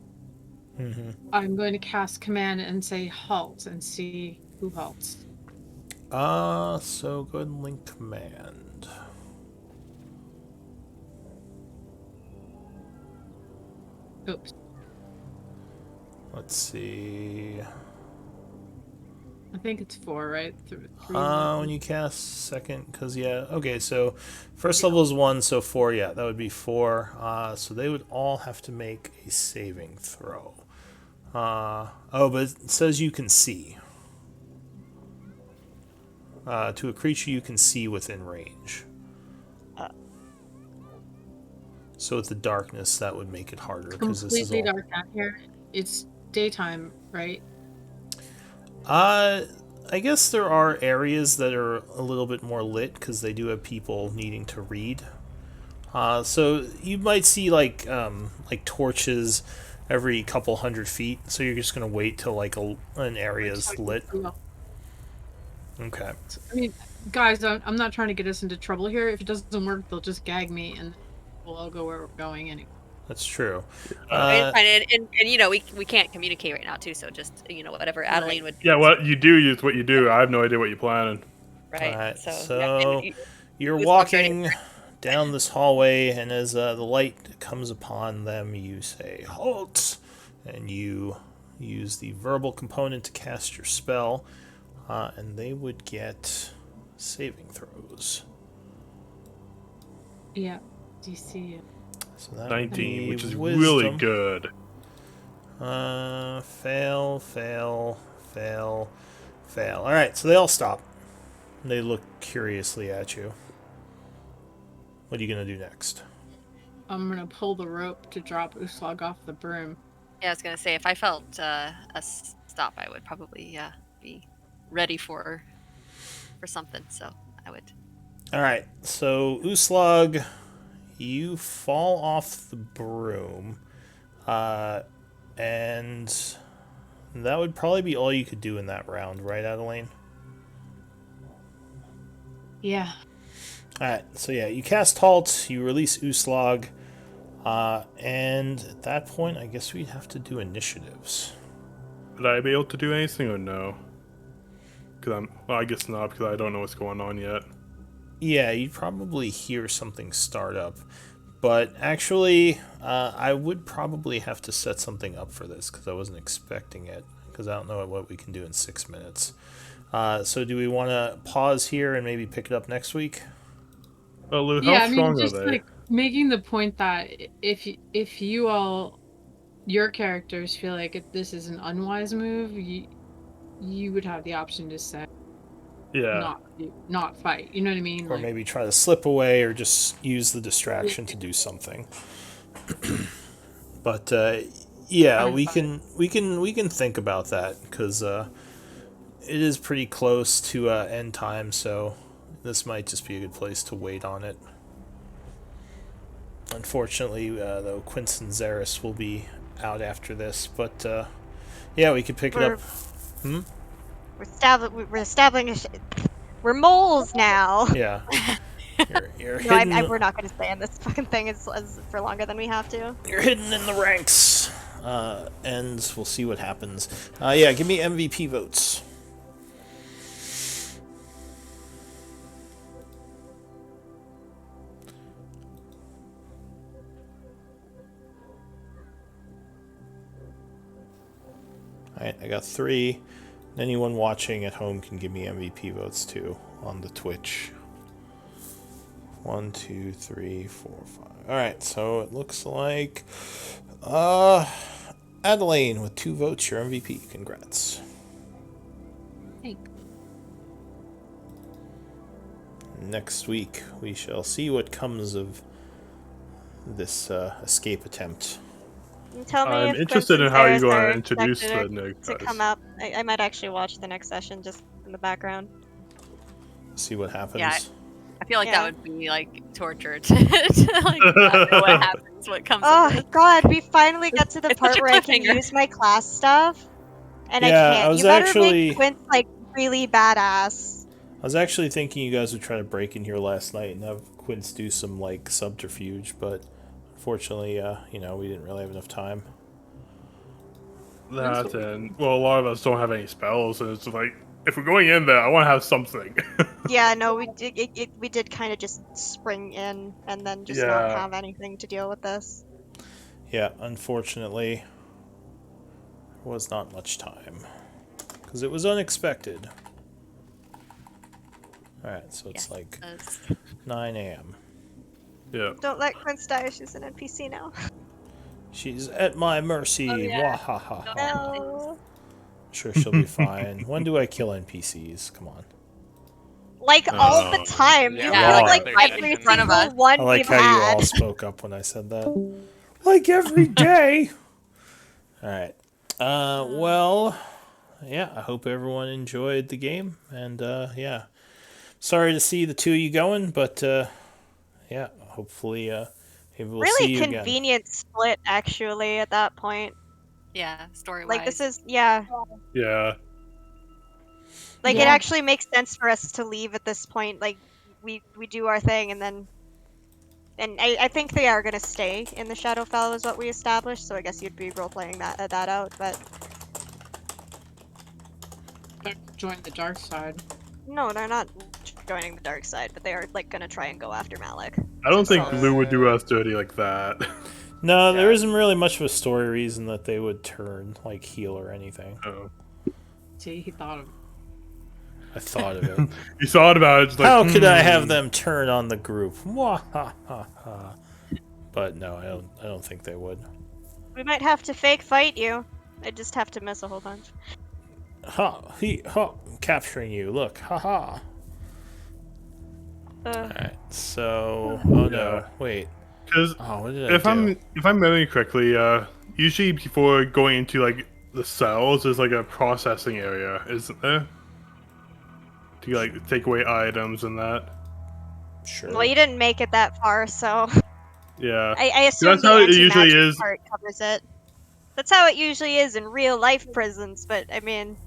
Speaker 2: Mm-hmm.
Speaker 4: I'm going to cast command and say halt and see who halts.
Speaker 2: So go ahead and link command.
Speaker 4: Oops.
Speaker 2: Let's see.
Speaker 4: I think it's 4, right? Three
Speaker 2: When you cast second, because yeah, okay, so first level is 1, so 4, yeah, that would be 4. So they would all have to make a saving throw. Oh, but it says you can see. To a creature you can see within range. So with the darkness, that would make it harder because this is
Speaker 4: Completely
Speaker 2: all.
Speaker 4: dark out here. It's daytime, right?
Speaker 2: I guess there are areas that are a little bit more lit because they do have people needing to read. So you might see like torches every couple 100 feet. So you're just gonna wait till like an area's lit. Okay.
Speaker 4: I mean, guys, I'm not trying to get us into trouble here. If it doesn't work, they'll just gag me, and we'll all go where we're going anyway.
Speaker 2: That's true.
Speaker 1: I mean, it's fine. And you know, we can't communicate right now too, so just whatever Adeline would do.
Speaker 6: Yeah, what you do is what you do. I have no idea what you're planning.
Speaker 1: Right.
Speaker 2: Alright,
Speaker 1: So,
Speaker 2: so
Speaker 1: yeah, and
Speaker 2: you're
Speaker 1: Who's walked right
Speaker 2: walking down this hallway, and as the light comes upon them, you say, "Halt!" And you use the verbal component to cast your spell, and they would get saving throws.
Speaker 4: Yeah, DC.
Speaker 2: So that would
Speaker 6: 19,
Speaker 2: be
Speaker 6: which is
Speaker 2: wisdom.
Speaker 6: really good.
Speaker 2: Fail, fail, fail, fail. Alright, so they all stop. They look curiously at you. What are you going to do next?
Speaker 4: I'm gonna pull the rope to drop Uslag off the broom.
Speaker 1: Yeah, I was gonna say if I felt a stop, I would probably be ready for something. So I would.
Speaker 2: Alright, so Uslag, you fall off the broom, and that would probably be all you could do in that round, right, Adeline?
Speaker 4: Yeah.
Speaker 2: Alright, so yeah, you cast Halt, you release Uslag, and at that point, I guess we'd have to do initiatives.
Speaker 6: Would I be able to do anything or no? Well, I guess not because I don't know what's going on yet.
Speaker 2: Yeah, you'd probably hear something start up. But actually, I would probably have to set something up for this because I wasn't expecting it. Because I don't know what we can do in 6 minutes. So do we want to pause here and maybe pick it up next week?
Speaker 6: Well, Lou, how
Speaker 4: Yeah, I mean,
Speaker 6: strong
Speaker 4: just
Speaker 6: are they?
Speaker 4: like making the point that if you all, your characters feel like if this is an unwise move, you would have the option to say
Speaker 6: Yeah.
Speaker 4: not fight. You know what I mean?
Speaker 2: Or
Speaker 4: Like,
Speaker 2: maybe try to slip away or just use the distraction to do something. But yeah, we can think about that because it is pretty close to end time, so this might just be a good place to wait on it. Unfortunately, though, Quince and Zaris will be out after this, but yeah, we could pick it up.
Speaker 3: We're moles now.
Speaker 2: Yeah. You're
Speaker 3: No,
Speaker 2: hidden,
Speaker 3: we're not going to stay in this fucking thing as for longer than we have to.
Speaker 2: you're hidden in the ranks. And we'll see what happens. Yeah, give me MVP votes. Alright, I got 3. Anyone watching at home can give me MVP votes too on the Twitch. 1, 2, 3, 4, 5. Alright, so it looks like Adeline with 2 votes, your MVP. Congrats.
Speaker 4: Thanks.
Speaker 2: Next week we shall see what comes of this escape attempt.
Speaker 3: Tell me
Speaker 6: I'm
Speaker 3: if
Speaker 6: interested in
Speaker 3: Quince
Speaker 6: how
Speaker 3: and
Speaker 6: you're going
Speaker 3: Zaris
Speaker 6: to
Speaker 3: are
Speaker 6: introduce the
Speaker 3: expected
Speaker 6: new
Speaker 3: to
Speaker 6: guys.
Speaker 3: come up. I might actually watch the next session just in the background.
Speaker 2: See what happens.
Speaker 1: Yeah, I feel like
Speaker 3: Yeah.
Speaker 1: that would be like torture to like not know what happens, what comes
Speaker 3: Oh
Speaker 1: of this.
Speaker 3: god, we finally got to the
Speaker 1: It's
Speaker 3: part
Speaker 1: such a
Speaker 3: where I can
Speaker 1: cliffhanger.
Speaker 3: use my class stuff, and
Speaker 2: Yeah,
Speaker 3: I can't.
Speaker 2: I was
Speaker 3: You better
Speaker 2: actually-
Speaker 3: make Quince like really badass.
Speaker 2: I was actually thinking you guys would try to break in here last night and have Quince do some like subterfuge, but unfortunately, we didn't really have enough time.
Speaker 6: That and well, a lot of us don't have any spells, and it's like if we're going in there, I want to have something.
Speaker 3: Yeah, no, we did kind of just spring in and then just not
Speaker 6: Yeah.
Speaker 3: have anything to deal with this.
Speaker 2: Yeah, unfortunately, there was not much time because it was unexpected. All right, so it's like 9 a.m.
Speaker 6: Yeah.
Speaker 3: Don't let Quince die. She's an NPC now.
Speaker 2: She's at my mercy.
Speaker 1: Oh, yeah.
Speaker 2: Wahaha.
Speaker 3: No.
Speaker 2: Sure, she'll be fine. When do I kill NPCs? Come on.
Speaker 3: Like all the time.
Speaker 5: Yeah,
Speaker 3: You
Speaker 1: we
Speaker 3: killed
Speaker 1: are.
Speaker 3: like
Speaker 1: Right
Speaker 3: every
Speaker 1: in front of
Speaker 3: single
Speaker 1: us.
Speaker 3: one
Speaker 2: I like
Speaker 3: we've
Speaker 2: how you
Speaker 3: had.
Speaker 2: all spoke up when I said that. Like every day. All right. Well, yeah. I hope everyone enjoyed the game, and yeah. Sorry to see the two of you going, but yeah. Hopefully, maybe we'll see
Speaker 3: Really
Speaker 2: you again.
Speaker 3: convenient split, actually, at that point.
Speaker 1: Yeah, story
Speaker 3: Like,
Speaker 1: wise.
Speaker 3: this is, yeah.
Speaker 6: Yeah.
Speaker 3: Like, it
Speaker 4: Yeah.
Speaker 3: actually makes sense for us to leave at this point. Like, we do our thing, and then... And I think they are gonna stay in the Shadowfell, is what we established, so I guess you'd be role-playing that out, but...
Speaker 4: Join the dark side.
Speaker 3: No, they're not joining the dark side, but they are, like, gonna try and go after Malik.
Speaker 6: I don't think
Speaker 3: So-
Speaker 6: Blue would do us dirty like that.
Speaker 2: No, there
Speaker 5: Yeah.
Speaker 2: isn't really much of a story reason that they would turn like heel or anything.
Speaker 6: Oh.
Speaker 4: See, he thought of.
Speaker 2: I thought of it.
Speaker 6: You thought about it, just like,
Speaker 2: How could I have them turn on the group? But no, I don't think they would.
Speaker 3: We might have to fake fight you. I just have to miss a whole bunch.
Speaker 2: I'm capturing you. Look, haha. Alright, so oh no, wait.
Speaker 6: Because
Speaker 2: Oh, what did I do?
Speaker 6: if I'm remembering correctly, usually before going into like the cells, there's like a processing area, isn't there? To like take away items and that.
Speaker 2: Sure.
Speaker 3: Well, you didn't make it that far, so
Speaker 6: Yeah.
Speaker 3: I assume
Speaker 6: That's
Speaker 3: the
Speaker 6: how it usually
Speaker 3: anti-magic
Speaker 6: is.
Speaker 3: part covers it. That's how it usually is in real life prisons, but I mean,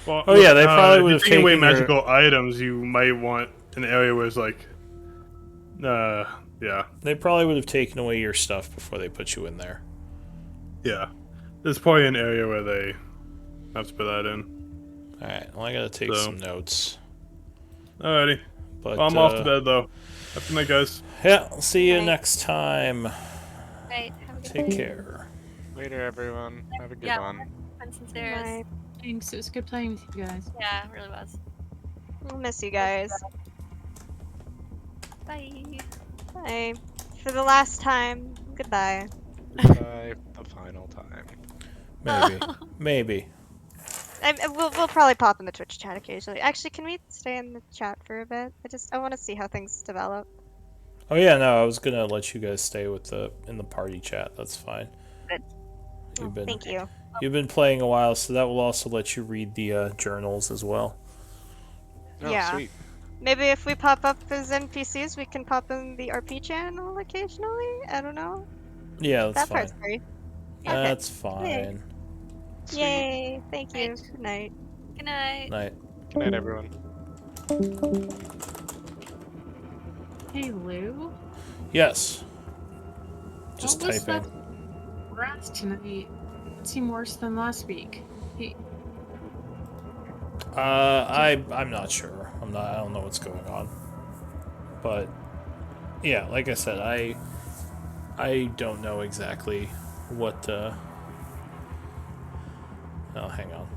Speaker 6: Well,
Speaker 2: Oh, yeah, they probably
Speaker 6: if
Speaker 2: would
Speaker 6: you're
Speaker 2: have
Speaker 6: taking away
Speaker 2: taken your-
Speaker 6: magical items, you might want an area where it's like, yeah,
Speaker 2: They probably would have taken away your stuff before they put you in there.
Speaker 6: yeah. There's probably an area where they have to put that in.
Speaker 2: Alright, well I gotta take
Speaker 6: So-
Speaker 2: some notes.
Speaker 6: Alrighty.
Speaker 2: But
Speaker 6: Well, I'm off to bed though. Have a good night, guys.
Speaker 2: Yeah, I'll see you
Speaker 3: Night.
Speaker 2: next time.
Speaker 1: Right, have a good
Speaker 2: Take
Speaker 1: night.
Speaker 2: care.
Speaker 5: Later, everyone. Have a good
Speaker 1: Yeah.
Speaker 5: one.
Speaker 1: Quince stairs.
Speaker 3: I
Speaker 4: Thanks. It was good playing with you guys.
Speaker 1: Yeah, it really was.
Speaker 3: miss you guys.
Speaker 1: Bye.
Speaker 3: Bye. For the last time, goodbye.
Speaker 5: Goodbye, the final time.
Speaker 2: Maybe. Maybe.
Speaker 3: We'll probably pop in the Twitch chat occasionally. Actually, can we stay in the chat for a bit? I want to see how things develop.
Speaker 2: Oh yeah, no, I was gonna let you guys stay with in the party chat. That's fine.
Speaker 1: Good.
Speaker 3: Thank you.
Speaker 2: You've been playing a while, so that will also let you read the journals as well.
Speaker 5: Oh,
Speaker 3: Yeah.
Speaker 5: sweet.
Speaker 3: Maybe if we pop up as NPCs, we can pop in the RP channel occasionally. I don't know.
Speaker 2: Yeah, that's
Speaker 3: That
Speaker 2: fine.
Speaker 3: part's free.
Speaker 2: That's fine.
Speaker 5: Sweet.
Speaker 3: Yay! Thank you. Good night.
Speaker 1: Good night.
Speaker 2: Night.
Speaker 5: Good night, everyone.
Speaker 4: Hey, Lou.
Speaker 2: Yes. Just
Speaker 4: What was
Speaker 2: typing.
Speaker 4: that grass tonight? It seemed worse than last week. He,
Speaker 2: I'm not sure. I don't know what's going on. But yeah, like I said, I don't know exactly what oh, hang on.